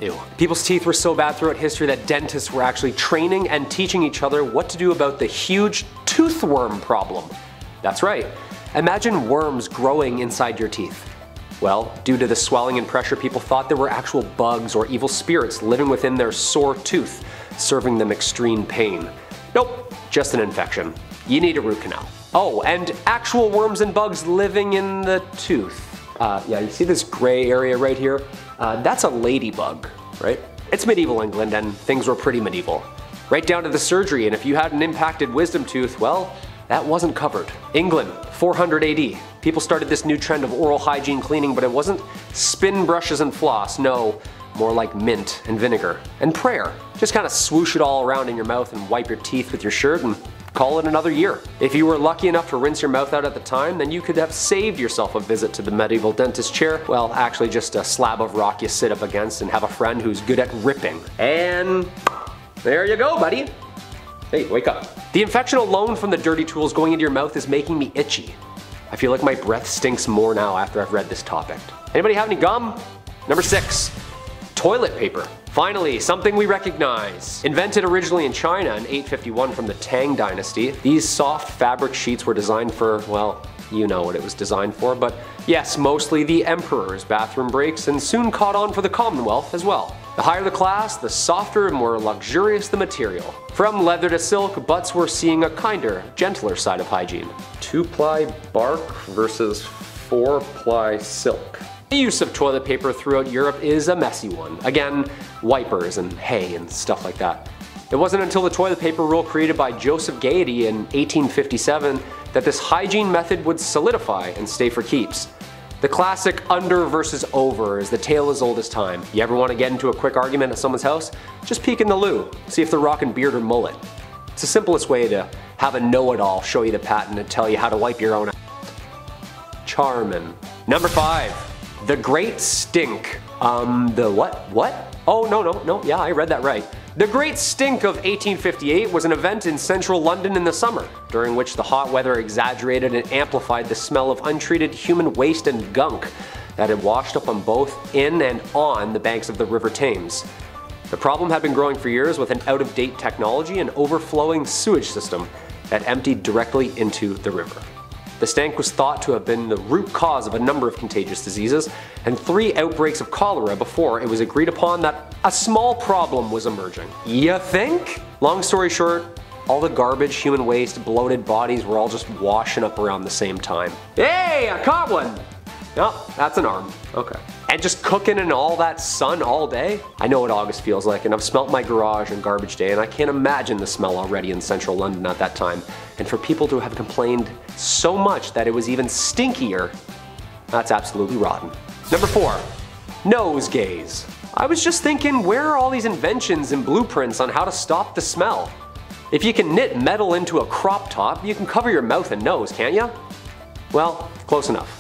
Ew. People's teeth were so bad throughout history that dentists were actually training and teaching each other what to do about the huge toothworm problem. That's right. Imagine worms growing inside your teeth. Well, due to the swelling and pressure, people thought there were actual bugs or evil spirits living within their sore tooth, serving them extreme pain. Nope, just an infection. You need a root canal. Oh, and actual worms and bugs living in the tooth. Yeah, you see this gray area right here? That's a ladybug, right? It's medieval England and things were pretty medieval. Right down to the surgery, and if you had an impacted wisdom tooth, well, that wasn't covered. England, 400 AD. People started this new trend of oral hygiene cleaning, but it wasn't spin brushes and floss, no. More like mint and vinegar. And prayer. Just kind of swoosh it all around in your mouth and wipe your teeth with your shirt and call it another year. If you were lucky enough to rinse your mouth out at the time, then you could have saved yourself a visit to the medieval dentist chair. Well, actually just a slab of rock you sit up against and have a friend who's good at ripping. And there you go, buddy. Hey, wake up. The infection alone from the dirty tools going into your mouth is making me itchy. I feel like my breath stinks more now after I've read this topic. Anybody have any gum? Number 6, toilet paper. Finally, something we recognize. Invented originally in China in 851 from the Tang dynasty, these soft fabric sheets were designed for, well, you know what it was designed for, but yes, mostly the emperor's bathroom breaks and soon caught on for the Commonwealth as well. The higher the class, the softer and more luxurious the material. From leather to silk, butts were seeing a kinder, gentler side of hygiene. 2-ply bark versus 4-ply silk. The use of toilet paper throughout Europe is a messy one. Again, wipers and hay and stuff like that. It wasn't until the toilet paper rule created by Joseph Gaiety in 1857 that this hygiene method would solidify and stay for keeps. The classic under versus over is the tale as old as time. You ever want to get into a quick argument at someone's house? Just peek in the loo, see if they're rocking beard or mullet. It's the simplest way to have a know-it-all show you the patent and tell you how to wipe your own ass. Charmin. Number 5. The Great Stink. The what? Oh, no, yeah, I read that right. The Great Stink of 1858 was an event in central London in the summer, during which the hot weather exaggerated and amplified the smell of untreated human waste and gunk that had washed up on both in and on the banks of the River Thames. The problem had been growing for years with an out-of-date technology and overflowing sewage system that emptied directly into the river. The stank was thought to have been the root cause of a number of contagious diseases and 3 outbreaks of cholera before it was agreed upon that a small problem was emerging. You think? Long story short, all the garbage, human waste, bloated bodies were all just washing up around the same time. Hey, I caught one! Oh, that's an arm. Okay. And just cooking in all that sun all day? I know what August feels like, and I've smelt my garage on garbage day, and I can't imagine the smell already in central London at that time. And for people to have complained so much that it was even stinkier, that's absolutely rotten. Number 4. Nosegays. I was just thinking, where are all these inventions and blueprints on how to stop the smell? If you can knit metal into a crop top, you can cover your mouth and nose, can't you? Well, close enough.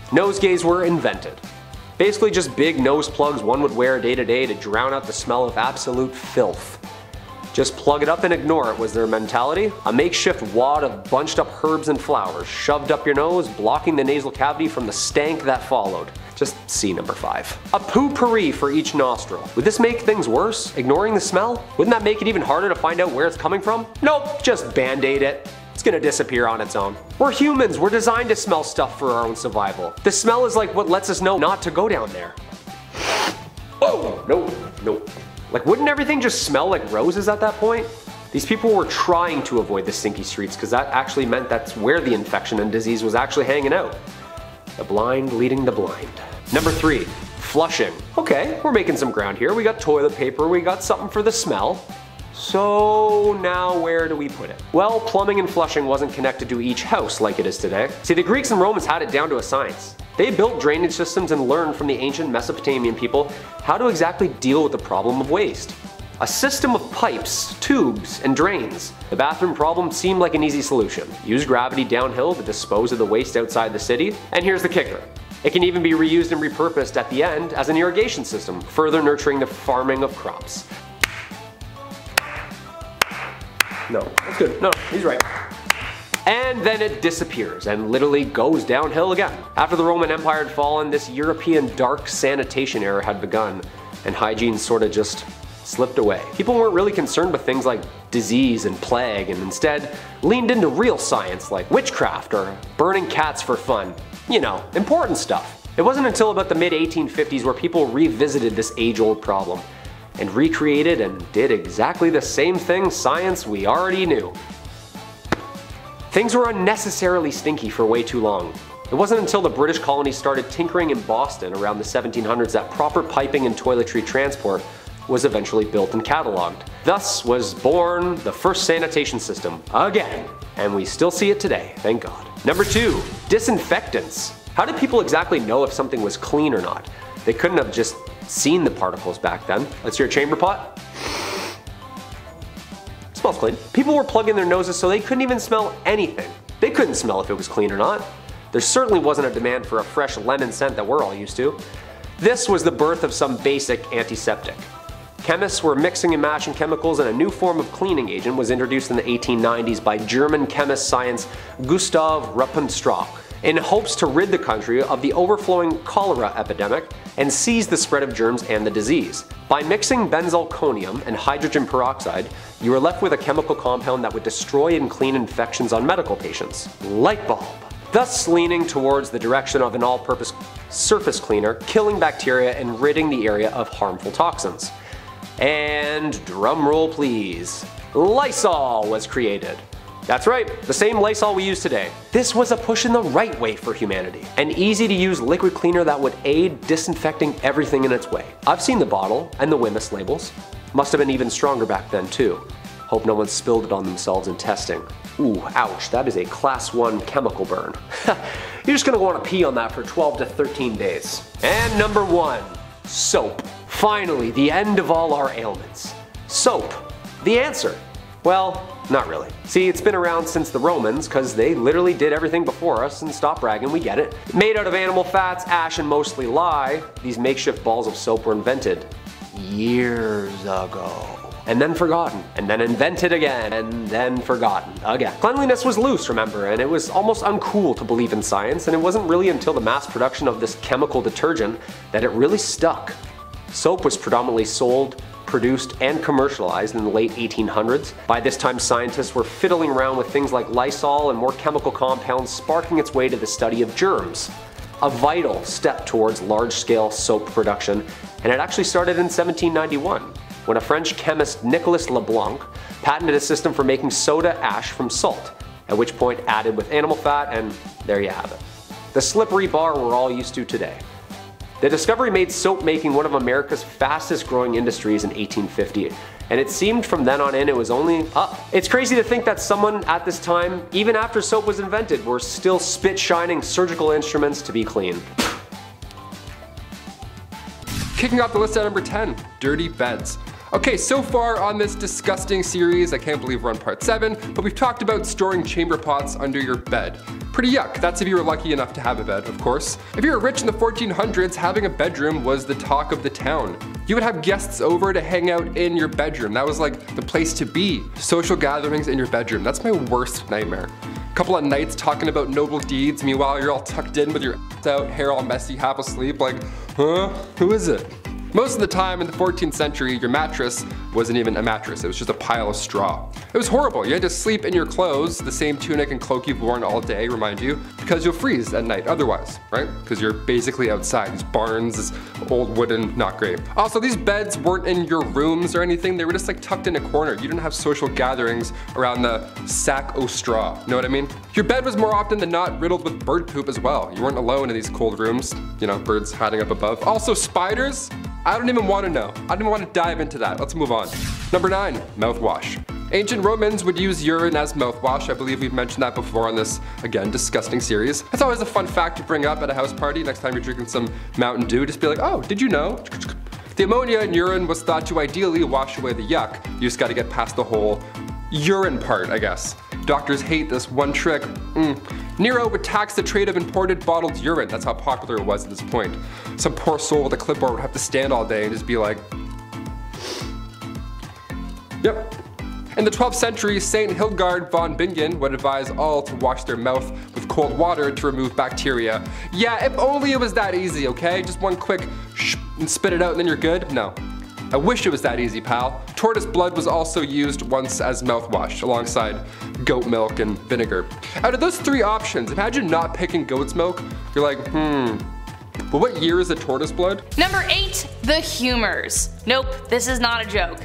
Nosegays were invented. Basically just big nose plugs one would wear day to day to drown out the smell of absolute filth. Just plug it up and ignore it was their mentality. A makeshift wad of bunched up herbs and flowers shoved up your nose, blocking the nasal cavity from the stank that followed. Just see number 5. A potpourri for each nostril. Would this make things worse? Ignoring the smell? Wouldn't that make it even harder to find out where it's coming from? Nope, just band-aid it. It's gonna disappear on its own. We're humans, we're designed to smell stuff for our own survival. The smell is like what lets us know not to go down there. Oh, no. Like, wouldn't everything just smell like roses at that point? These people were trying to avoid the stinky streets because that actually meant that's where the infection and disease was actually hanging out. The blind leading the blind. Number 3, flushing. Okay, we're making some ground here. We got toilet paper, we got something for the smell. So now where do we put it? Well, plumbing and flushing wasn't connected to each house like it is today. See, the Greeks and Romans had it down to a science. They built drainage systems and learned from the ancient Mesopotamian people how to exactly deal with the problem of waste. A system of pipes, tubes, and drains. The bathroom problem seemed like an easy solution. Use gravity downhill to dispose of the waste outside the city. And here's the kicker. It can even be reused and repurposed at the end as an irrigation system, further nurturing the farming of crops. No, that's good. No, he's right. And then it disappears and literally goes downhill again. After the Roman Empire had fallen, this European dark sanitation era had begun, and hygiene sorta just slipped away. People weren't really concerned with things like disease and plague, and instead leaned into real science like witchcraft or burning cats for fun. You know, important stuff. It wasn't until about the mid-1850s where people revisited this age-old problem and recreated and did exactly the same thing science we already knew. Things were unnecessarily stinky for way too long. It wasn't until the British colonies started tinkering in Boston around the 1700s that proper piping and toiletry transport was eventually built and cataloged. Thus was born the first sanitation system, again. And we still see it today, thank God. Number 2, disinfectants. How did people exactly know if something was clean or not? They couldn't have just seen the particles back then. Let's hear a chamber pot. Smells clean. People were plugging their noses so they couldn't even smell anything. They couldn't smell if it was clean or not. There certainly wasn't a demand for a fresh lemon scent that we're all used to. This was the birth of some basic antiseptic. Chemists were mixing and matching chemicals, and a new form of cleaning agent was introduced in the 1890s by German chemist science Gustav Ruppenstrock in hopes to rid the country of the overflowing cholera epidemic and seize the spread of germs and the disease. By mixing benzalkonium and hydrogen peroxide, you were left with a chemical compound that would destroy and clean infections on medical patients. Light bulb. Thus leaning towards the direction of an all-purpose surface cleaner, killing bacteria and ridding the area of harmful toxins. And drumroll please, Lysol was created. That's right, the same Lysol we use today. This was a push in the right way for humanity. An easy to use liquid cleaner that would aid disinfecting everything in its way. I've seen the bottle and the Wemyss labels. Must have been even stronger back then too. Hope no one spilled it on themselves in testing. Ooh, ouch, that is a class 1 chemical burn. You're just gonna wanna pee on that for 12 to 13 days. And number 1, soap. Finally, the end of all our ailments. Soap. The answer. Well, not really. See, it's been around since the Romans, cause they literally did everything before us, and stop bragging, we get it. Made out of animal fats, ash, and mostly lye, these makeshift balls of soap were invented years ago. And then forgotten, and then invented again, and then forgotten again. Cleanliness was loose, remember, and it was almost uncool to believe in science, and it wasn't really until the mass production of this chemical detergent that it really stuck. Soap was predominantly sold, produced, and commercialized in the late 1800s. By this time, scientists were fiddling around with things like Lysol and more chemical compounds, sparking its way to the study of germs. A vital step towards large-scale soap production, and it actually started in 1791. When a French chemist, Nicolas Leblanc, patented a system for making soda ash from salt, at which point added with animal fat, and there you have it. The slippery bar we're all used to today. The discovery made soap making one of America's fastest growing industries in 1850, and it seemed from then on in it was only up. It's crazy to think that someone at this time, even after soap was invented, were still spit-shining surgical instruments to be clean. Kicking off the list at number 10, dirty beds. Okay, so far on this disgusting series, I can't believe we're on part 7, but we've talked about storing chamber pots under your bed. Pretty yuck. That's if you were lucky enough to have a bed, of course. If you were rich in the 1400s, having a bedroom was the talk of the town. You would have guests over to hang out in your bedroom. That was like the place to be. Social gatherings in your bedroom. That's my worst nightmare. Couple of nights talking about noble deeds, meanwhile you're all tucked in with your ass out, hair all messy, half asleep, like, huh? Who is it? Most of the time in the 14th century, your mattress wasn't even a mattress, it was just a pile of straw. It was horrible. You had to sleep in your clothes, the same tunic and cloak you've worn all day, remind you, because you'll freeze at night otherwise, right? Because you're basically outside, these barns, this old wooden, not great. Also, these beds weren't in your rooms or anything, they were just like tucked in a corner. You didn't have social gatherings around the sack o' straw, know what I mean? Your bed was more often than not riddled with bird poop as well. You weren't alone in these cold rooms, you know, birds hiding up above. Also, spiders? I don't even want to know. I don't even want to dive into that. Let's move on. Number 9, mouthwash. Ancient Romans would use urine as mouthwash. I believe we've mentioned that before on this, again, disgusting series. That's always a fun fact to bring up at a house party. Next time you're drinking some Mountain Dew, just be like, oh, did you know? The ammonia in urine was thought to ideally wash away the yuck. You just gotta get past the whole urine part, I guess. Doctors hate this one trick. Nero would tax the trade of imported bottled urine. That's how popular it was at this point. Some poor soul with a clipboard would have to stand all day and just be like, yep. In the 12th century, Saint Hildegard von Bingen would advise all to wash their mouth with cold water to remove bacteria. Yeah, if only it was that easy, okay? Just one quick shh and spit it out and then you're good? No. I wish it was that easy, pal. Tortoise blood was also used once as mouthwash, alongside goat milk and vinegar. Out of those 3 options, imagine not picking goat's milk. You're like, but what year is the tortoise blood? Number 8, the humors. Nope, this is not a joke.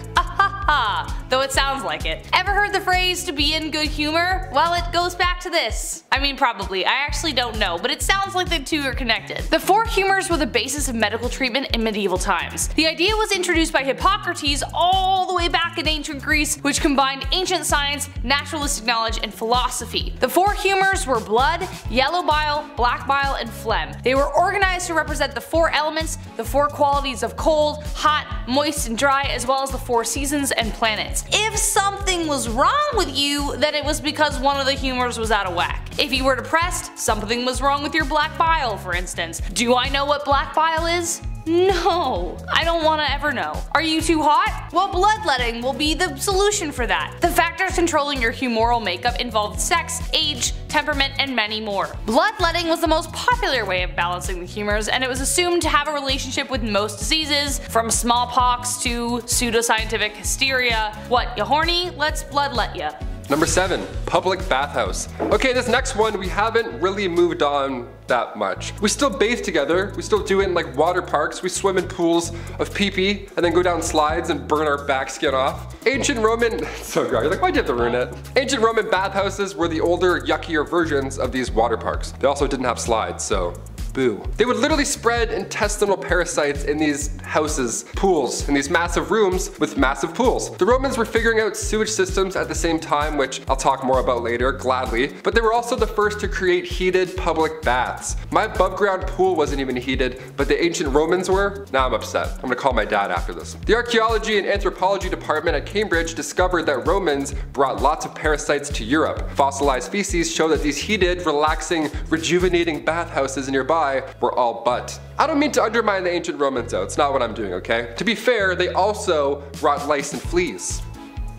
Though it sounds like it. Ever heard the phrase to be in good humor? Well, it goes back to this. I mean, probably. I actually don't know, but it sounds like the 2 are connected. The 4 humors were the basis of medical treatment in medieval times. The idea was introduced by Hippocrates all the way back in ancient Greece, which combined ancient science, naturalistic knowledge, and philosophy. The 4 humors were blood, yellow bile, black bile, and phlegm. They were organized to represent the 4 elements, the 4 qualities of cold, hot, moist, and dry, as well as the 4 seasons and planets. If something was wrong with you, then it was because one of the humors was out of whack. If you were depressed, something was wrong with your black bile, for instance. Do I know what black bile is? No, I don't want to ever know. Are you too hot? Well, bloodletting will be the solution for that. The factors controlling your humoral makeup involved sex, age, temperament, and many more. Bloodletting was the most popular way of balancing the humors, and it was assumed to have a relationship with most diseases, from smallpox to pseudoscientific hysteria. What, you horny? Let's bloodlet ya. Number 7, public bathhouse. Okay, this next one we haven't really moved on that much. We still bathe together, we still do it in like water parks, we swim in pools of pee-pee and then go down slides and burn our back skin off. Ancient Roman, so gross, you're like, why'd you have to ruin it? Ancient Roman bathhouses were the older, yuckier versions of these water parks. They also didn't have slides, so boo. They would literally spread intestinal parasites in these houses, pools, in these massive rooms with massive pools. The Romans were figuring out sewage systems at the same time, which I'll talk more about later, gladly, but they were also the first to create heated public baths. My above ground pool wasn't even heated, but the ancient Romans were. Now I'm upset. I'm gonna call my dad after this. The archaeology and anthropology department at Cambridge discovered that Romans brought lots of parasites to Europe. Fossilized feces show that these heated, relaxing, rejuvenating bathhouses nearby were all butt. I don't mean to undermine the ancient Romans though, it's not what I'm doing, okay? To be fair, they also brought lice and fleas.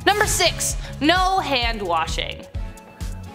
Number 6, no hand washing.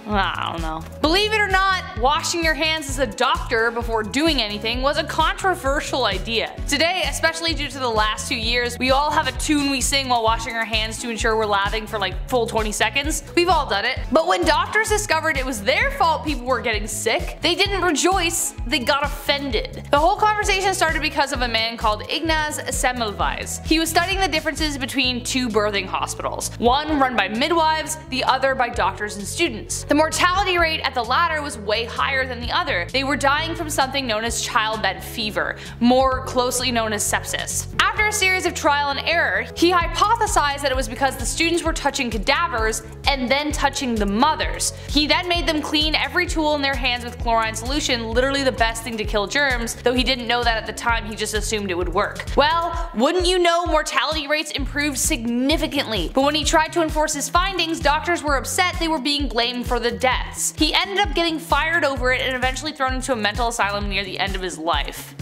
I don't know. Believe it or not, washing your hands as a doctor before doing anything was a controversial idea. Today, especially due to the last 2 years, we all have a tune we sing while washing our hands to ensure we're lathering for like full 20 seconds. We've all done it. But when doctors discovered it was their fault people were getting sick, they didn't rejoice, they got offended. The whole conversation started because of a man called Ignaz Semmelweis. He was studying the differences between 2 birthing hospitals, one run by midwives, the other by doctors and students. The mortality rate at the latter was way higher than the other. They were dying from something known as childbed fever, more closely known as sepsis. After a series of trial and error, he hypothesized that it was because the students were touching cadavers and then touching the mothers. He then made them clean every tool in their hands with chlorine solution, literally the best thing to kill germs, though he didn't know that at the time, he just assumed it would work. Well, wouldn't you know, mortality rates improved significantly, but when he tried to enforce his findings, doctors were upset they were being blamed for the deaths. He ended up getting fired over it and eventually thrown into a mental asylum near the end of his life.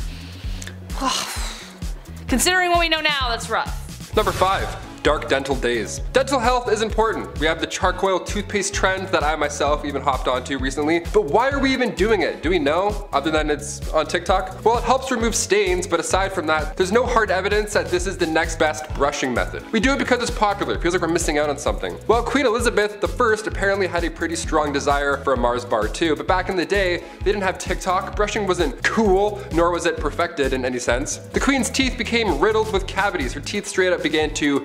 Considering what we know now, that's rough. Number 5. Dark dental days. Dental health is important. We have the charcoal toothpaste trend that I myself even hopped onto recently. But why are we even doing it? Do we know? Other than it's on TikTok? Well, it helps remove stains, but aside from that, there's no hard evidence that this is the next best brushing method. We do it because it's popular. It feels like we're missing out on something. Well, Queen Elizabeth I apparently had a pretty strong desire for a Mars bar too, but back in the day, they didn't have TikTok. Brushing wasn't cool, nor was it perfected in any sense. The Queen's teeth became riddled with cavities. Her teeth straight up began to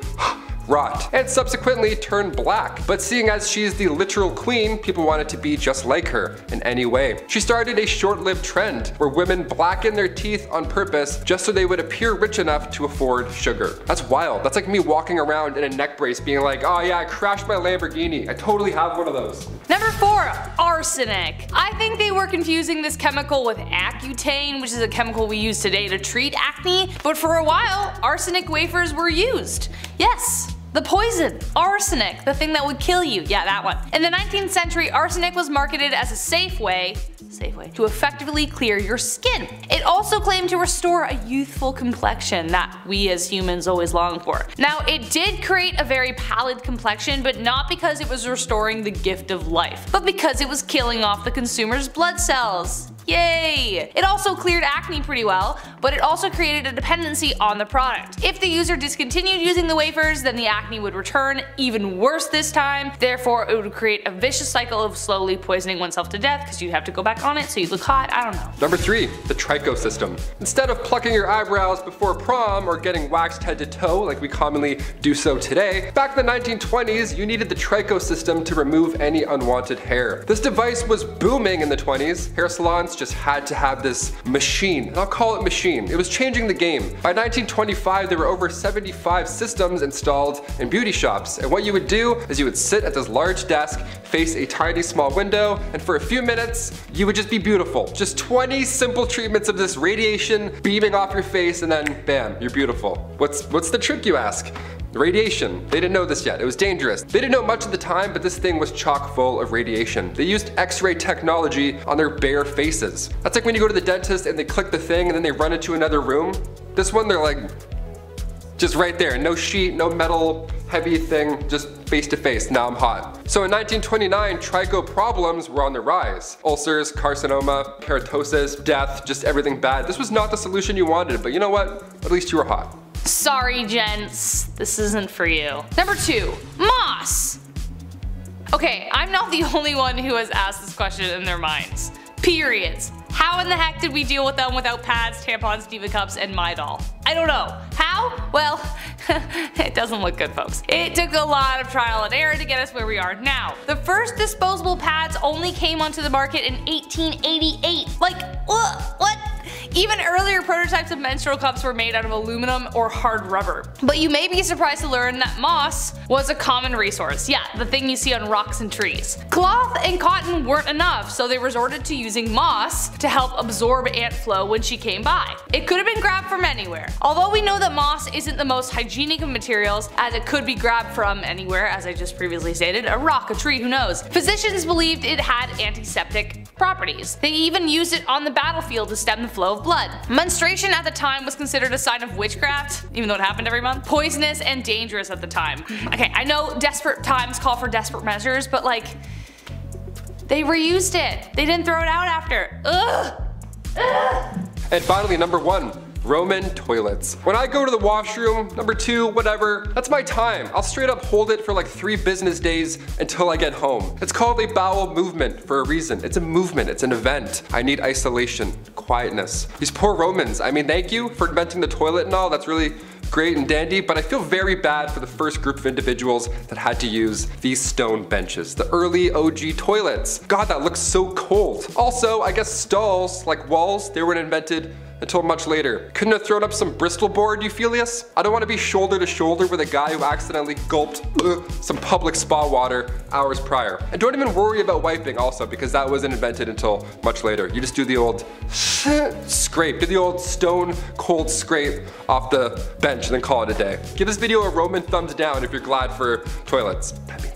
rot, and subsequently turned black. But seeing as she's the literal queen, people wanted to be just like her in any way. She started a short-lived trend where women blacken their teeth on purpose just so they would appear rich enough to afford sugar. That's wild. That's like me walking around in a neck brace being like, oh yeah, I crashed my Lamborghini. I totally have one of those. Number 4, arsenic. I think they were confusing this chemical with Accutane, which is a chemical we use today to treat acne, but for a while, arsenic wafers were used. Yes. The poison, arsenic, the thing that would kill you, yeah, that one. In the 19th century, arsenic was marketed as a safe way to effectively clear your skin. It also claimed to restore a youthful complexion that we as humans always long for. Now, it did create a very pallid complexion, but not because it was restoring the gift of life, but because it was killing off the consumer's blood cells. Yay! It also cleared acne pretty well, but it also created a dependency on the product. If the user discontinued using the wafers, then the acne would return, even worse this time. Therefore, it would create a vicious cycle of slowly poisoning oneself to death because you have to go back on it so you look hot, I don't know. Number 3, the tricho system. Instead of plucking your eyebrows before prom or getting waxed head to toe like we commonly do so today, back in the 1920s, you needed the tricho system to remove any unwanted hair. This device was booming in the 20s. Hair salons just had to have this machine. And I'll call it machine. It was changing the game. By 1925, there were over 75 systems installed in beauty shops. And what you would do is you would sit at this large desk, face a tiny small window, and for a few minutes, you would just be beautiful. Just 20 simple treatments of this radiation beaming off your face, and then bam, you're beautiful. What's the trick, you ask? Radiation. They didn't know this yet. It was dangerous. They didn't know much at the time, but this thing was chock full of radiation. They used X-ray technology on their bare faces. That's like when you go to the dentist and they click the thing and then they run into another room. This one, they're like, just right there. No sheet, no metal, heavy thing, just face to face. Now I'm hot. So in 1929, tricho problems were on the rise. Ulcers, carcinoma, keratosis, death, just everything bad. This was not the solution you wanted, but you know what? At least you were hot. Sorry, gents, this isn't for you. Number 2, moss. Okay, I'm not the only one who has asked this question in their minds. Periods. How in the heck did we deal with them without pads, tampons, diva cups, and Midol? I don't know. How? now? Well, it doesn't look good, folks. It took a lot of trial and error to get us where we are now. The first disposable pads only came onto the market in 1888. Like, what? Even earlier prototypes of menstrual cups were made out of aluminum or hard rubber. But you may be surprised to learn that moss was a common resource. Yeah, the thing you see on rocks and trees. Cloth and cotton weren't enough, so they resorted to using moss to help absorb ant flow when she came by. It could have been grabbed from anywhere. Although we know that moss isn't the most hygienic of materials, as it could be grabbed from anywhere, as I just previously stated, a rock, a tree, who knows. Physicians believed it had antiseptic properties. They even used it on the battlefield to stem the flow of blood. Menstruation at the time was considered a sign of witchcraft, even though it happened every month. Poisonous and dangerous at the time. Okay, I know desperate times call for desperate measures, but like, they reused it. They didn't throw it out after. Ugh. Ugh. And finally, number 1. Roman toilets. When I go to the washroom, number 2, whatever, that's my time. I'll straight up hold it for like 3 business days until I get home. It's called a bowel movement for a reason. It's a movement, it's an event. I need isolation, quietness. These poor Romans, I mean, thank you for inventing the toilet and all, that's really great and dandy, but I feel very bad for the first group of individuals that had to use these stone benches. The early OG toilets. God, that looks so cold. Also, I guess stalls, like walls, they weren't invented until much later. Couldn't have thrown up some Bristol board, Euphelius? I don't want to be shoulder to shoulder with a guy who accidentally gulped some public spa water hours prior. And don't even worry about wiping also, because that wasn't invented until much later. You just do the old scrape, do the old stone cold scrape off the bench and then call it a day. Give this video a Roman thumbs down if you're glad for toilets. That'd be